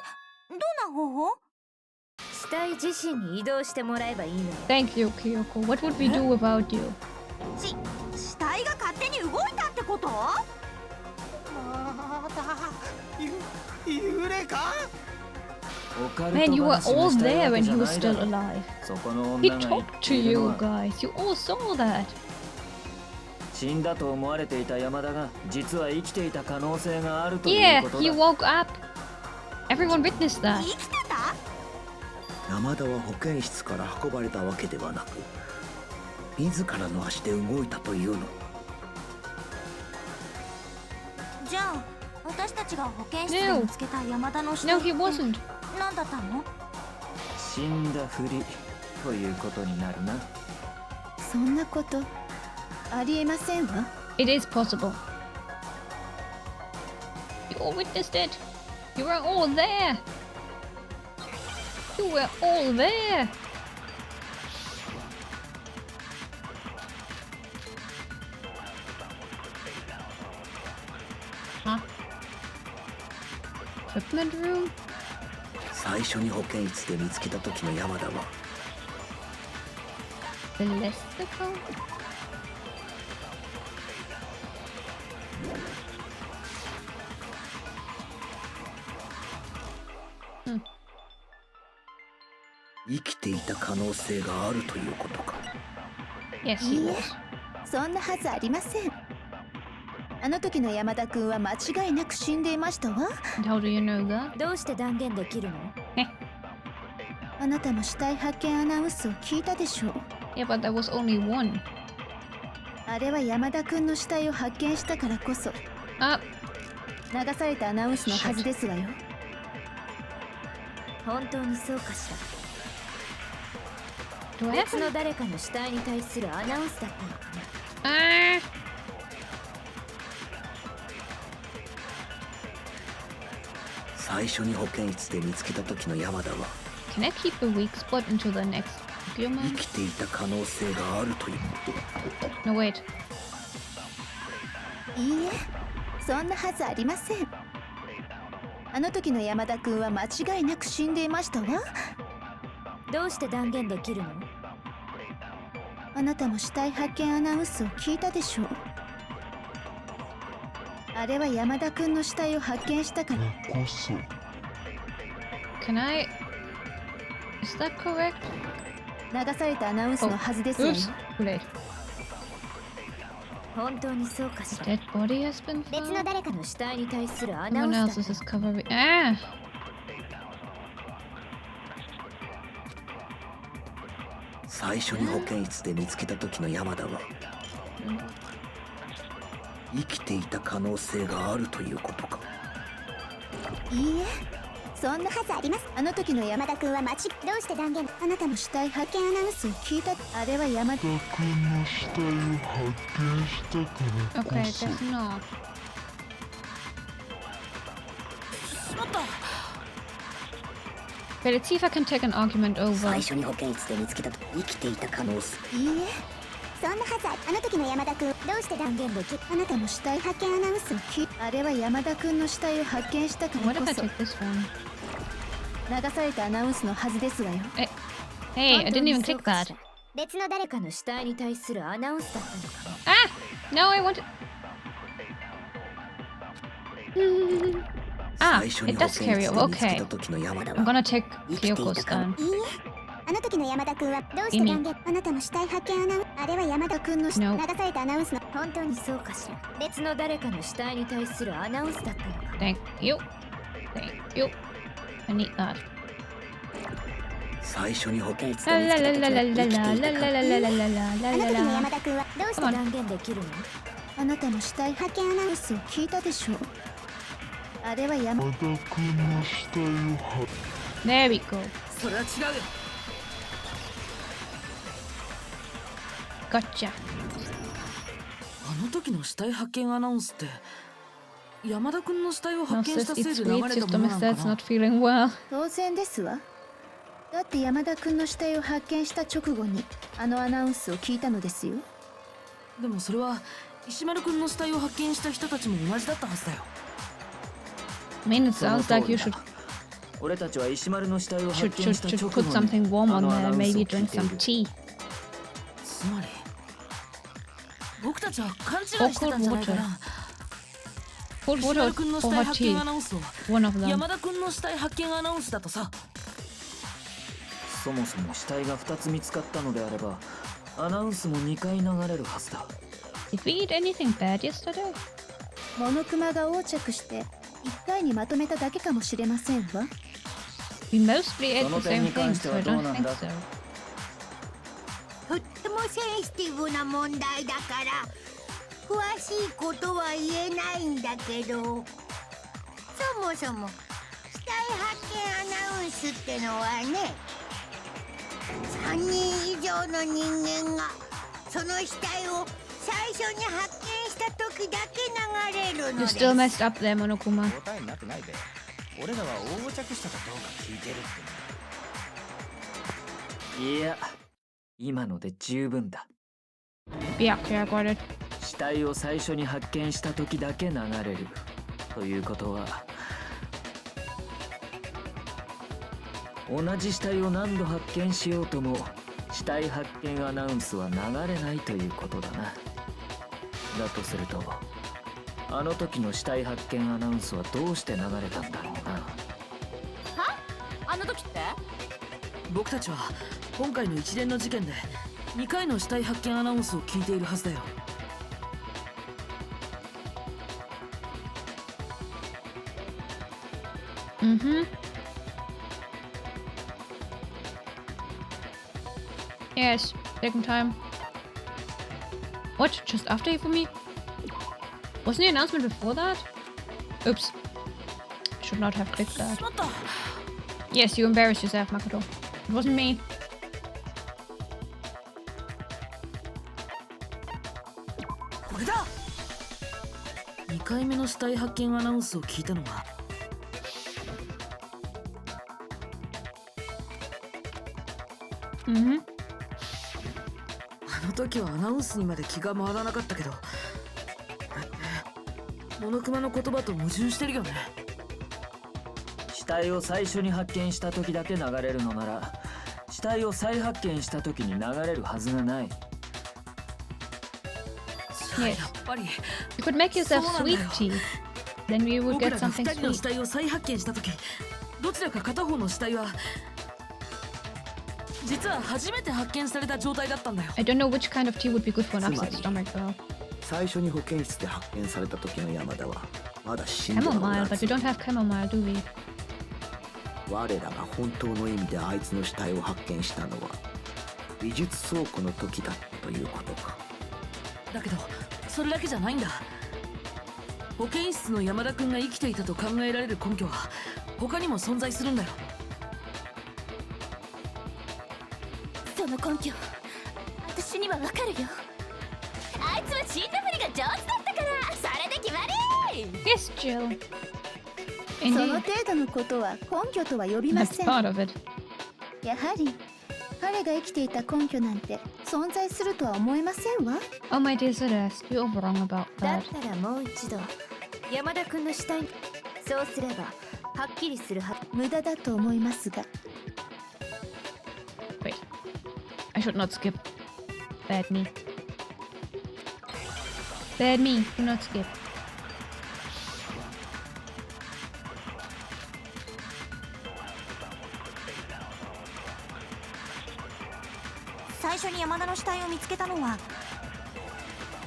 方法？死体自身に移動してもらえばいいのよ。 Thank you, Kyoko. What would we do without you? 死体が勝手に動いたってこと？また幽霊か？ オカル Man, ト you were 話 all をしたい there わ when けじ he ゃ was ないだ still ろ。 alive. そこの He 女が言 talked っ to ているの you は guys. You all saw that. 死んだと思われていた山田が実は生きていた可能性があるという Yeah, こと he だ。 woke up. Everyone witnessed that. 生きてた？山田は保健室から運ばれたわけではなく自らの足で動いたというの。じゃあ私たちが保健室で見つけた山田の死 No, 体 he wasn't. 何だったの？死んだふりということになるな。そんなことありえませんわ。 It is possible. You all witnessed it. You were all there. You were all there. Huh? Equipment room? 最初に保健室で見つけた時の山田は Celestical? Hmm. 生きていた可能性があるということか。 Yes, he いいえ was. そんなはずありません。あの時の山田君は間違いなく死んでいましたわ。 And how do you know that? どうして断言できるの？あなたも死体発見アナウンスを聞いたでしょう。 Yeah, but there was only one. あれは山田君の死体を発見したからこそ Ah, 流されたアナウンスのはずですわよ。本当にそうかし do ら。 I have 別の誰かの死体に対するアナウンスだったのかな。 Ah! 最初に保健室で見つけた時の山田は Can I keep the weak spot until the next 生 human? きていた可能性があるということ。 No, wait. いいえ、そんなはずありません。あの時の山田君は間違いなく死んでいましたわ。どうして断言できるの？あなたも死体発見アナウンスを聞いたでしょう。あれは山田君の死体を発見したから。 Can I? Is that correct? 流されたアナウンスのはずですよ。 Oops. Too late. 本当にそうかしら。 Dead body has been 別 found. の誰かの死体に対するアナウ Someone ンス else だ is covering. Ah! 最初に保健室で見つけた時の山田は生きていた可能性があるということか。いいえ、そんなはずあります。あの時の山田君はどうして断言。あなたも死体発見アナウンスを聞いた。あれは山田君の死体を発見したからこそ。 Okay, guess not. しまった。 Okay, let's see if I can take an argument over. 最初に保健室で見つけた生きていた可能性。いいえ、そんなはずあの時の山田君どうして断言でき。あなたも死体発見アナウンスを聞いた。あれは山田君の死体を発見したか What ら if I こそ。 take this one? 流されたアナウンスのはずですわよ。 Hey, I 本当 didn't に even そう click か that. しら。別の誰かの死体に対するアナウンスだったのかも。 Ah! No, I wanted. Ah, 最初に it 保 does 健 carry 室 over. で見つけ Okay. た時の山田 I'm は gonna take Kyoko's gun. いいえ、あの時の山田君はどうして断言。あなたも死体発見アナウンス。あれは山田君の死 No. 流されたアナウンスの。本当にそうかしら。別の誰かの死体に対するアナウンスだったのかも。 Thank you. Thank you. I need that. 最初に保健室で La 見 la つ la け la た la 時 la は la 生きてい la た la 可 la 能 la 性。 la la la あ la の時 la の la. 山田君はどうして Come on. 断言できるの？あなたも死体発見アナウンスを聞いたでしょう。あれは山田君の死体を There we go. それは違うよ。 Gotcha. あの時の死体発見アナウンスって山田君の死体を No, 発見した sis, せい it's で流 weird. れたもの System な is の that's かな。 not feeling well. 当然ですわ。だって山田君の死体を発見した直後にあのアナウンスを聞いたのですよ。でもそれは石丸君の死体を発見した人たちも同じだったはずだよ。 I mean, it その sounds 通 like り you だ should 俺たちは石丸の死体を発 should 見した should 直 should 後 put に something warm あ on のアナ there. ウンスを Maybe 聞い drink てい some る。 tea. つまり僕たちは勘違いしてたんじゃないかな。 Cold 石 water 丸君の or 死 hot 体発見ア tea? ナウンスを One of them. 山田君の死体発見アナウンスだとさ。そもそも死体が2つ見つかったのであればアナウンスも2回流れるはずだ。 Did we eat anything bad yesterday? モノクマが横着して1回にまとめただけかもしれませんわ。 We mostly ate その the 点 same に関 thing, して so は I どう don't なん think だ。 so. とってもセンシティブな問題だから詳しいことは言えないんだけど、そもそも死体発見アナウンスってのはね、3人以上の人間がその死体を最初に発見した時だけ流れるの You're です。 still messed up there, Monokuma. 答えになってないで。俺らは横着したかどうか聞いてるって。いや今ので十分だ。 Yeah, okay, I got it. 死体を最初に発見した時だけ流れるということは同じ死体を何度発見しようとも死体発見アナウンスは流れないということだな。だとするとあの時の死体発見アナウンスはどうして流れたんだろうな。あの時って？僕たちは今回の一連の事件で2回の死体発見アナウンスを聞いているはずだよ。Mm-hmm. Yes, taking time. What? Just after you for me? Wasn't the announcement before that? Oops. Should not have clicked that. しまった。 Yes, you embarrassed yourself, Makoto. It wasn't me. これだ。2回目の死体発見アナウンスを聞いたのはMm-hmm. あの時はアナウンスにまで気が回らなかったけど、これってモノクマの言葉と矛盾してるよね。死体を最初に発見した時だけ流れるのなら死体を再発見した時に流れるはずがない。じ Yes. やっぱり You could make yourself sweet tea. Then we would 僕 get らが something 2人の sweet. 死体を再発見した時、どちらか片方の死体は実は初めて発見された状態だったんだよ。 I don't know which kind of tea would be good for an upset Somebody. stomach though. 最初に保健室で発見された時の山田はまだ死んでも Chamomile, but we don't have chamomile, do we? 我らが本当の意味であいつの死体を発見したのは美術倉庫の時だったということか。だけどそれだけじゃないんだ。保健室の山田君が生きていたと考えられる根拠は他にも存在するんだよ。その根拠私にはわかるよ。あいつは死んだふりが上手だったからそれで決まり。 Yes, Jill. その Indeed. 程度のことは根拠とは呼びま That's せん。 part of it. やはり彼が生きていた根拠なんて存在するとは思えませんわ。 Oh my dear Celeste, you're wrong about だっ that. たらもう一度山田君の死体、そうすればはっきりするは。無駄だと思いますが。 Wait. I should not skip. Bad me. Bad me. Do not skip. 最初に山田の死体を見つけたのは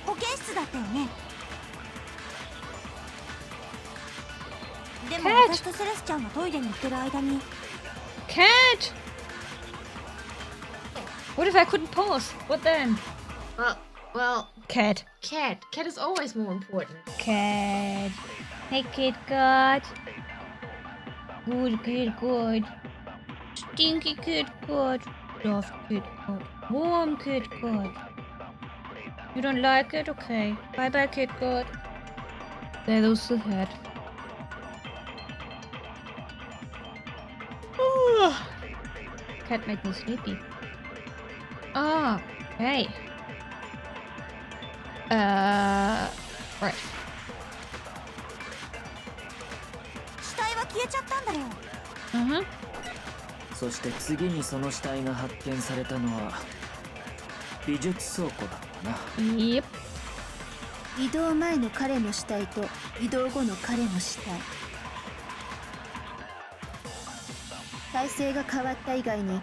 保健室だったよね。でも Cat! 私とセレスちゃんがトイレに行ってる間に Cat! What if I couldn't pause? What then? Well, Cat. cat. Cat is always more important. Cat. Hey, Kid God. Good Kid God. Stinky Kid God. Soft Kid God. Warm Kid God. You don't like it? Okay. Bye bye, Kid God. There those the head. Cat made me sleepy. Ah, okay. Right. 死体は消えちゃったんだよ。 Uh-huh. そして次にその死体が発見されたのは美術倉庫だったな。 Yep. 移動前の彼の死体と移動後の彼の死体、体勢が変わった以外に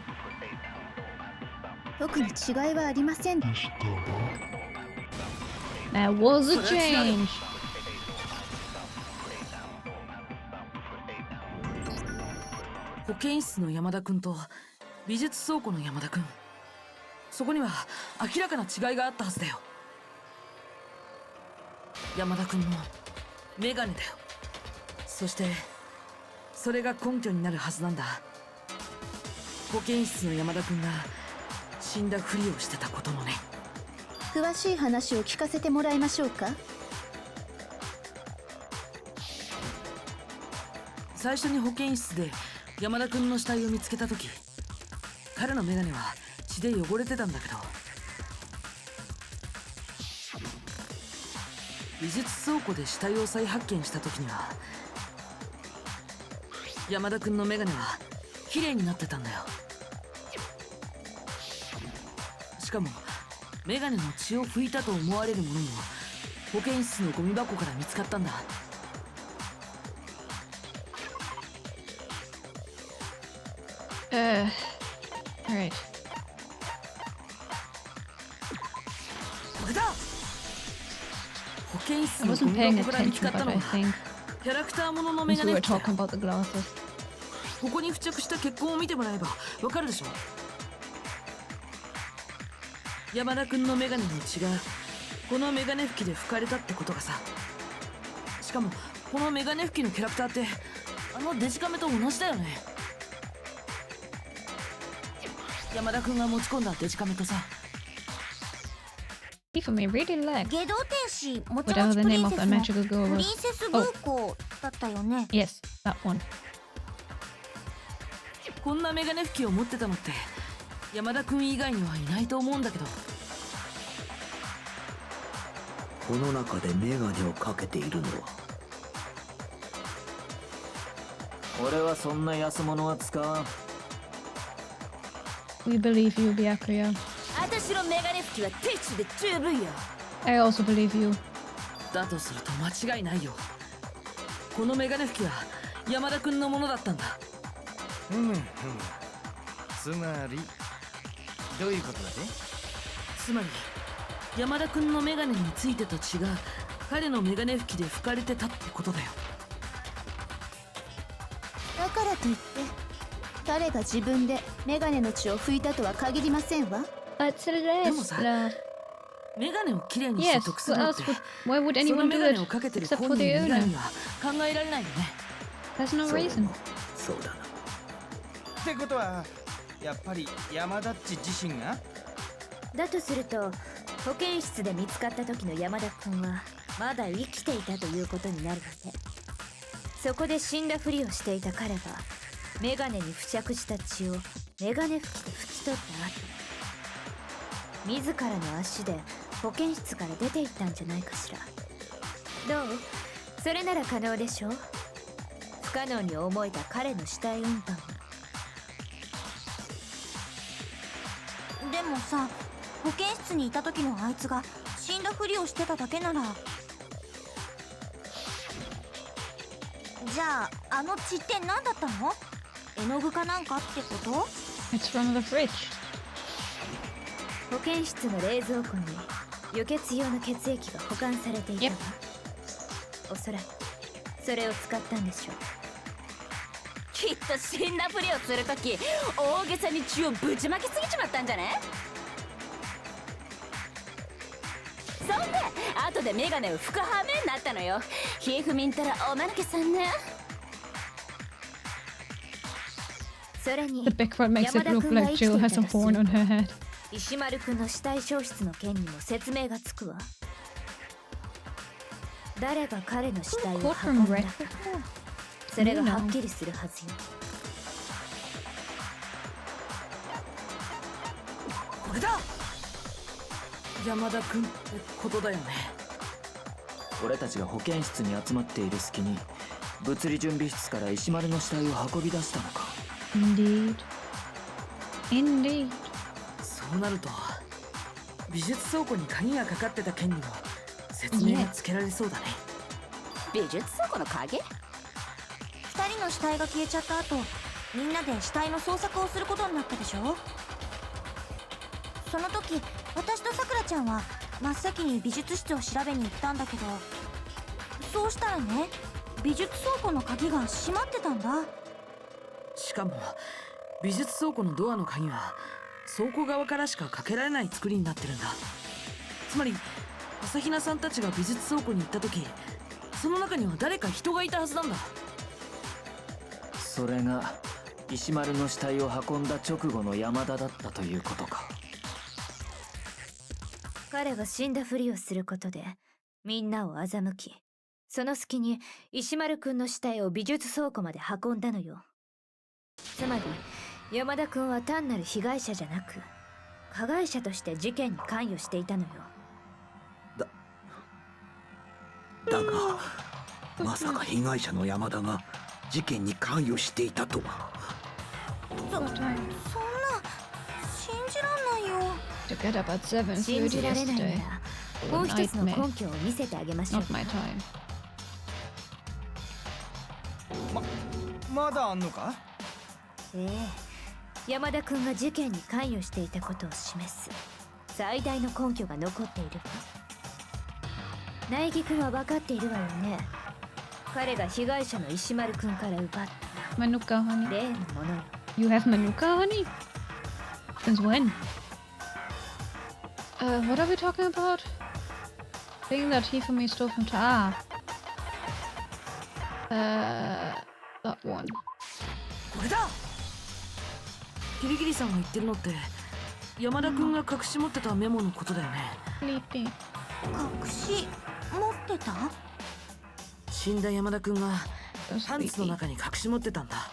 特に違いはありません。 There was a change. 保健室の山田君と美術倉庫の山田君、そこには明らかな違いがあったはずだよ。山田君のメガネだよ。そしてそれが根拠になるはずなんだ。保健室の山田君が死んだふりをしてたこともね。詳しい話を聞かせてもらいましょうか。最初に保健室で山田君の死体を見つけた時、彼のメガネは血で汚れてたんだけど、美術倉庫で死体を再発見した時には山田君のメガネは綺麗になってたんだよ。しかもメガネの血を拭いたと思われるものも保健室のゴミ箱から見つかったんだ。Alright. これだ。保健室 I のゴ wasn't ミ paying 箱から見つか attention, った but の I は think キャラクターもののメ once ガ we ネ were 拭きだ talking about the glasses. ここに付着した血痕を見てもらえばわかるでしょ。山田君のメガネの血がこのメガネ拭きで拭かれたってことがさ。しかもこのメガネ拭きのキャラクターってあのデジカメと同じだよね。山田君が持ち込んだデジカメとさ。 For me, really lag. 下道天使もち Whatever も the ちプリ name ン of セ that スの magical girl プリ was. ンセスブーコだったよね。 Yes, that one. こんなメガネ拭きを持ってたのって山田君以外にはいないと思うんだけど。この中でメガネをかけているのは俺はそんな安物は使わん。 We believe you, Byakuya. 私のメガネ拭きはティッシュで十分よ。I also believe you. だとすると間違いないよ。このメガネ拭きは山田君のものだったんだ。つまりどういうことだね。つまり山田君のメガネについてた血が彼のメガネ拭きで拭かれてたってことだよ。だからといって彼が自分でメガネの血を拭いたとは限りませんわ。 But Celeste. メガネをきれいにして Yes, 得す what るっ else て would, why would その anyone メ do ガネ it をかけてる except 本 for 人 the 以外 owner? には考えられないよね。 There's no それ reason. もそうだな。ってことはやっぱり山田っち自身が。だとすると保健室で見つかった時の山田君はまだ生きていたということになるわけ。そこで死んだふりをしていた彼がメガネに付着した血をメガネ拭きで拭き取った後、自らの足で保健室から出て行ったんじゃないかしら。どう？それなら可能でしょう。不可能に思えた彼の死体運搬が。でもさ、保健室にいた時のあいつが死んだふりをしてただけなら、じゃああの血って何だったの？絵の具かなんかってこと？ It's from the fridge. 保健室の冷蔵庫に輸血用の血液が保管されていたわ。おそらくそれを使ったんでしょう。きっと死んだふりをするとき大げさに血をぶちまきすぎちまったんじゃね？そんで後でメガネを拭く羽目になったのよ。ひふみんたらおまぬけさんね。それに The big one makes it 山田 look 君が like 生きて Jill いた has a とする horn on her head. 石丸くんの死体消失の件にも説明がつくわ。誰が彼の死体を Caught 運ん from だ red か before. それがはっきりするはずよ。これだ。山田君ってことだよね。俺たちが保健室に集まっている隙に物理準備室から石丸の死体を運び出したのか。 Indeed. Indeed. そうなると美術倉庫に鍵がかかってた件にも説明がつけられそうだね。美術倉庫の鍵？二人の死体が消えちゃった後、みんなで死体の捜索をすることになったでしょ。その時私とさくらちゃんは真っ先に美術室を調べに行ったんだけど、そうしたらね、美術倉庫の鍵が閉まってたんだ。しかも美術倉庫のドアの鍵は倉庫側からしかかけられない作りになってるんだ。つまり朝比奈さんたちが美術倉庫に行った時、その中には誰か人がいたはずなんだ。それが石丸の死体を運んだ直後の山田だったということか。彼が死んだふりをすることでみんなを欺き、その隙に石丸くんの死体を美術倉庫まで運んだのよ。つまり山田くんは単なる被害者じゃなく加害者として事件に関与していたのよ。だがまさか被害者の山田が事件に関与していたとは。そんな信じらんないよ。 To get up at 7:30信じられないな yesterday. らもう一つの Nightmare. 根拠を見せてあげましょう。 Not my time. まだあんのか。ええ、山田くんが事件に関与していたことを示す最大の根拠が残っているわ。苗木くんは分かっているわよね。彼が被害者の石丸くんから奪った Manuka, honey. 例のものよ。 You have Manuka, honey? Since when? What are we talking about? Thing that he from me stole from that one. これだ。キリギリさんが言ってるのって山田君が隠し持ってたメモのことだよね。Sleeping. 隠し持ってた？死んだ山田君が So パンツの sleepy. 中に隠し持ってたんだ。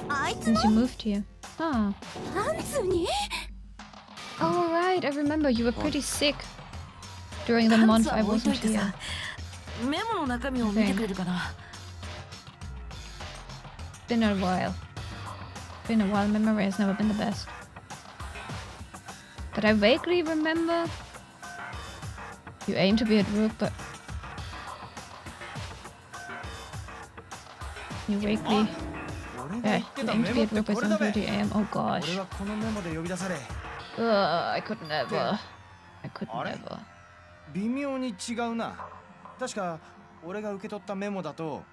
あいつ Since you moved here. Ah. パンツに？ Oh, right. I remember you were pretty sick during the パン month ツは I 置いと wasn't いて here. さ、メモの中身を見てくれるかな。 Been a while. Been a while. Memory has never been the best. But I vaguely remember You aim to be at work, but you weekly. 俺が言 Yeah, って you た aim メ to モ be っ at て work by これだべ 7:30 a.m. Oh 俺 gosh. はこのメモで呼び出され I could never. I could Alright. never. 微妙に違うな。確か俺が受け取ったメモだと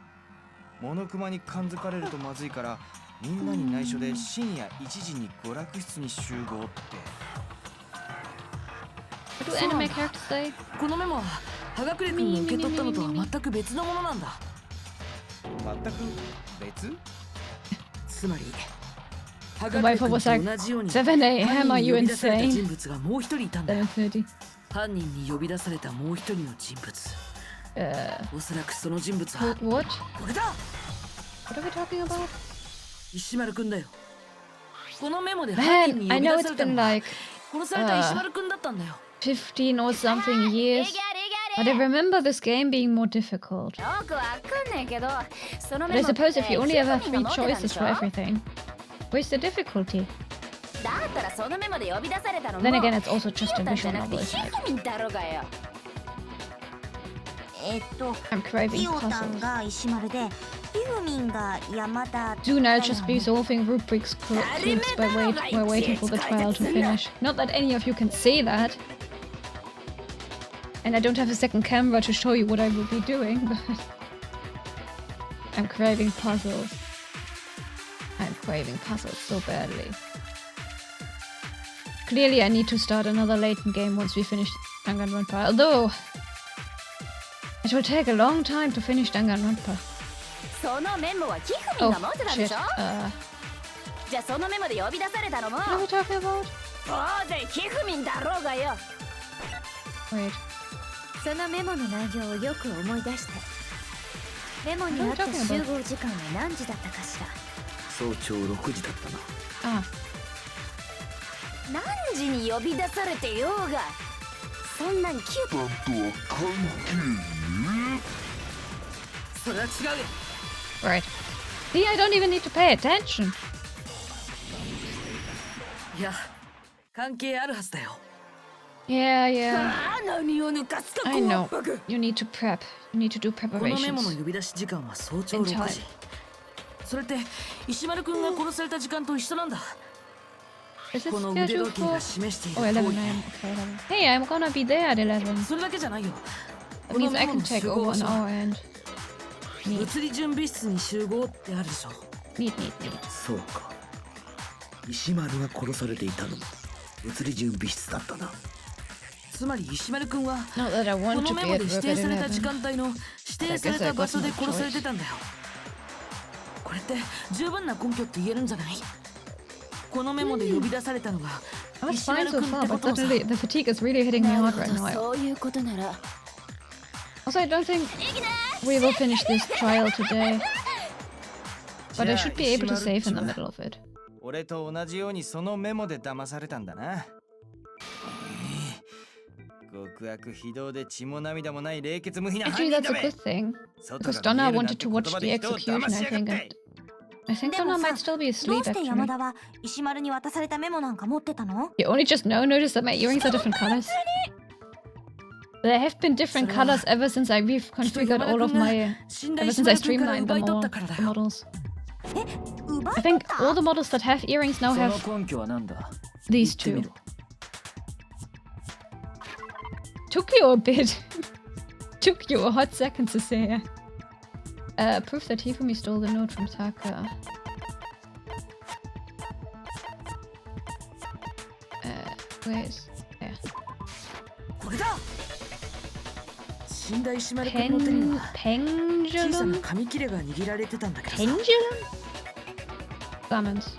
モノクマに感づかれるとまずいからみんなに内緒で深夜1時に娯楽室に集合って。 What do anime characters say? このメモは葉隠君が受け取ったのとは全く別のものなんだ。全く別？つまり葉 The wife 隠君 was と like, 同じように 7 犯 a.m. 人 Are に you 呼び出された insane? 人物がもう一人いたんだ。 7:30. 犯人に呼び出されたもう一人の人物、おそらくその人物は What? これだ。 What are we talking about? 石丸くんだよ。このメモで犯人 Man, に I 呼び know 出さ it's れた been のは like 殺された石丸くんだったんだよ。 15 or something years. But I remember this game being more difficult. よくわかんないけど、その But メ I モって suppose if you only ever have ヒフミン three が持ってたんで choices しょ for everything, where's the difficulty? だったらそのメモで呼び出されたのも Then again, it's also just a じゃ visual なくて novel, ヒ isn't it? フミンだろうがよ。I'm craving ジオタン puzzles. が石丸でヒフミンが山田 Soon I'll just be solving rubrics clues while waiting for the trial to finish. Not that any of you can say that. And I don't have a second camera to show you what I will be doing, but I'm craving puzzles. I'm craving puzzles so badly. Clearly I need to start another Layton game once we finish Danganronpa, although it will take a long time to finish Danganronpa. そのメモはヒフミン Oh が持ってたんで shit, しょ。じゃあそのメモで呼び出されたのも what are we talking about? 当然ヒフミンだろうがよ。 Wait, そのメモの内容をよく思い出して。メモにあった集合時間は何時だったかしら。早朝6時だったな。 ah, 何時に呼び出されてようが、そんなんキュッそれは違うよ。 right. See, I don't even need to pay attention. いや、関係あるはずだよ。 Yeah, yeah. ああ何を抜かすか I こ know. うバグ。 You need to prep. You need to do このメモの preparations. 呼び出し時間は早朝 In 6 time. 時。それって石丸くんが殺された時間と一緒なんだ。 Is it この腕 scheduled 時計 for? が示してい Oh, る 11 通り a.m. Okay, 11. Hey, I'm gonna be there at 11. それだけじゃないよ。 That この means メ I モ can の take 集合 over 場 on 所 our end. Neat, 物理準備室に集合ってあるでしょ。 neat, neat, neat. そうか。石丸が殺されていたのも物理準備室だったな。つまり石丸くんは Not that I こ want の to メ be モ at で指 work 定 at された時 11. 間帯の指定された場所で殺されてたんだよ。これって十分な根拠って言えるんじゃない？このメモで呼び出されたのが I was 石 fine 丸 so くんっ far, てこ but ともさ。 suddenly the fatigue is really hitting me な hard る right ほど、 now. そういうことなら。 Also, I don't think we will finish this trial today. But I should be able to save in the middle of it. 俺と同じようにそのメモで騙されたんだな。極悪非道で血も涙もない冷血無比な犯 Actually, 人 that's だ a べ。 good thing. 外 Because が見 Donna えるなん wanted て to 言 watch 葉 the で人を execution, 騙 I しやがっ think. て。 I think で Donna もさ might still be ど asleep, うして山 actually. 田は石丸に渡されたメモなんか持ってたの？ You only just now noticed that my earrings are different colors. There have been different colors ever since I reconfigured all of my... 死んだ Ever 石 since I 丸くんから streamlined 奪 them い取 all, ったからだ the よ。 models. 奪 I い think た？ all the models that have earrings now そ have の根拠は何だ？ these 言ってみ two. ろ。 Took you a bit. Took you a hot second to say. Proof that Hifumi stole the note from Taka. Where is... There. これだ。死んだ石丸くんの手には小さな Pendulum? 紙切れが握られてたんだけどさ。 Pendulum? Summons.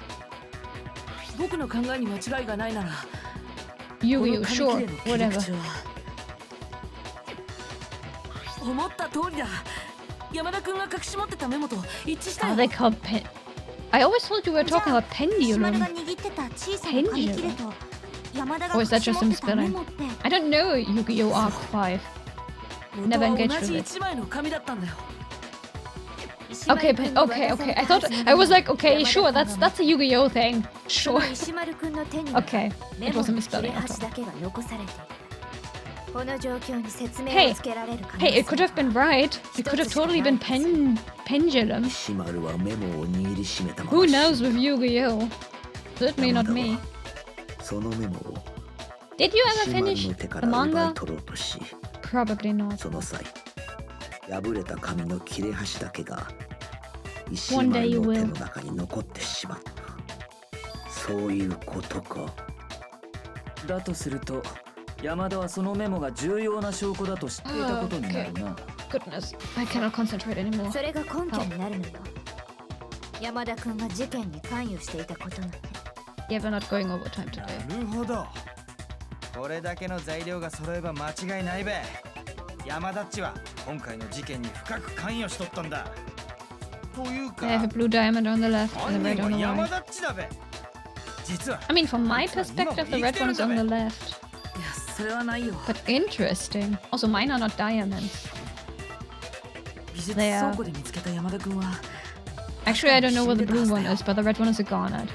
僕の考えに間違いがないなら、こ Yu-Gi-Oh! の紙 Sure, 切れの切り whatever. 口は思った通りだ。山田くんが隠し持ってたメモと一致したよ。 Are they called pen? I always thought you were talking about 石丸 pendulum. が握ってた小さな紙切れと山田が Or is 隠 that し just 持 him ってたメ spelling? モって I don't know Yu-Gi-Oh! Arc 5. 元 Never は engaged 同 with じ it. 一枚の紙だったんだよ。 Okay, okay. I thought I was like, okay, sure, that's a Yu-Gi-Oh! thing. そ Sure. の石丸くんの手には Okay, メ it モ was a の切れ misspelling. I 端 thought. だけが残されている。この状況に説明 Hey, をつけられる可能 hey, 性 it could have been right. It could have totally been pendulum. 石丸はメモを握りしめたまま Who knows with Yu-Gi-Oh? Certainly not me. そのメモを Did you ever 石丸 finish の手か the ら奪い manga? 取ろうとし Probably not. その際破れた紙の切れ端だけが石 One day 丸 you の手 will. の中に残ってしまった。そういうことか。だとすると山田はそのメモが重要な証拠だと知っていたことになるな。 Goodness, I cannot concentrate anymore. それが根拠になるのよ。山田君が事件に関与していたことなんて。 Yeah, we're not going over time today. なるほど。これだけの材料が揃えば間違いないべ。山田っちは今回の事件に深く関与しとったんだ。というか They have a blue diamond on the left 犯 and a 人 red は on the 山 right. 田っちだべ。実は I mean, from my perspective, the red one is on the left. いやそれはないよ。 But interesting. Also, mine are not diamonds. 美術倉庫で見つけた山田君は Actually, I don't know what the blue one is, but the red one is a garnet.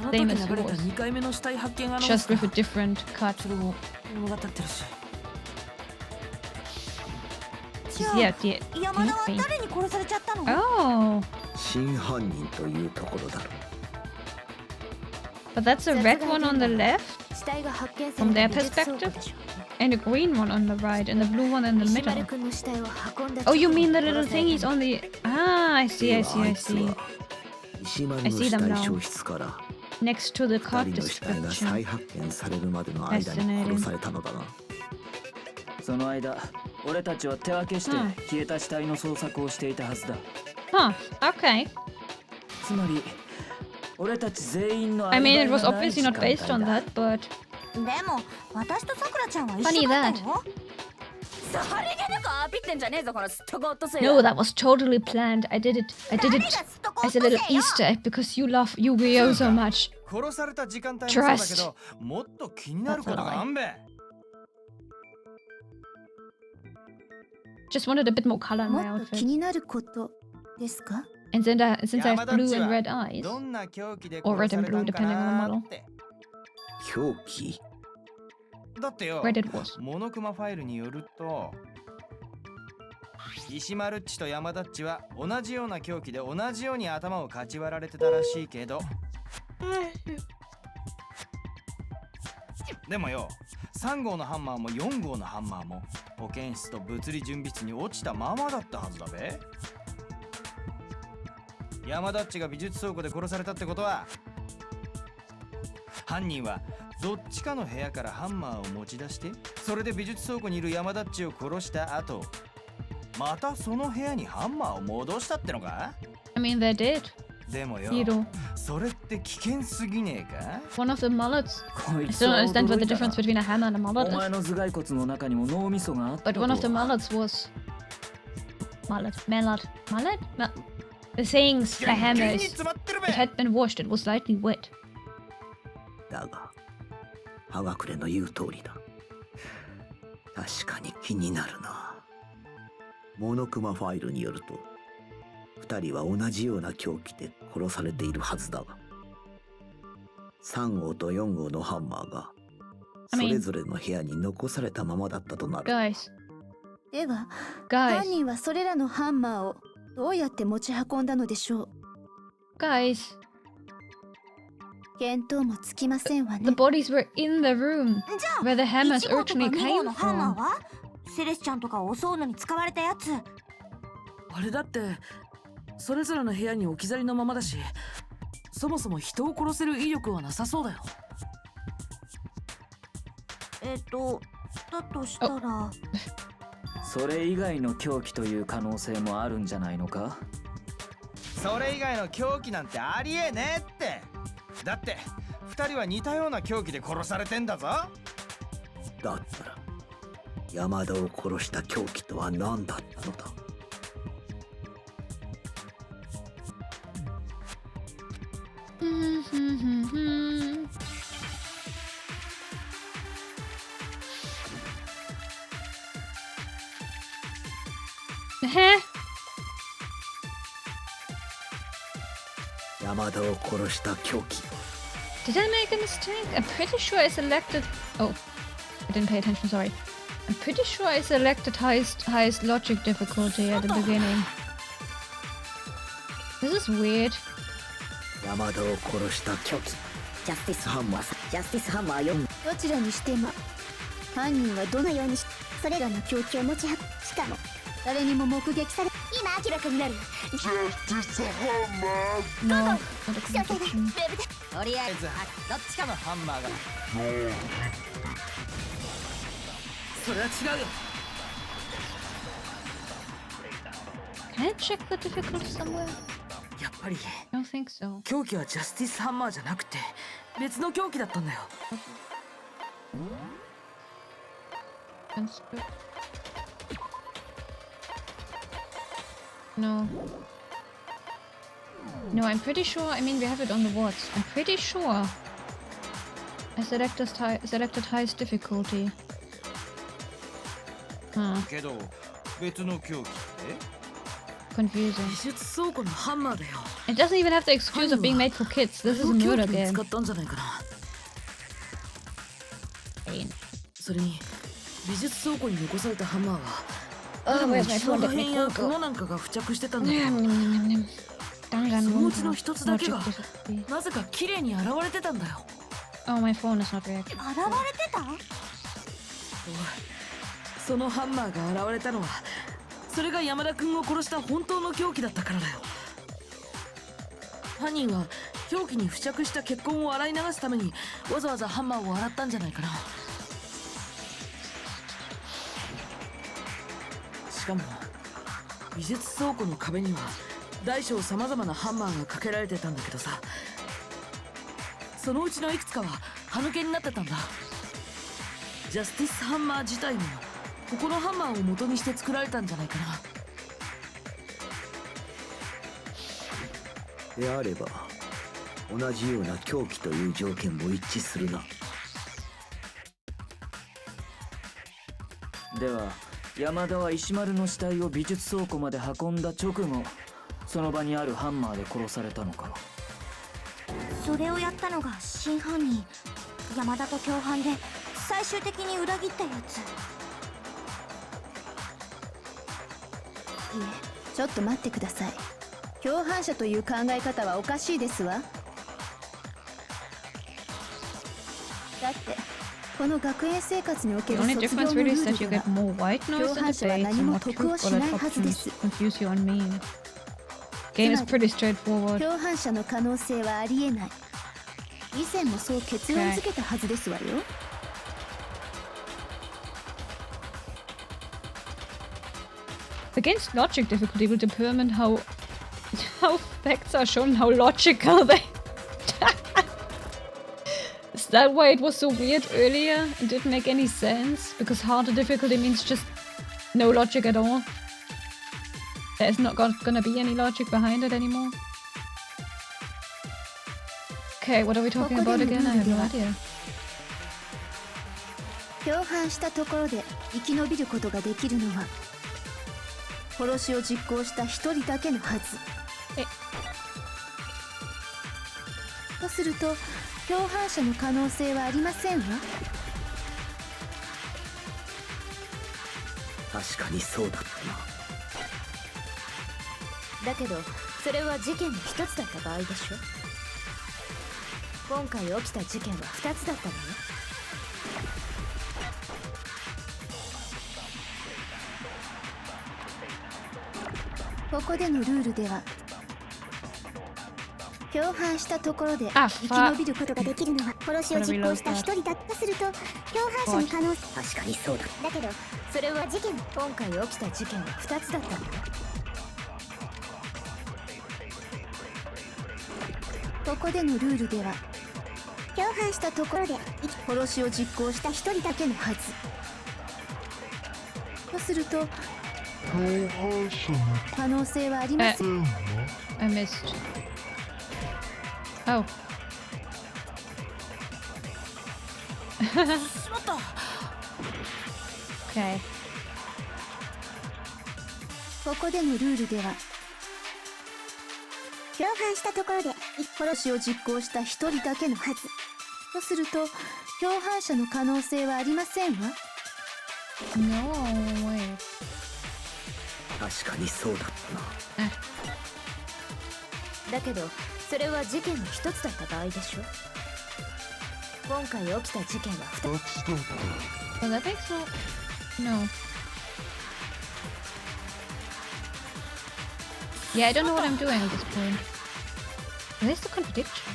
あの時 Same as 流れた yours. 2回目の死体発見が Just with a different cut. それも物語ってるし。じゃあ Yeah, yeah. 山田は誰に殺されちゃったの？ Oh, 真犯人というところだろう。 but that's a red one on the left 死体が発見さ from れ their た美術倉庫 perspective でしょ。 and a green one on the right and the blue one in the 石丸 middle. 君の死体を運んだ Oh, you 直後に mean the little 殺され thingies たの on the... Ah, I see, I see, あ I いつ see. は石丸の I see 死 them 体 now. 消失から Next to the 二 cut 人の死体が description. 再発見されるまでの間に殺されたのだな。その間俺たちは手分けしてはい消えた死体の捜索をしていたはずだ。 Huh, okay. つまり俺たち全員の I mean, it アリバイ was がない obviously 時 not 間 based 帯 on だ。 that, but... でも私とさくらちゃんは一 Funny 緒だっ that. たよ。さりげなくアピってんじゃねえぞこのすっとごっとせえ No, that was totally planned. I did it as a little Easter egg because you love Yu-Gi-Oh so much. 殺された時間帯もそうだけど、もっと気になることがあんべ。 Just wanted a bit more color in も my っと気 outfit. になることですか？ And since I have blue and red 山田っちは eyes, どんな凶器で or 殺 red さ and れた blue んか depending on the な model. って。凶器だってよ、 red it was. モノクマファイルによると、石丸っちと山田っちは同じような凶器で同じように頭をかち割られてたらしいけど、でもよ、3号のハンマーも4号のハンマーも保健室と物理準備室に落ちたままだったはずだべ。山田っちが美術倉庫で殺されたってことは、犯人はどっちかの部屋からハンマーを持ち出して、それで美術倉庫にいる山田っちを殺した後、またその部屋にハンマーを戻したってのか？ I mean, they did. でもよ、 Hero. それって危険すぎねえか？ One of the mullets. こい I つ still は don't understand 驚 what い the た difference な。 between a hammer and a お mullet 前 is. の頭蓋骨の中にも脳みそがあった But と one of the は。 mullets was... Mullet? The sayings a hammer に is... 詰まってる It べ。 had been washed. It was slightly wet. だが、葉隠れの言う通りだ。確かに気になるな。モノクマファイルによると、二人は同じような凶器で殺されているはずだが、3号と4号のハンマーがそれぞれの部屋に残されたままだったとなる。 Guys. では、 Guys. 犯人はそれらのハンマーをどうやって持ち運んだのでしょう？ Guys. 見当もつきませんわ The ね。 bodies were in the room じゃあ where the hammers 1号とか originally 2号 came のハンマー from. はセレスちゃんとかを襲うのに使われたやつ。あれだってそれぞれの部屋に置き去りのままだし、そもそも人を殺せる威力はなさそうだよ。だとしたらそれ以外の凶器という可能性もあるんじゃないのか？それ以外の凶器なんてありえねえって。だって2人は似たような凶器で殺されてんだぞ。だったら、山田を殺した凶器とは何だったのだ？山田を殺した凶器。 Did I make a mistake? I'm pretty sure I selected... Oh, I didn't pay attention, sorry. I'm pretty sure I selected highest logic difficulty at the beginning. This is weird. 山田を殺した凶器ジャスティスハンマー4。どちらにしても犯人はどのようにそれらの凶器を持ち運び、しかも誰にも目撃され、今明らかになる。 No, not a contradiction. とりあえずどっちかのハンマーがそれは違うよ。 Can I check the difficulty somewhere? やっぱり I don't think so. 凶器はジャスティスハンマーじゃなくて別の凶器だったんだよ。 No. No, I'm pretty sure. I mean, we have it on the watch. I'm pretty sure. I selected highest difficulty. Huh. けど別の凶器って Confusing. 美術倉庫のハンマーだよ。 It doesn't even have the excuse of being made for kids. This is a 凶 murder 器に game. 使ったんじゃないかな。それに美術倉庫に残されたハンマーは Oh, どれも where's my 石の phone? 破 Let 片 me や Google. 粉なんかが付着してたんだけど、 Danganronpa. そのうちの一つだけが Logic difficulty. なぜか綺麗に現れてたんだよ。 Oh, my phone is not reacting. 現れてた？そのハンマーが現れたのはそれが山田君を殺した本当の凶器だったからだよ。犯人は凶器に付着した血痕を洗い流すためにわざわざハンマーを洗ったんじゃないかな。しかも美術倉庫の壁には大小さまざまなハンマーがかけられてたんだけどさ、そのうちのいくつかは歯抜けになってたんだ。ジャスティスハンマー自体もここのハンマーを元にして作られたんじゃないかな。であれば同じような凶器という条件も一致するな。では山田は石丸の死体を美術倉庫まで運んだ直後、その場にあるハンマーで殺されたのか。それをやったのが真犯人、山田と共犯で最終的に裏切ったやつ。いえ、ちょっと待ってください。共犯者という考え方はおかしいですわ。だってこの学園生活におけ The る only 卒業 difference のル really is ー that ル you で get は more white noise 共 in 犯 the 者は dates 何 and も more 得 truth をし bullet ないはずで options す。 confuse you on me. Game is pretty straightforward. 共犯者の可能性はありえない。以前もそう結論付けたはずですわよ。Against logic difficulty will determine how facts are shown, how logical they. Is that why it was so weird earlier? It didn't make any sense because harder difficulty means just no logic at all. There's not gonna be any logic behind it anymore. Okay, what are we talking about again? I have no idea. 共犯したところで生き延びることができるのは殺しを実行した一人だけのはず。とすると共犯者の可能性はありませんわ。確かにそうだったな。だけどそれは事件の一つだった場合でしょ。今回起きた事件は二つだったのよ。ここでのルールでは共犯したところであ生き延びることができるのは殺しを実行した一人だとすると共犯者の可能性確かにそうだ。だけどそれは事件、今回起きた事件は二つだったのよ。ここでのルールでは共犯したところで殺しを実行した一人だけのはず。とすると可能性はありません。 I missed. Oh. しまった。 Okay. ここでのルールでは共犯したところで殺しを実行した一人だけのはず。とすると共犯者の可能性はありませんわ。No way. 確かにそうだったな。だけどそれは事件の一つだった場合でしょ。今回起きた事件は2つ。 Well, that makes no. Yeah, I don't know what I'm doing at this point. Where's the contradiction?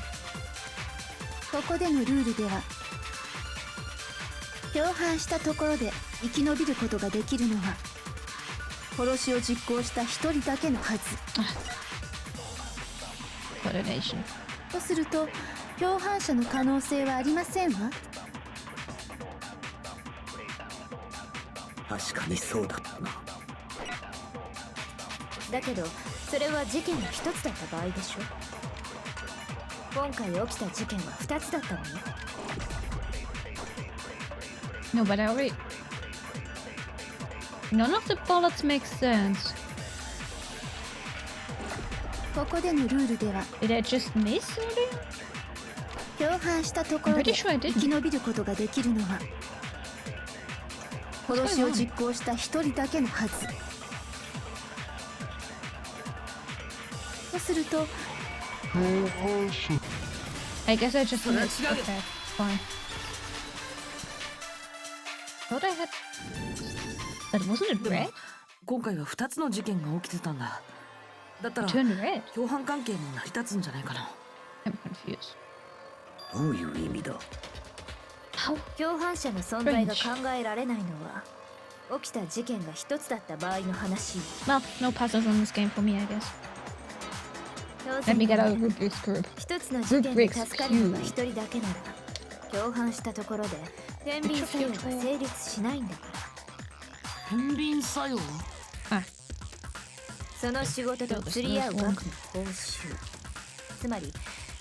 ここでのルールでは共犯したところで生き延びることができるのは殺しを実行した一人だけのはず。 Coordination. とすると共犯者の可能性はありませんわ。確かにそうだったな。だけどそれは事件の一つだった場合でしょ。今回起きた事件は2つだったのよ。 No, but I already. None of the bullets make sense. ここでのルールでは Did I just miss something? 共犯したところで I'm pretty sure I didn't. 生き延びることができるのは殺しを実行した一人だけのはず。とすると I guess I just So missed. that's- Okay, fine. Thought I had. But wasn't it でも red? 今回は2つの事件が起きてたんだ。だったら Turned red. 共犯関係も成り立つんじゃないかな。 I'm confused. どういう意味だ。 How? 共犯者の存在が考えられないのは起きた事件が一つだった場合の話。 Well, no puzzles on this game for me, I guess. 当 Let me 然 get out of Ruby's group. 一つの事件で助かるのが一人だけなら共犯したところで天秤作用が成立しないんだから。天秤作用。その仕事と釣り合う額の報酬、つまり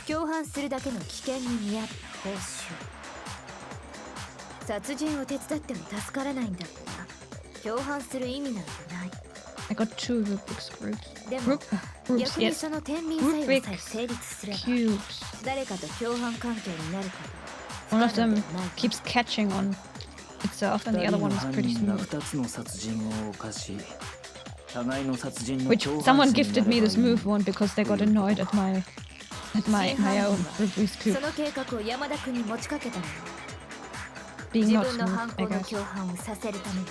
共犯するだけの危険に見合った報酬。殺人を手伝っても助からないんだったら共犯する意味なんてない。 I got 2 Rubik's cubes. でも Groups, 逆に yes. その天秤作用さえ成立すれば Cubes. 誰かと共犯関係になること One は of 不可能 them ではない。 keeps catching on itself, and the 2 other 人 one の is 犯 pretty 人が smooth. 2つの殺人を犯し互いの殺人の Which 共犯 someone 者に gifted な me れば this いい move one because they got annoyed at my own Rubik's そ cube の計画を山田君に持ちかけたのよ。 being 自 not 分の smooth, 犯 I 行の guess. 共犯をさせるために。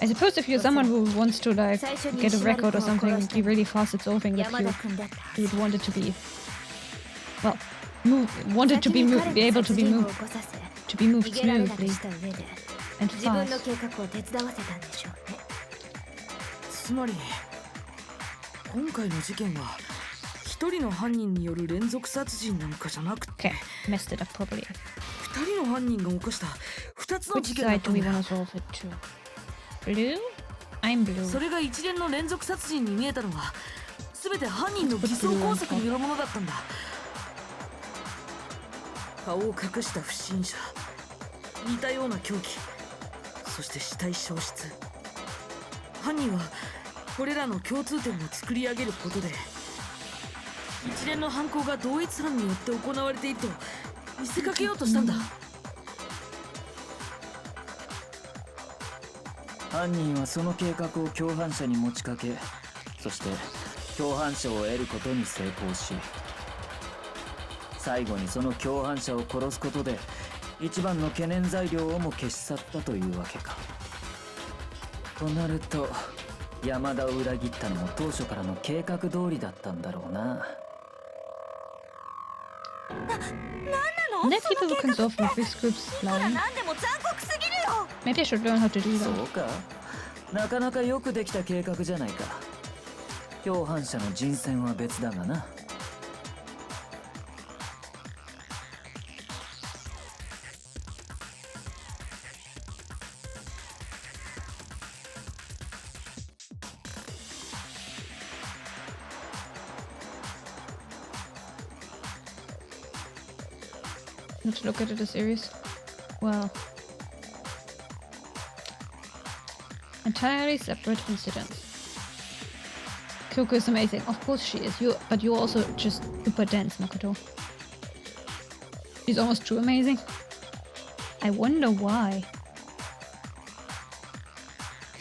I suppose if you're someone who wants to like 最初に get a 石丸 record or 君を something, 殺した be のは really fast at solving the 山田 cube, 君だったは you ず。 would want it to be well, wanted to be 先に be 彼 able に to 殺 be 人を moved 起こさせ to be moved 逃げられなく smoothly した上で and 自分の fast. 計画を手伝わせたんでしょうね。つまり今回の事件は一人の犯人による連続殺人なんかじゃなくて Okay, messed it up properly. 二人の犯人が起こした2つの Which 事件だっ side た do ん we だ。 want to solve it to? Blue? I'm blue. それが一連の連続殺人に見えたのは全て犯人の偽装工作によるものだったんだ。顔を隠した不審者、似たような凶器、そして死体消失。犯人はこれらの共通点を作り上げることで一連の犯行が同一犯によって行われていると見せかけようとしたんだ。犯人はその計画を共犯者に持ちかけ、そして共犯者を得ることに成功し、最後にその共犯者を殺すことで一番の懸念材料をも消し去ったというわけか。となると山田を裏切ったのも当初からの計画通りだったんだろうな。And then people who can solve Rubik's cubes flying. 何でも残酷すぎるよ。 Maybe I should learn how to do そ that. うか、なかなかよくできた計画じゃないか。共犯者の人選は別だがな。Not to look at it as series. Well, entirely separate incidents. Kyoko is amazing. Of course she is. But you're also just super dense, Makoto. She's almost too amazing. I wonder why.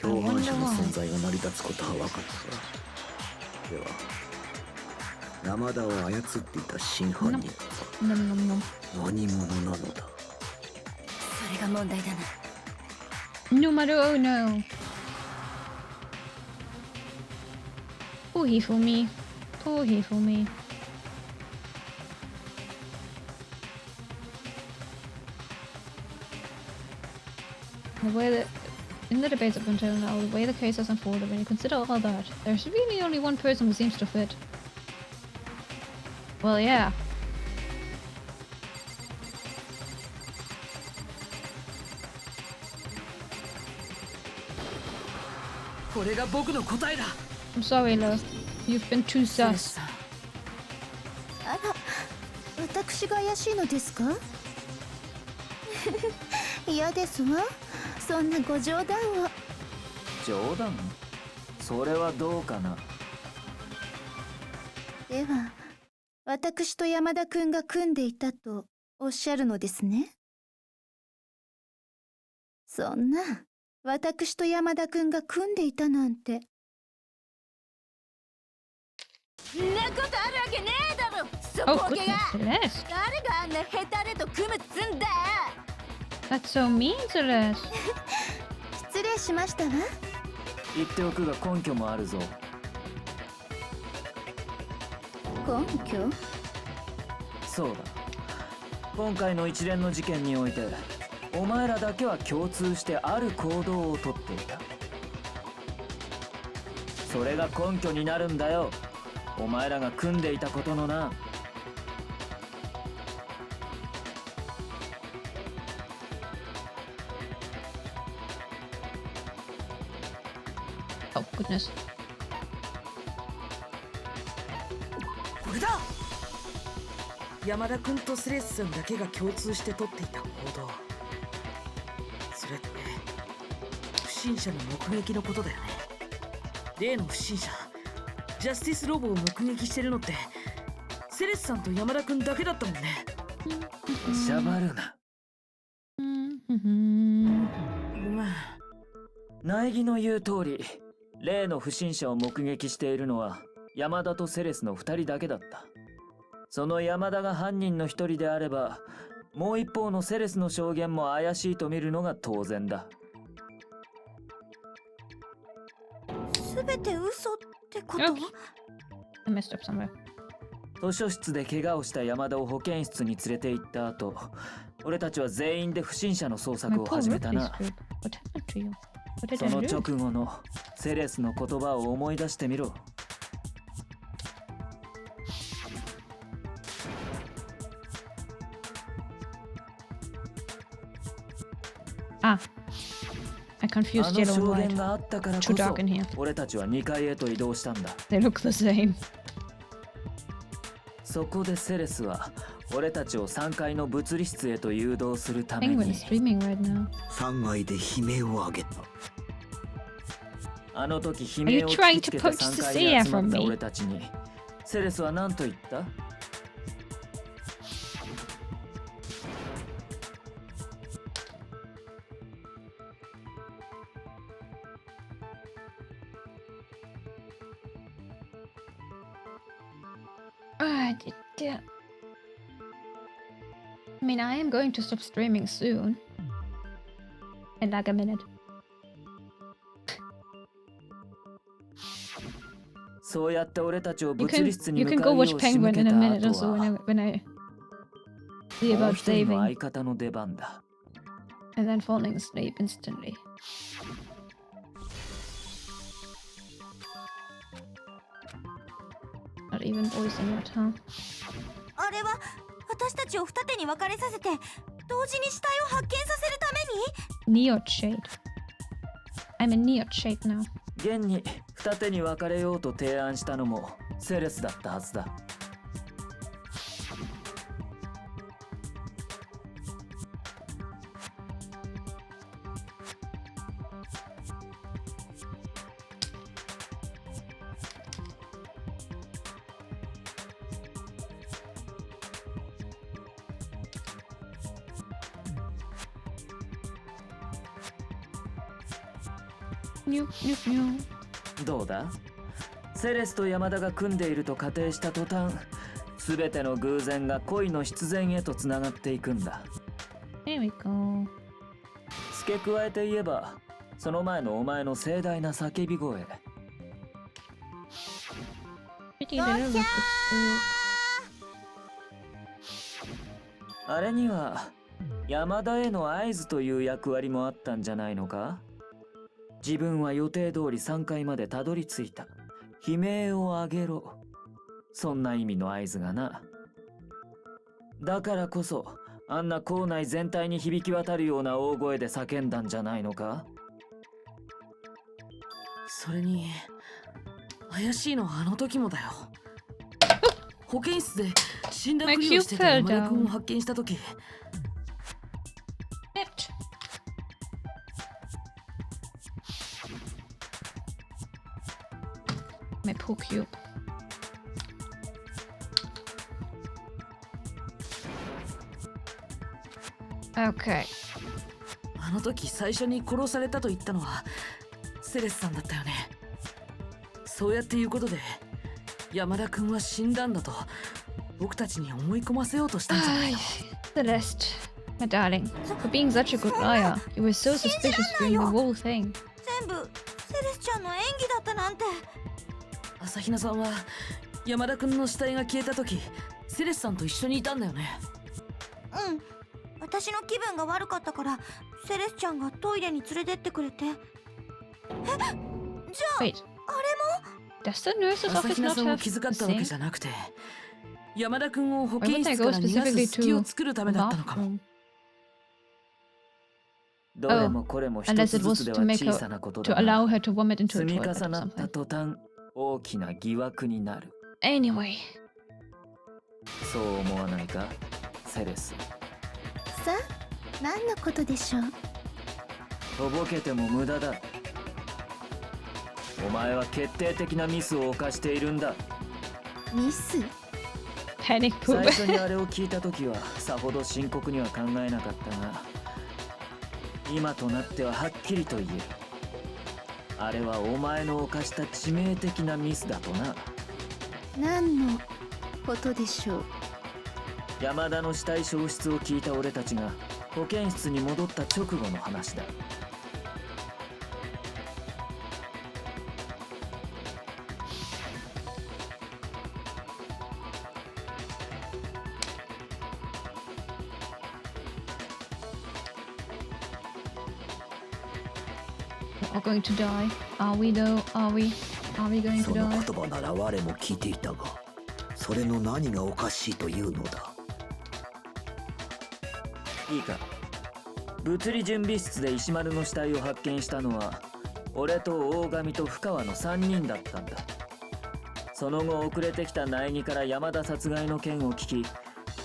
共犯者の存在が成り立つことは分かった。では山田を操っていた真犯人は何者なのだ。それが問題だな。 Numero uno. Oh, he for me. Oh, he for me. The way that in the debates up until now, the way the case has unfolded, when you consider all that, there's really only one person who seems to fit. Well, yeah. これが僕の答えだ。 I'm sorry, love. You've been too セレ sus. スさん、あら、私が怪しいのですか？嫌ですわ。そんなご冗談を。冗談？それはどうかな。では、私と山田くんが組んでいたとおっしゃるのですね。そんな、私と山田くんが組んでいたなんて。んなことあるわけねえだろ、そ Oh, こけ goodness, が。 Celeste. 誰があんなヘタレと組むっつんだよ。 That's so mean, Celeste. 失礼しましたわ。言っておくが根拠もあるぞ。根拠？そうだ。今回の一連の事件において、お前らだけは共通してある行動をとっていた。それが根拠になるんだよ。お前らが組んでいたことのな。Oh, goodness. これだ。山田君とセレスさんだけが共通して取っていた行動。それって不審者の目撃のことだよね。例の不審者、ジャスティスロボを目撃してるのってセレスさんと山田君だけだったもんね。しゃばるな。ごめん。苗木の言う通り、例の不審者を目撃しているのは山田とセレスの2人だけだった。その山田が犯人の一人であれば、もう一方のセレスの証言も怪しいと見るのが当然だ。すべて嘘ってこと？ Okay. I messed up somewhere. 図書室で怪我をした山田を保健室に連れて行った後、俺たちは全員で不審者の捜 My 索を poor 始めた Ripley's な。 group. What happened to you? What did そ I の do? 直後のセレスの言葉を思い出してみろ。Ah. I あ confused の yellow 証 and 言 white. があったからこ Too dark そ in here. 俺たちは2階へと移動したんだ。 They look the same. そこでセレスは俺たちを3階の物理室へと誘導するため Penguin に is streaming right now. 3階で悲鳴を上げた。あの時悲 Are you 鳴を trying 聞きつ to けて poach 3 the 階 seer に集ま from った me? 俺たちにセレスは何と言った？ I mean, I am going to stop streaming soon. In like a minute. そうやって俺たちを You 物 can 理室に you 向 can か go うよ watch う仕向 Penguin け in a た minute 後 also は when I see もう about 一人の saving 相方の出番だ。 and then falling asleep instantly. Not even voicing it, huh? あれは私たちを二手に分かれさせて同時に死体を発見させるために？ Neitshayd. I'm a neitshayd now. 現に二手に分かれようと提案したのもセレスだったはずだ。ニュニュニュ。どうだ？セレスと山田が組んでいると仮定した途端、全ての偶然が恋の必然へとつながっていくんだ。There we go. 付け加えて言えば、その前のお前の盛大な叫び声。Pretty little rocket. あれには山田への合図という役割もあったんじゃないのか？自分は予定通り3階までたどり着いた。悲鳴を上げろ。そんな意味の合図がな。だからこそ、あんな校内全体に響き渡るような大声で叫んだんじゃないのか？それに怪しいのはあの時もだよ。保健室で死んだふりをしてた山田君を発見した時、My poor cube. Okay. あの時最初に殺されたと言ったのはセレスさんだったよね。そうやって言うことで山田君は死んだんだと僕たちに思い込ませようとしたんじゃないの？ Celeste, my darling, for being such a good liar, you were so suspicious during the whole thing. 全部セレスちゃんの演技だったなんて。朝比奈さんは山田君の死体が消えた時セレスさんと一緒にいたんだよね。うん、私の気分が悪かったからセレスちゃんがトイレに連れてってくれて。え、じゃあ Wait, あれも does the nurse's 朝 office 比奈 not さんを have 気遣 the ったわけ same? じゃなくて山田君を保 Why 健 wouldn't I 室 go から逃がす specifically 隙を to 作るためだったのかも。 bathroom? どれもこれも一 Unless つ it ず was つで to は make 小 her さなこと to だが、 allow her to vomit into a 積み toilet 重 or なった something. 途端、大きな疑惑になる。 Anyway, そう思わないか、セレス？さあ、何のことでしょう？とぼけても無駄だ。お前は決定的なミスを犯しているんだ。ミス？ panic 最 poop. 初にあれを聞いた時はさほど深刻には考えなかったが、今となってははっきりと言える。あれはお前の犯した致命的なミスだとな。何のことでしょう？山田の死体消失を聞いた俺たちが保健室に戻った直後の話だ。We're going to die. Are we though? Are we? Are we going そ to の die? 言葉なら我も聞いていたが、それの何がおかしいというのだ？いいか、物理準備室で石丸の死体を発見したのは俺と大神と深川の3人だったんだ。その後遅れてきた苗木から山田殺害の件を聞き、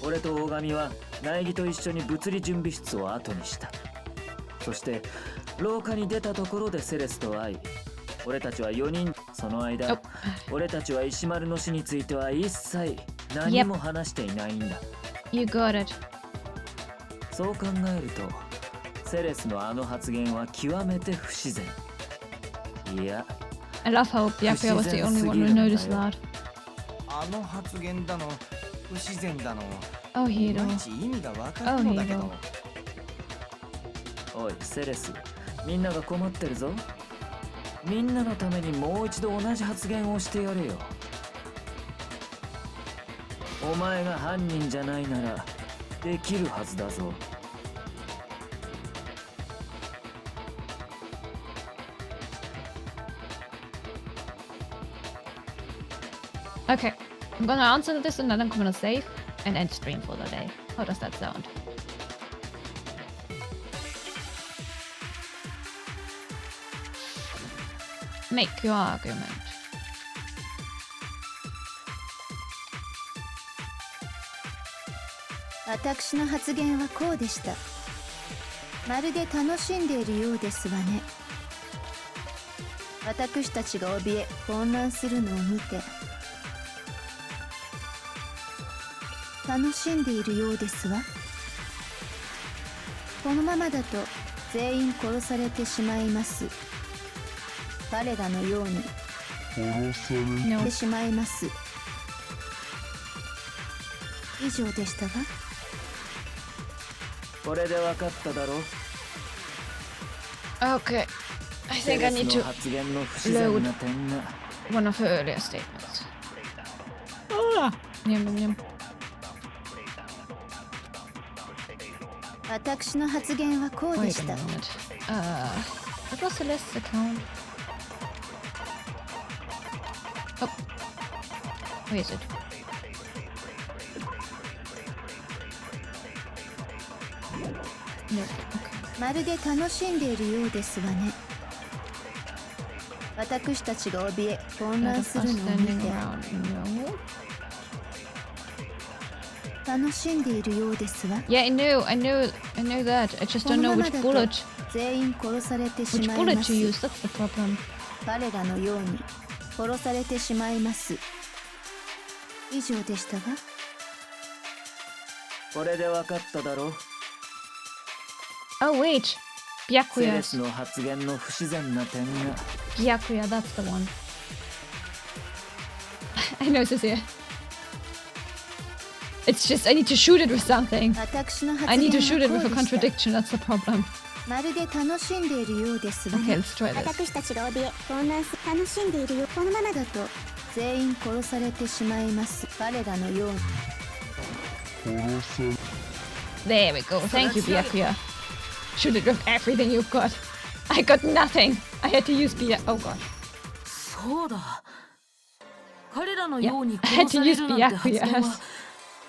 俺と大神は苗木と一緒に物理準備室を後にした。そして廊下に出たところでセレスと会い、俺たちは4人、その間、俺たちは石丸の死については一切何も話していないんだ。You got it. そう考えると、セレスのあの発言は極めて不自然。いや、 I love how Byakuya was the only one who noticed that. あの発言だの不自然だの、 Oh, いま hero. いち意味がわかるのだけど。おいセレス、みんなが困ってるぞ。みんなのためにもう一度同じ発言をしてやれよ。お前が犯人じゃないならできるはずだぞ。Okay, I'm gonna answer this and then I'm gonna save and end stream for the day. How does that sound? Make your argument. 私の発言はこうでした。まるで楽しんでいるようですわね。私たちが怯え混乱するのを見て、楽しんでいるようですわ。このままだと全員殺されてしまいます。彼らのように No. してしまいます。以上でしたが。これで分かっただろう。 Okay. I セ think レ I ス need の to 発言の不自然な点が one of her earlier statements. Ah. Yum, yum, yum. 私の発言はこうで Wait し a た。 moment. What was Celeste's account? Oh. Where is it? No. Okay. まるで楽しんでいるようですわね。私たちが怯え混 Lot 乱 of す us るのを見 standing て around. No. 楽しんでいるようですわ。 Yeah, I know that. I just こ don't の know まま which だと bullet. 全員殺されてし Which まい bullet ま to す。 use? That's the problem. 彼らのように殺されてしまいます。以上でしたが。これで分かっただろう。 Oh wait, セレ Byakuya. スの発言の不自然な点が Byakuya, that's the one. I know this here. It's just I need to shoot it with something. 私の発 I 言 need to shoot it は with こ a うでした。 contradiction. That's the problem. まるで楽しんでいるようですわ Okay, ね。 let's try this. 私たちが怯え混乱す楽しんでいるよ。このままだだと全員殺されてしまいます。彼らのように There we go. Thank you, Byakuya. Shoot it with everything you've got. I got nothing. I had to use Byakuya. Oh god. そうだ。彼らの Yeah, ように I had 殺 to され use るなんて発言 Byakuya. は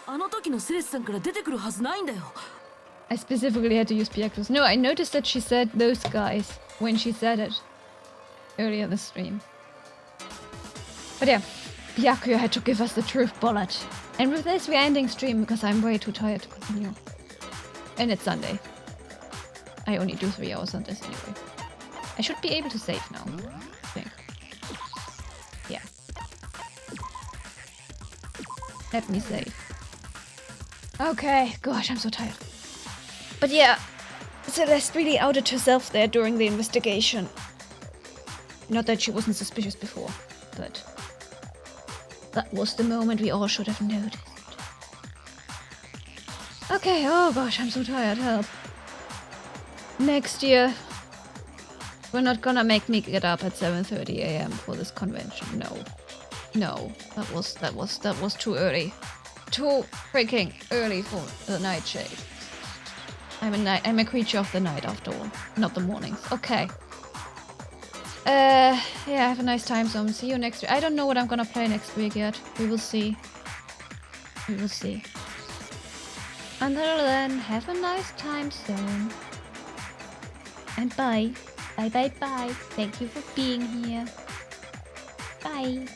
あの時のセレスさんから出てくるはずないんだよ。I specifically had to use Byakuya's. No, I noticed that she said those guys when she said it earlier in the stream. But yeah, Byakuya had to give us the truth bullet. And with this, we're ending stream because I'm way too tired to continue. And it's Sunday. I only do 3 hours on this anyway. I should be able to save now, I think. Yeah. Let me save. Okay, gosh, I'm so tired. But yeah, Celeste really outed herself there during the investigation. Not that she wasn't suspicious before, but that was the moment we all should have noticed. Okay, oh gosh, I'm so tired, help. Next year, we're not gonna make me get up at 7:30 a.m. for this convention. No, that was too early. Too freaking early for the nightshade. I'm a creature of the night after all, not the mornings. Okay. Yeah, have a nice time, so see you next week. I don't know what I'm gonna play next week yet. We will see. We will see. Until then, have a nice time soon. And bye. Bye. Thank you for being here. Bye.